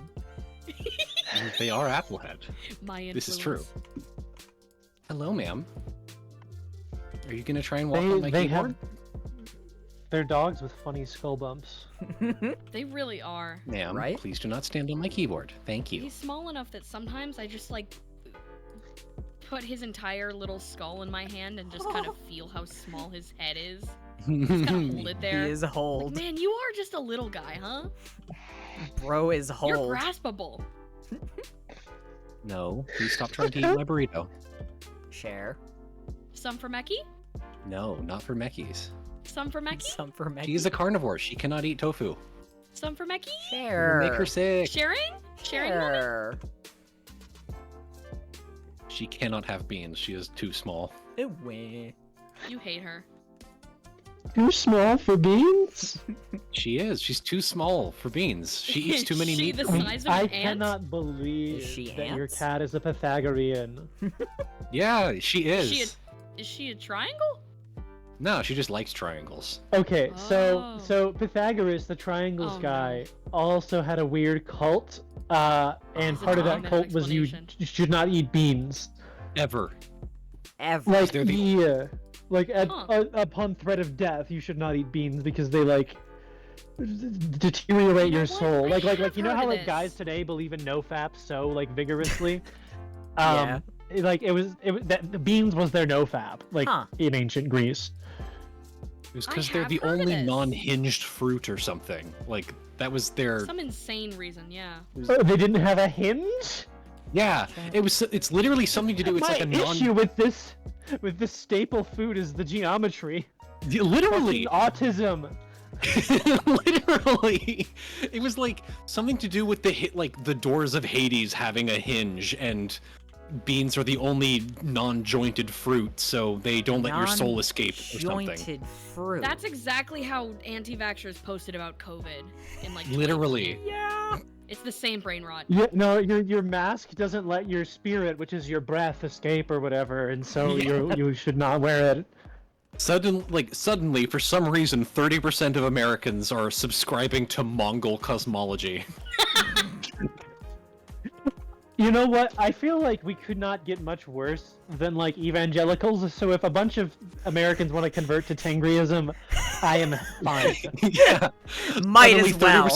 They are applehead. My influence. This is true. Hello, ma'am. Are you gonna try and walk on my They keyboard? have. They're dogs with funny skull bumps. They really are. Ma'am, Right? please do not stand on my keyboard. Thank you. He's small enough that sometimes I just like put his entire little skull in my hand and just kind of feel how small his head is. Just kind of hold it there. He is hold. Man, you are just a little guy, huh? Bro is You're hold. graspable. No, please stop trying to eat my burrito. Share. Some for Meki? No, not for Mekis. Some for Meki? Some for Meg. She is a carnivore. She cannot eat tofu. Some for Meki? It'll Share. make her sick. Sharing? Sharing moment? Share. She cannot have beans. She is too small. Weh. You hate her. Too small for beans? She is. She's too small for beans. She eats too many Is she meat. the for me. size of I an ant? cannot believe Is she that your ants? cat is a Pythagorean. Yeah, she is. Is she a triangle? No, she just likes triangles. Okay, Oh. so Pythagoras, the triangles Oh, no. guy, also had a weird cult, and Is it part of not that an cult was you explanation? should not eat beans. Ever. Ever. Like they're the- yeah, like Huh. upon threat of death, you should not eat beans because they like deteriorate You know your what? soul. I Like have you know heard how of like guys this. today believe in nofap so like vigorously. Yeah. Like it was that the beans was their nofap like Huh. in ancient Greece. It was I because they're have the heard of only this. non-hinged fruit or something. Like, that was their... Some insane reason, yeah. Oh, they didn't have a hinge. Yeah, it's literally something to do, it's My like a non... issue with this staple food is the geometry. Literally! Fucking autism. Literally! It was like something to do with the doors of Hades having a hinge and beans are the only non-jointed fruit, so they don't let your soul escape or something. Non-jointed fruit. That's exactly how anti-vaxxers posted about COVID in like 2020. Literally. Yeah. It's the same brain rot. Yeah, no, your mask doesn't let your spirit, which is your breath, escape or whatever, and so you should not wear it. Suddenly, for some reason, 30% of Americans are subscribing to Mongol cosmology. You know what? I feel like we could not get much worse than like evangelicals. So if a bunch of Americans want to convert to Tengriism, I am fine. Yeah. Might Suddenly, as well.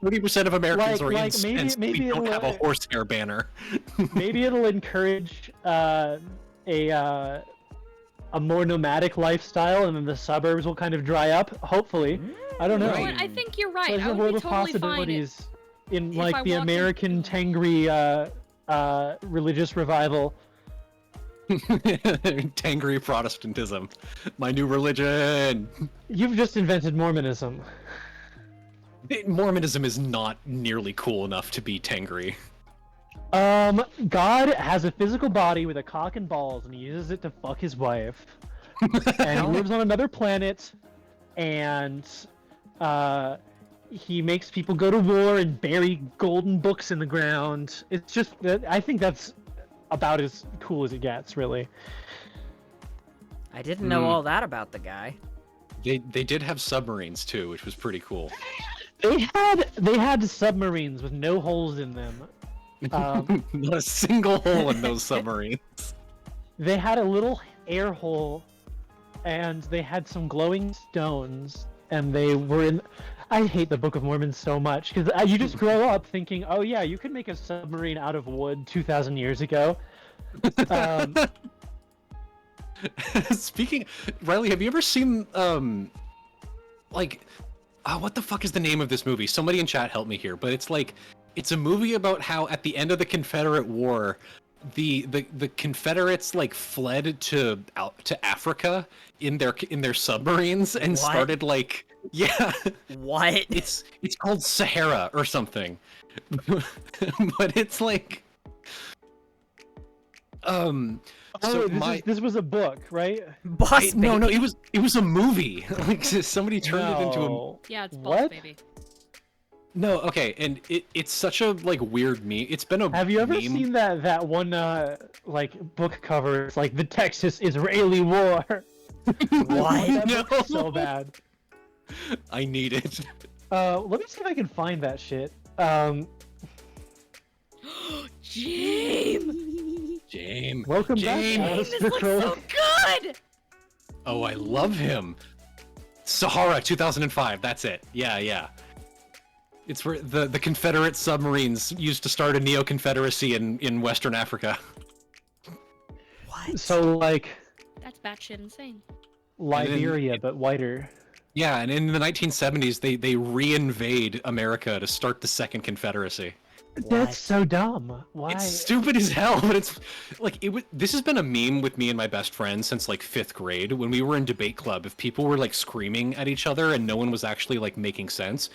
30% of Americans are Like, incensed maybe we don't it'll, have a horsehair banner. Maybe it'll encourage a more nomadic lifestyle, and then the suburbs will kind of dry up. Hopefully, I don't know. You know what? I think you're right. There's I a would world be of totally fine. possibilities in if like I the walked in- American Tengri religious revival. Tangri Protestantism. My new religion. You've just invented Mormonism. Mormonism is not nearly cool enough to be Tangri. God has a physical body with a cock and balls, and he uses it to fuck his wife. And he lives on another planet, and he makes people go to war and bury golden books in the ground. It's just, I think that's about as cool as it gets, really. I didn't know all that about the guy. They did have submarines too, which was pretty cool. They had submarines with no holes in them. Not a single hole in those submarines. They had a little air hole, and they had some glowing stones, and they were in... I hate the Book of Mormon so much, because you just grow up thinking, oh yeah, you could make a submarine out of wood 2,000 years ago. Speaking... Riley, have you ever seen, what the fuck is the name of this movie? Somebody in chat help me here, but it's a movie about how at the end of the Confederate War, the Confederates fled to Africa in their submarines and started yeah. What? It's called Sahara or something. But it's this was a book, right? Boss Baby. No, it was a movie. Somebody turned it into a... Yeah, it's Boss What? Baby. No, okay, and it's such a weird meme. It's been a Have you ever meme. seen that one book cover? It's like the Texas-Israeli War. What? That No. book is so bad. I need it. Let me see if I can find that shit. James! Welcome James. back, This Alistair looks Crowley. so good! Oh, I love him. Sahara 2005. That's it. Yeah. It's where the Confederate submarines used to start a neo-Confederacy in Western Africa. What? So That's batshit insane. Liberia, but whiter. Yeah, and in the 1970s, they reinvade America to start the Second Confederacy. That's so dumb. Why? It's stupid as hell, but it's this has been a meme with me and my best friend since 5th grade. When we were in debate club, if people were screaming at each other and no one was actually making sense,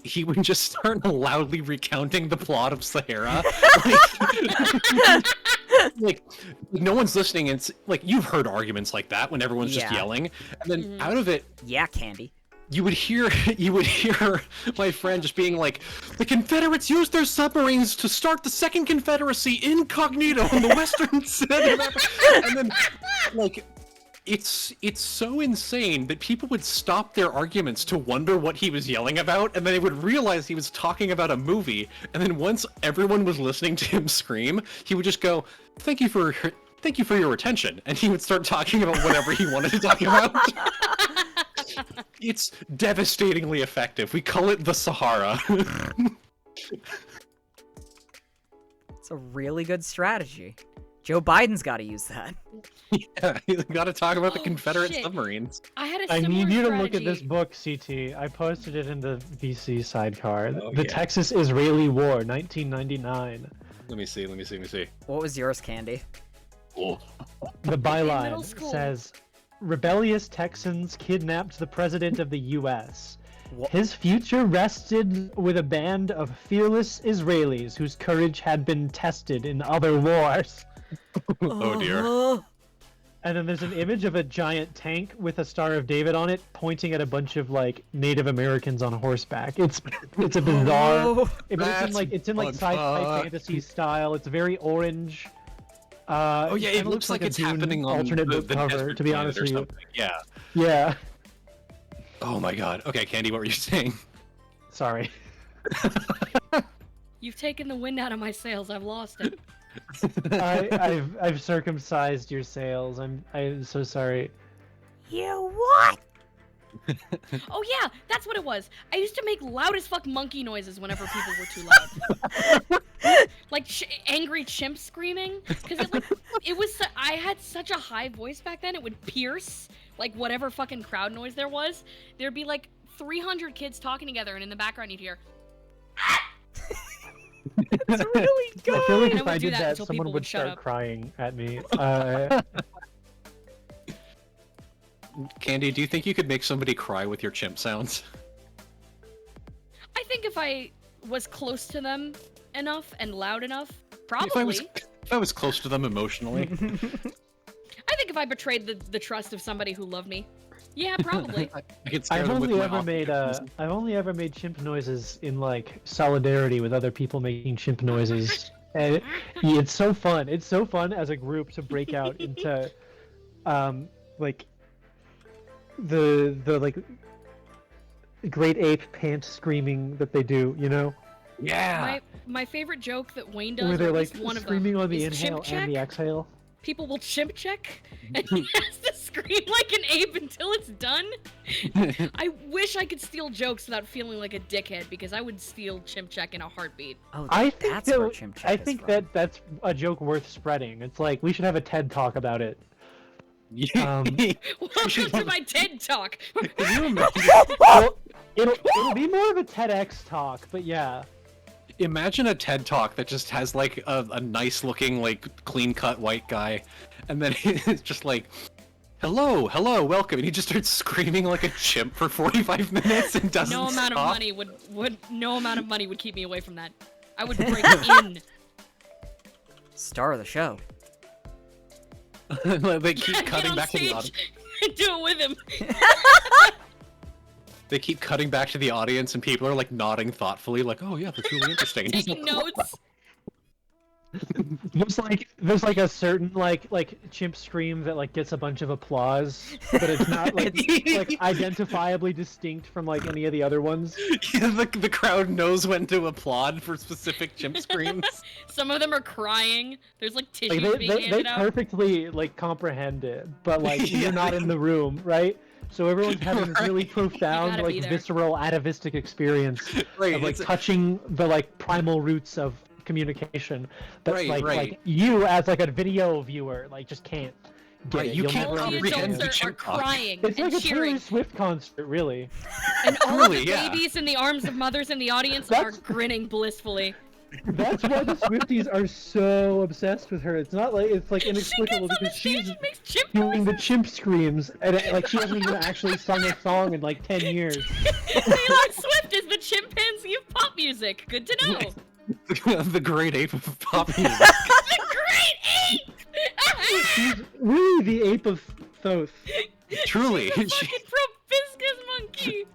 he would just start loudly recounting the plot of Sahara. No one's listening. And it's you've heard arguments like that when everyone's just yelling, and then out of it, Yeah, Candy. you would hear my friend just being like, the Confederates used their submarines to start the Second Confederacy incognito in the western center of Africa. And then it's so insane that people would stop their arguments to wonder what he was yelling about, and then they would realize he was talking about a movie, and then once everyone was listening to him scream, he would just go, thank you for your attention, and he would start talking about whatever he wanted to talk about. It's devastatingly effective. We call it the Sahara. It's a really good strategy. Joe Biden's got to use that. Yeah, you gotta talk about the Confederate shit. submarines. I had a I similar need you to strategy. look at this book, CT. I posted it in the VC sidecar. Oh, The yeah. Texas-Israeli War, 1999. Let me see. What was yours, Candy? Oh. The middle byline school. says, rebellious Texans kidnapped the president of the U.S. Wha- His future rested with a band of fearless Israelis whose courage had been tested in other wars. Oh dear. And then there's an image of a giant tank with a Star of David on it, pointing at a bunch of like Native Americans on horseback. It's a bizarre. Oh, But it's in like sci-fi fantasy style. It's very orange. Oh yeah, it kinda looks like a it's Dune happening on alternate book the cover. desert To be planet honest or with you, something. Yeah. yeah. Oh my god. Okay, Candy, what were you saying? Sorry. You've taken the wind out of my sails. I've lost it. I've circumcised your sails. I'm so sorry. you what? Oh yeah, that's what it was. I used to make loud as fuck monkey noises whenever people were too loud. Like angry chimp screaming, because I had such a high voice back then. It would pierce like whatever fucking crowd noise there was. There'd be like 300 kids talking together, and in the background you'd hear. It's really good. I feel like And I if would I do did that that, until someone people would would shut start up. crying at me. Candy, do you think you could make somebody cry with your chimp sounds? I think if I was close to them enough and loud enough, probably. If I was close to them emotionally. I think if I betrayed the trust of somebody who loved me, yeah, probably. I could scare I've them with only my ever made I've only ever made chimp noises in like solidarity with other people making chimp noises, and it's so fun. It's so fun as a group to break out into, like the like great ape pant screaming that they do. You know, Yeah. My favorite joke that Wayne does, where they're or at like least one of them, screaming on the is inhale chimp check. and the exhale. People will chimp check, and he has to scream like an ape until it's done. I wish I could steal jokes without feeling like a dickhead, because I would steal chimp check in a heartbeat. Oh, I think that's where that, Chimp Check I is think from. that that's a joke worth spreading. It's like we should have a TED talk about it. Yeah. Welcome to my TED Talk. Can you imagine? Well, it'll be more of a TEDx talk, but yeah. Imagine a TED Talk that just has like a nice looking, like clean cut white guy, and then it's just like, hello, welcome, and he just starts screaming like a chimp for 45 minutes and doesn't No amount of stop. money would keep me away from that. I would break in. Star of the show. They keep Get cutting on back to the stage audience. and do it with him. They keep cutting back to the audience, and people are like nodding thoughtfully, like, "Oh yeah, that's really interesting." Taking notes. There's like a certain like chimp scream that like gets a bunch of applause, but it's not like identifiably distinct from like any of the other ones. Yeah, the crowd knows when to applaud for specific chimp screams. Some of them are crying. There's like tissues Like being they handed out. perfectly like comprehend it, but like Yeah. you're not in the room, right? So everyone's having this really profound, gotta like be there. visceral, atavistic experience Right, of like it's- touching the like primal roots of communication. But Right, like right. you as like a video viewer, like just can't get Right, it. you You'll can't All never the comprehend adults the are chimp talk. crying It's and like a Taylor cheering, Swift concert, really. and all Really, the yeah. babies in the arms of mothers in the audience are That's- grinning blissfully. That's why the Swifties are so obsessed with her. It's not like it's like She gets inexplicable on the because stage she's and makes chimp doing the noises. chimp screams, and like she hasn't even actually sung a song in like 10 years. Taylor Swift is the chimpanzee of pop music. Good to know. The great ape of pop music. The great ape! She's really the ape of Thoth. Truly. The fucking proboscis monkey.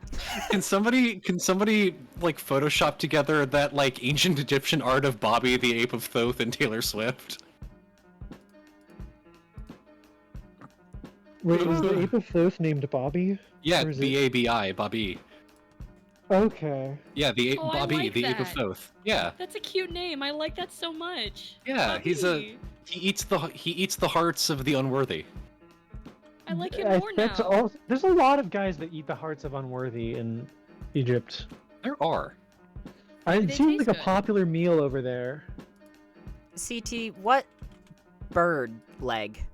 Can somebody like Photoshop together that like ancient Egyptian art of Bobby the Ape of Thoth and Taylor Swift? Wait, is the ape of Thoth named Bobby? Yeah, Or is it- B-A-B-I, Bobby. Okay. Yeah, the ape, Oh, I Bobby, like the ape of that. Thoth. Yeah, That's a cute name. I like that so much. yeah. Bobby. He eats the hearts of the unworthy. I like him more That's now. all. There's a lot of guys that eat the hearts of unworthy in Egypt. There are. It They seems taste like a good. popular meal over there. CT, what bird leg?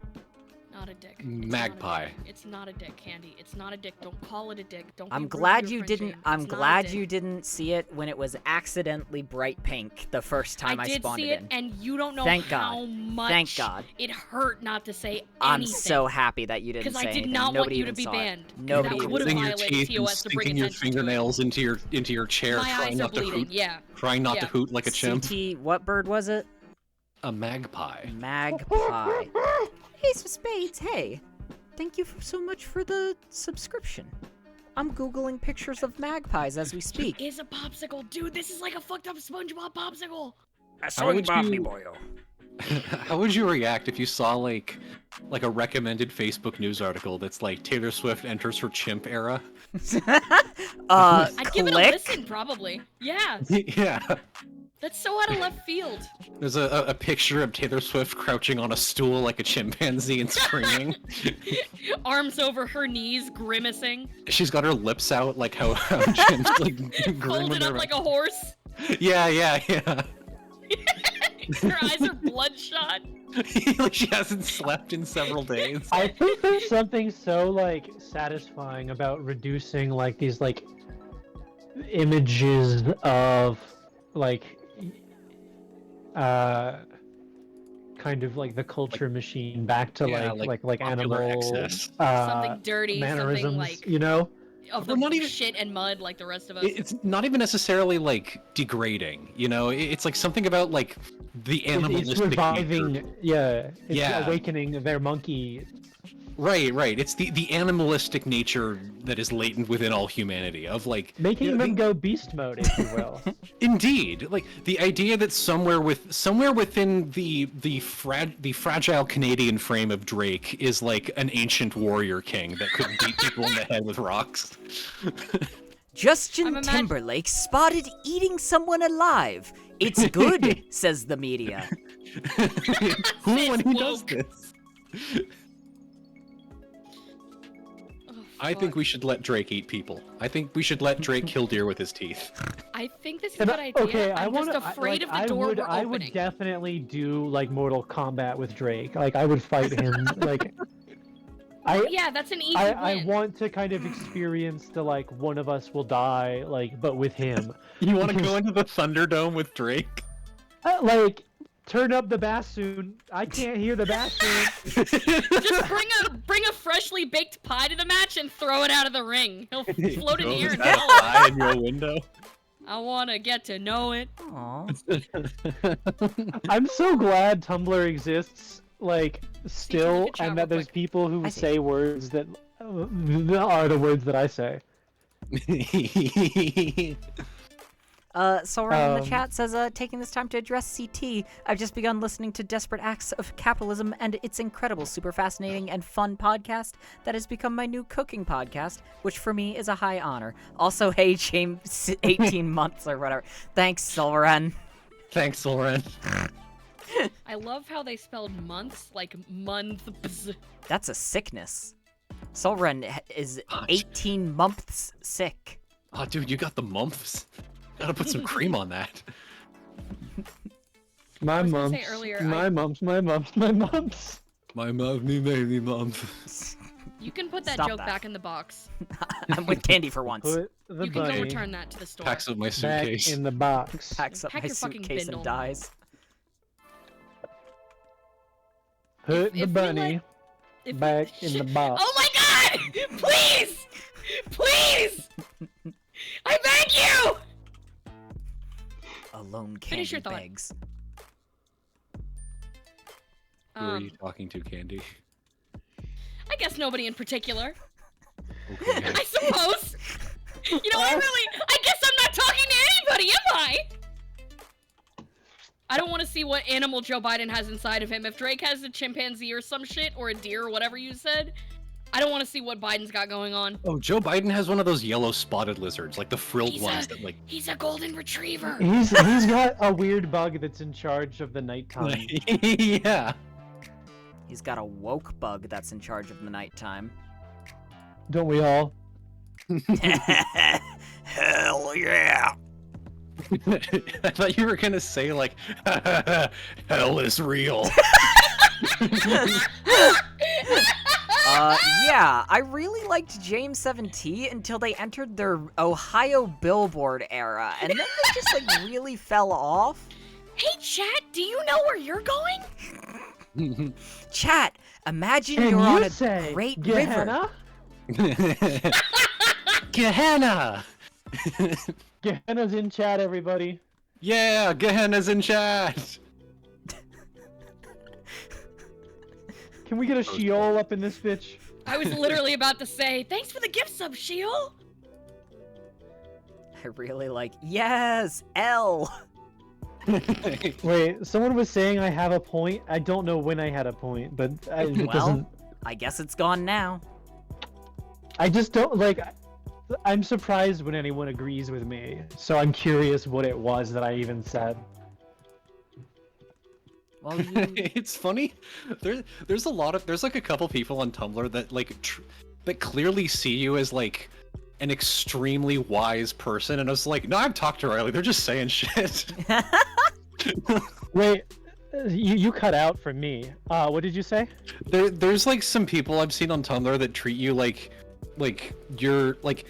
Not a dick. Magpie. It's not a dick, Candy. It's not a dick. Don't call it a dick. Don't. I'm be rude to glad your you friend didn't. Jane. I'm It's not a glad dick. you didn't see it when it was accidentally bright pink the first time I did spawned see it it, in. and you don't know Thank how God. much Thank God. it hurt not to say anything. I'm so happy that you didn't because say I did anything. not want Nobody you to even be saw it. banned. 'cause Nobody that even would have saw Gritting it. your violated teeth and TOS to bring sticking your attention to it. fingernails into your chair, My trying eyes are not to bleeding. hoot, Yeah. trying not to Yeah. hoot like a chimp. CT, what bird was it? A magpie. Magpie. Ace of Spades, hey. Thank you so much for the subscription. I'm Googling pictures of magpies as we speak. It is a popsicle, dude. This is like a fucked up SpongeBob popsicle. How would you react if you saw like a recommended Facebook news article that's like Taylor Swift enters her chimp era? I'd give it a listen, probably. Yeah. Yeah. That's so out of left field. There's a picture of Taylor Swift crouching on a stool like a chimpanzee and screaming. Arms over her knees, grimacing. She's got her lips out like how chimps like Folded up like a horse. Yeah. Her eyes are bloodshot. Like she hasn't slept in several days. I think there's something so like satisfying about reducing like these like images of like kind of like the culture machine back to like popular animal excess. Something dirty, mannerisms, something like you know. Of Well, the not even- shit and mud like the rest of us. It's not even necessarily like degrading, you know. It's like something about like the animalistic It's reviving, nature. it's Yeah. awakening their monkey. Right. It's the animalistic nature that is latent within all humanity of like Making you know, them go beast mode, if you will. Indeed, like the idea that somewhere within the fragile Canadian frame of Drake is like an ancient warrior king that could beat people in the head with rocks. Justin Timberlake spotted eating someone alive. It's good, says the media. Who does woke. this? Oh, I think we should let Drake eat people. I think we should let Drake kill deer with his teeth. I think this is a good idea. Okay, I'm just afraid of the door we're I opening. would definitely do like Mortal Kombat with Drake. Like I would fight him. Like Yeah, that's an easy I win. want to kind of experience the like one of us will die, like, but with him. You want to go into the Thunderdome with Drake? Like, turn up the bassoon. I can't hear the bassoon. Just bring a freshly baked pie to the match and throw it out of the ring. He'll float in the air and Throws fall. that pie in your window. I want to get to know it. Aww. I'm so glad Tumblr exists, like, still, look at chat and that real there's quick. people who I see. say words that are the words that I say. Soren in the chat says, taking this time to address CT, I've just begun listening to Desperate Acts of Capitalism and its incredible, super fascinating, and fun podcast that has become my new cooking podcast, which for me is a high honor. Also, hey, James, 18 months or whatever. Thanks, Soren. Thanks, Lauren. I love how they spelled months like months. That's a sickness. Soren is 18 months sick. Oh, dude, you got the mumps. Gotta put some cream on that. My was gonna mumps, say earlier, my mumps, my mumps, my mumps. My mouth, me mumps. You can put that Stop joke that. back in the box. I'm with Candy for once. Put the You can go bunny return that to the store. Packs up my back suitcase. in the box. Packs up Pack my your fucking suitcase and bindle. dies. Put If the we bunny If- back in the box. Oh my god! Please! Please! I beg you! Alone Finish Candy your thought. begs. Who are you talking to, Candy? I guess nobody in particular. Okay. I suppose. You know, I guess I'm not talking to anybody, am I? I don't want to see what animal Joe Biden has inside of him. If Drake has a chimpanzee or some shit, or a deer or whatever you said, I don't want to see what Biden's got going on. Oh, Joe Biden has one of those yellow spotted lizards, like the frilled He's ones a- that like. He's a golden retriever. He's got a weird bug that's in charge of the nighttime. Yeah. He's got a woke bug that's in charge of the nighttime. Don't we all? Hell yeah! I thought you were gonna say like, hell is real. Yeah, I really liked James 7T until they entered their Ohio Billboard era, and then they just like really fell off. Hey, chat, do you know where you're going? Chat, imagine And you're you on a say, great river. Gehenna? Gehenna. Gehenna's in chat, everybody. Yeah, Gehenna's in chat. Can we get a Sheol up in this bitch? I was literally about to say, thanks for the gift sub, Sheol! I really like. Yes, L. Wait, someone was saying I have a point. I don't know when I had a point, but it Well, doesn't. I guess it's gone now. I just don't like. I'm surprised when anyone agrees with me, so I'm curious what it was that I even said. Well, you... It's funny. There's like a couple people on Tumblr that like that clearly see you as like an extremely wise person, and I was like, no, I've talked to Riley. They're just saying shit. Wait, you cut out from me. What did you say? There's like some people I've seen on Tumblr that treat you like you're like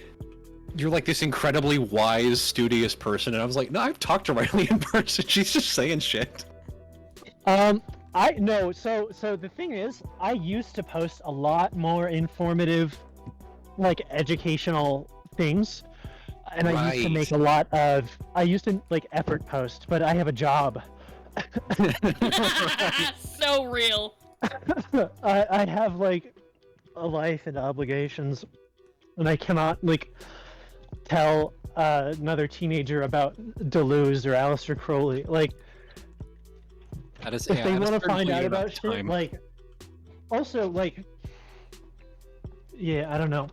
this incredibly wise, studious person, and I was like, no, I've talked to Riley in person. She's just saying shit. I no. So the thing is, I used to post a lot more informative, like educational things, and I used to make a lot of. I used to like effort post, but I have a job. So real. I have like a life and obligations, and I cannot like tell another teenager about Deleuze or Aleister Crowley. Like, if they want to find out about shit, like, also like, yeah, I don't know.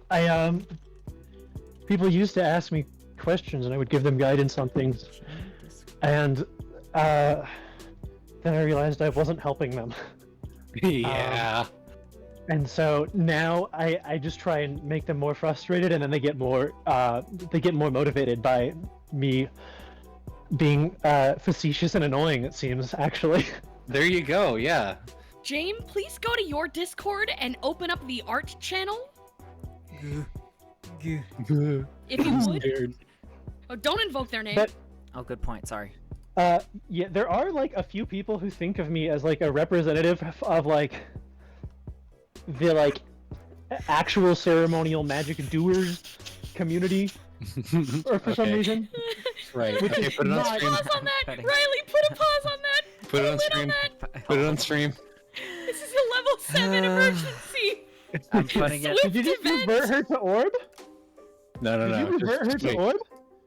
People used to ask me questions, and I would give them guidance on things, and then I realized I wasn't helping them. Yeah. And so now I just try and make them more frustrated, and then they get more motivated by me being facetious and annoying. It seems, actually. There you go. Yeah. James, please go to your Discord and open up the art channel. If you would. Weird. Oh, don't invoke their name. But- Oh, good point. Sorry. Yeah, there are like a few people who think of me as like a representative of like the like actual ceremonial magic doers community, or for some Okay. reason. Right. Which Okay, is put it on not- stream. Pause on that! Cutting. Riley, put a pause on that! Put it on a lid stream. that. Put it on stream. This is a level 7 emergency! I'm putting it. Swift Did you event. revert her to orb? No. Did you revert her Just to wait. orb?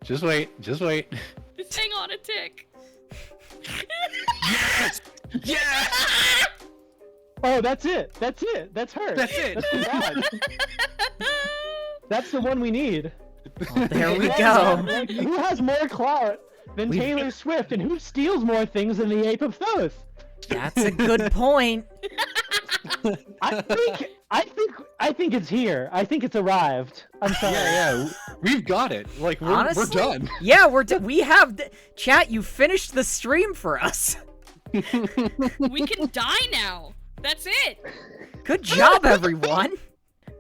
Just wait. Just wait. Just hang on a tick. Yeah. Oh, that's it. That's it. That's her. That's it. That's the god. That's the one we need. Well, there we Like, go. who has more clout than We've- Taylor Swift, and who steals more things than the Ape of Thoth? That's a good point. I think it's here. I think it's arrived. I'm sorry. Yeah. We've got it. Like we're Honestly, done. Yeah, we have chat. You finished the stream for us. We can die now. That's it. Good job, everyone.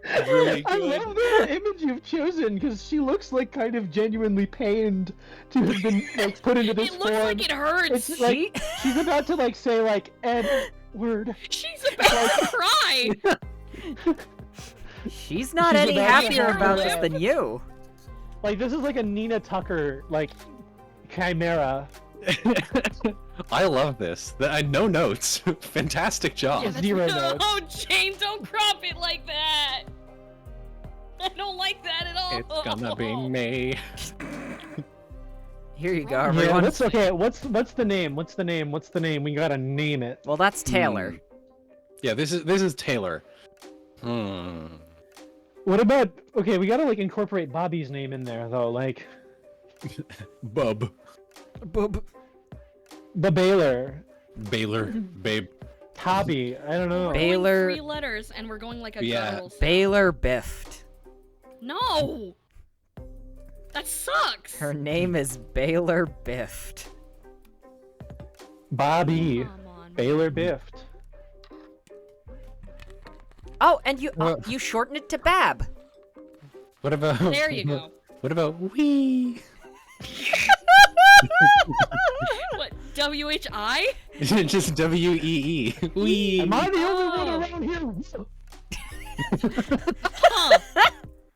Really I good. love the image you've chosen because she looks like kind of genuinely pained to have been like put into this It looks form. like it hurts. It's like she's about to like say like Edward. She's about to cry. She's not She's any about to happier have about her this lip. than you. Like this is like a Nina Tucker like chimera. I love this. No notes. Fantastic job. Yeah, zero notes. Oh, Jane, don't crop it like that. I don't like that at all. It's gonna be me. Here you go, Yeah, everyone. what's okay? What's the name? What's the name? What's the name? We gotta name it. Well, that's Taylor. Yeah, this is Taylor. What about okay? We gotta like incorporate Bobby's name in there though, like Bub. Boob. the Baylor, Baylor. Babe. Tabby. I don't know. We're Baylor- going 3 letters, and we're going like a Yeah. girl. Baylor Biffed. No. That sucks. Her name is Baylor Biffed. Bobby. Come on. Baylor Biffed. Oh, and you shorten it to Bab. What about? There you go. What about wee? What? WHI? Just WEE. Wee. Am I the only Oh. one around here? Huh.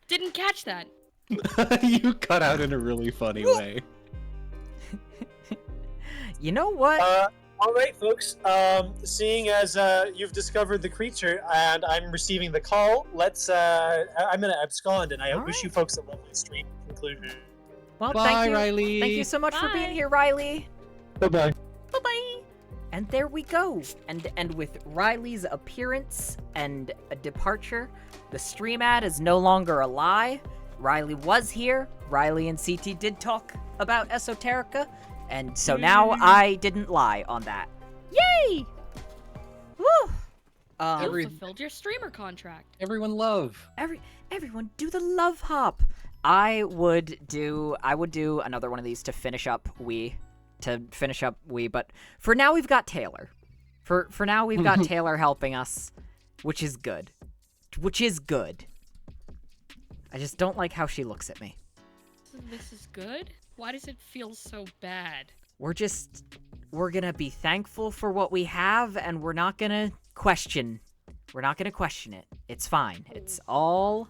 Didn't catch that. You cut out in a really funny way. You know what? All right, folks. Seeing as you've discovered the creature and I'm receiving the call, let's. I'm gonna abscond, and I All wish right. you folks a lovely stream conclusion. Well, Bye, thank you. Riley. Thank you so much for being Bye. here, Riley. Bye-bye. Bye-bye. And there we go. And with Riley's appearance and a departure, the stream ad is no longer a lie. Riley was here. Riley and CT did talk about Esoterica. And so now I didn't lie on that. Yay! Woo! You fulfilled your streamer contract. Everyone love. Everyone do the love hop. I would do another one of these to finish up Wii, but for now we've got Taylor. For now we've got Taylor helping us, which is good. I just don't like how she looks at me. This is good? Why does it feel so bad? We're gonna be thankful for what we have, and we're not gonna question it. It's fine. It's all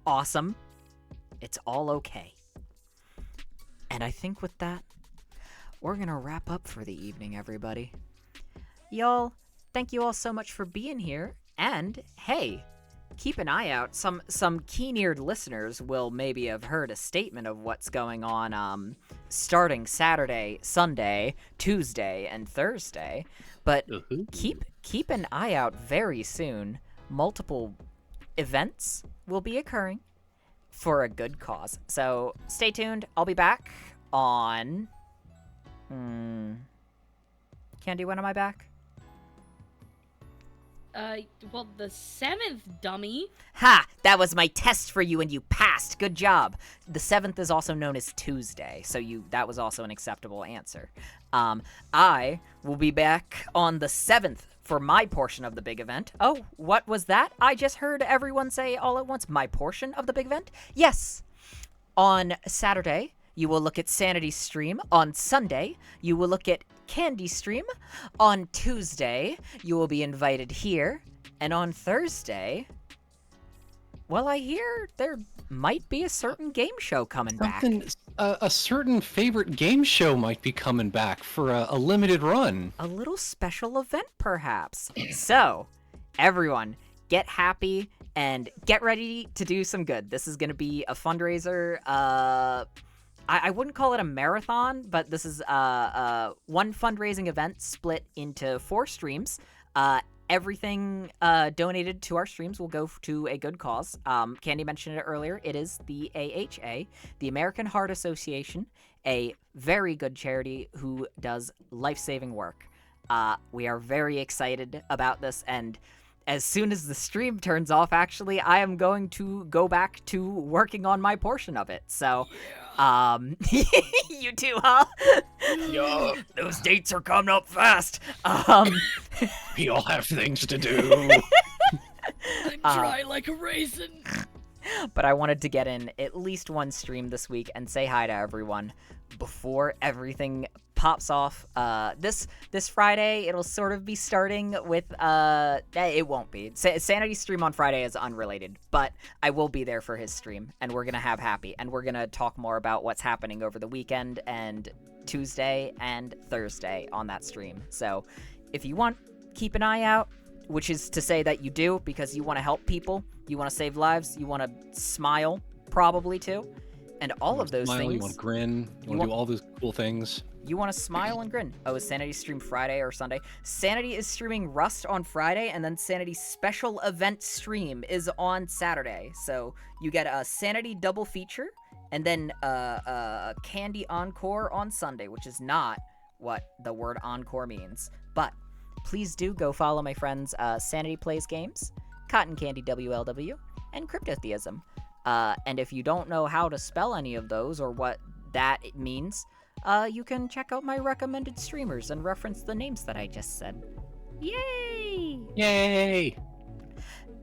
awesome. It's all okay. And I think with that, we're gonna wrap up for the evening, everybody. Y'all, thank you all so much for being here, and hey, keep an eye out. Some keen-eared listeners will maybe have heard a statement of what's going on starting Saturday, Sunday, Tuesday, and Thursday. But keep an eye out very soon. Multiple events will be occurring for a good cause. So stay tuned. I'll be back on... Candy, when am I back? Well, the 7th, dummy. Ha! That was my test for you and you passed. Good job. The 7th is also known as Tuesday, so that was also an acceptable answer. I will be back on the 7th for my portion of the big event. Oh, what was that? I just heard everyone say all at once, my portion of the big event? Yes. On Saturday, you will look at Sanity's stream. On Sunday, you will look at Candy's stream. On Tuesday, you will be invited here. And on Thursday, well, I hear there might be a certain game show coming back. A certain favorite game show might be coming back for a limited run. A little special event, perhaps. So, everyone, get happy and get ready to do some good. This is going to be a fundraiser. I wouldn't call it a marathon, but this is one fundraising event split into 4 streams. Everything donated to our streams will go to a good cause. Candy mentioned it earlier. It is the AHA, the American Heart Association, a very good charity who does life-saving work. We are very excited about this, and as soon as the stream turns off, actually, I am going to go back to working on my portion of it. So, you too, huh? Yeah. Those dates are coming up fast. We all have things to do. I'm dry like a raisin. But I wanted to get in at least one stream this week and say hi to everyone before everything pops off. This Friday, it'll sort of be starting with, it won't be. Sanity's stream on Friday is unrelated, but I will be there for his stream, and we're gonna have happy, and we're gonna talk more about what's happening over the weekend and Tuesday and Thursday on that stream. So if you want, keep an eye out, which is to say that you do, because you want to help people, you want to save lives, you want to smile, probably too, and all of those things. You want to grin, you want to do all those cool things. You want to smile and grin. Oh, is Sanity stream Friday or Sunday? Sanity is streaming Rust on Friday, and then Sanity's special event stream is on Saturday. So you get a Sanity double feature, and then a Candy Encore on Sunday, which is not what the word encore means. But please do go follow my friends Sanity Plays Games, Cotton Candy WLW, and Cryptotheism. And if you don't know how to spell any of those or what that means, you can check out my recommended streamers and reference the names that I just said. Yay! Yay!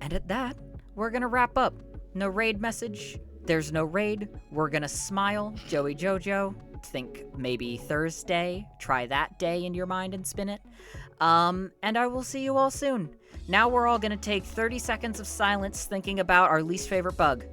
And at that, we're gonna wrap up. No raid message. There's no raid. We're gonna smile. Joey Jojo. Think maybe Thursday. Try that day in your mind and spin it. And I will see you all soon. Now we're all gonna take 30 seconds of silence thinking about our least favorite bug.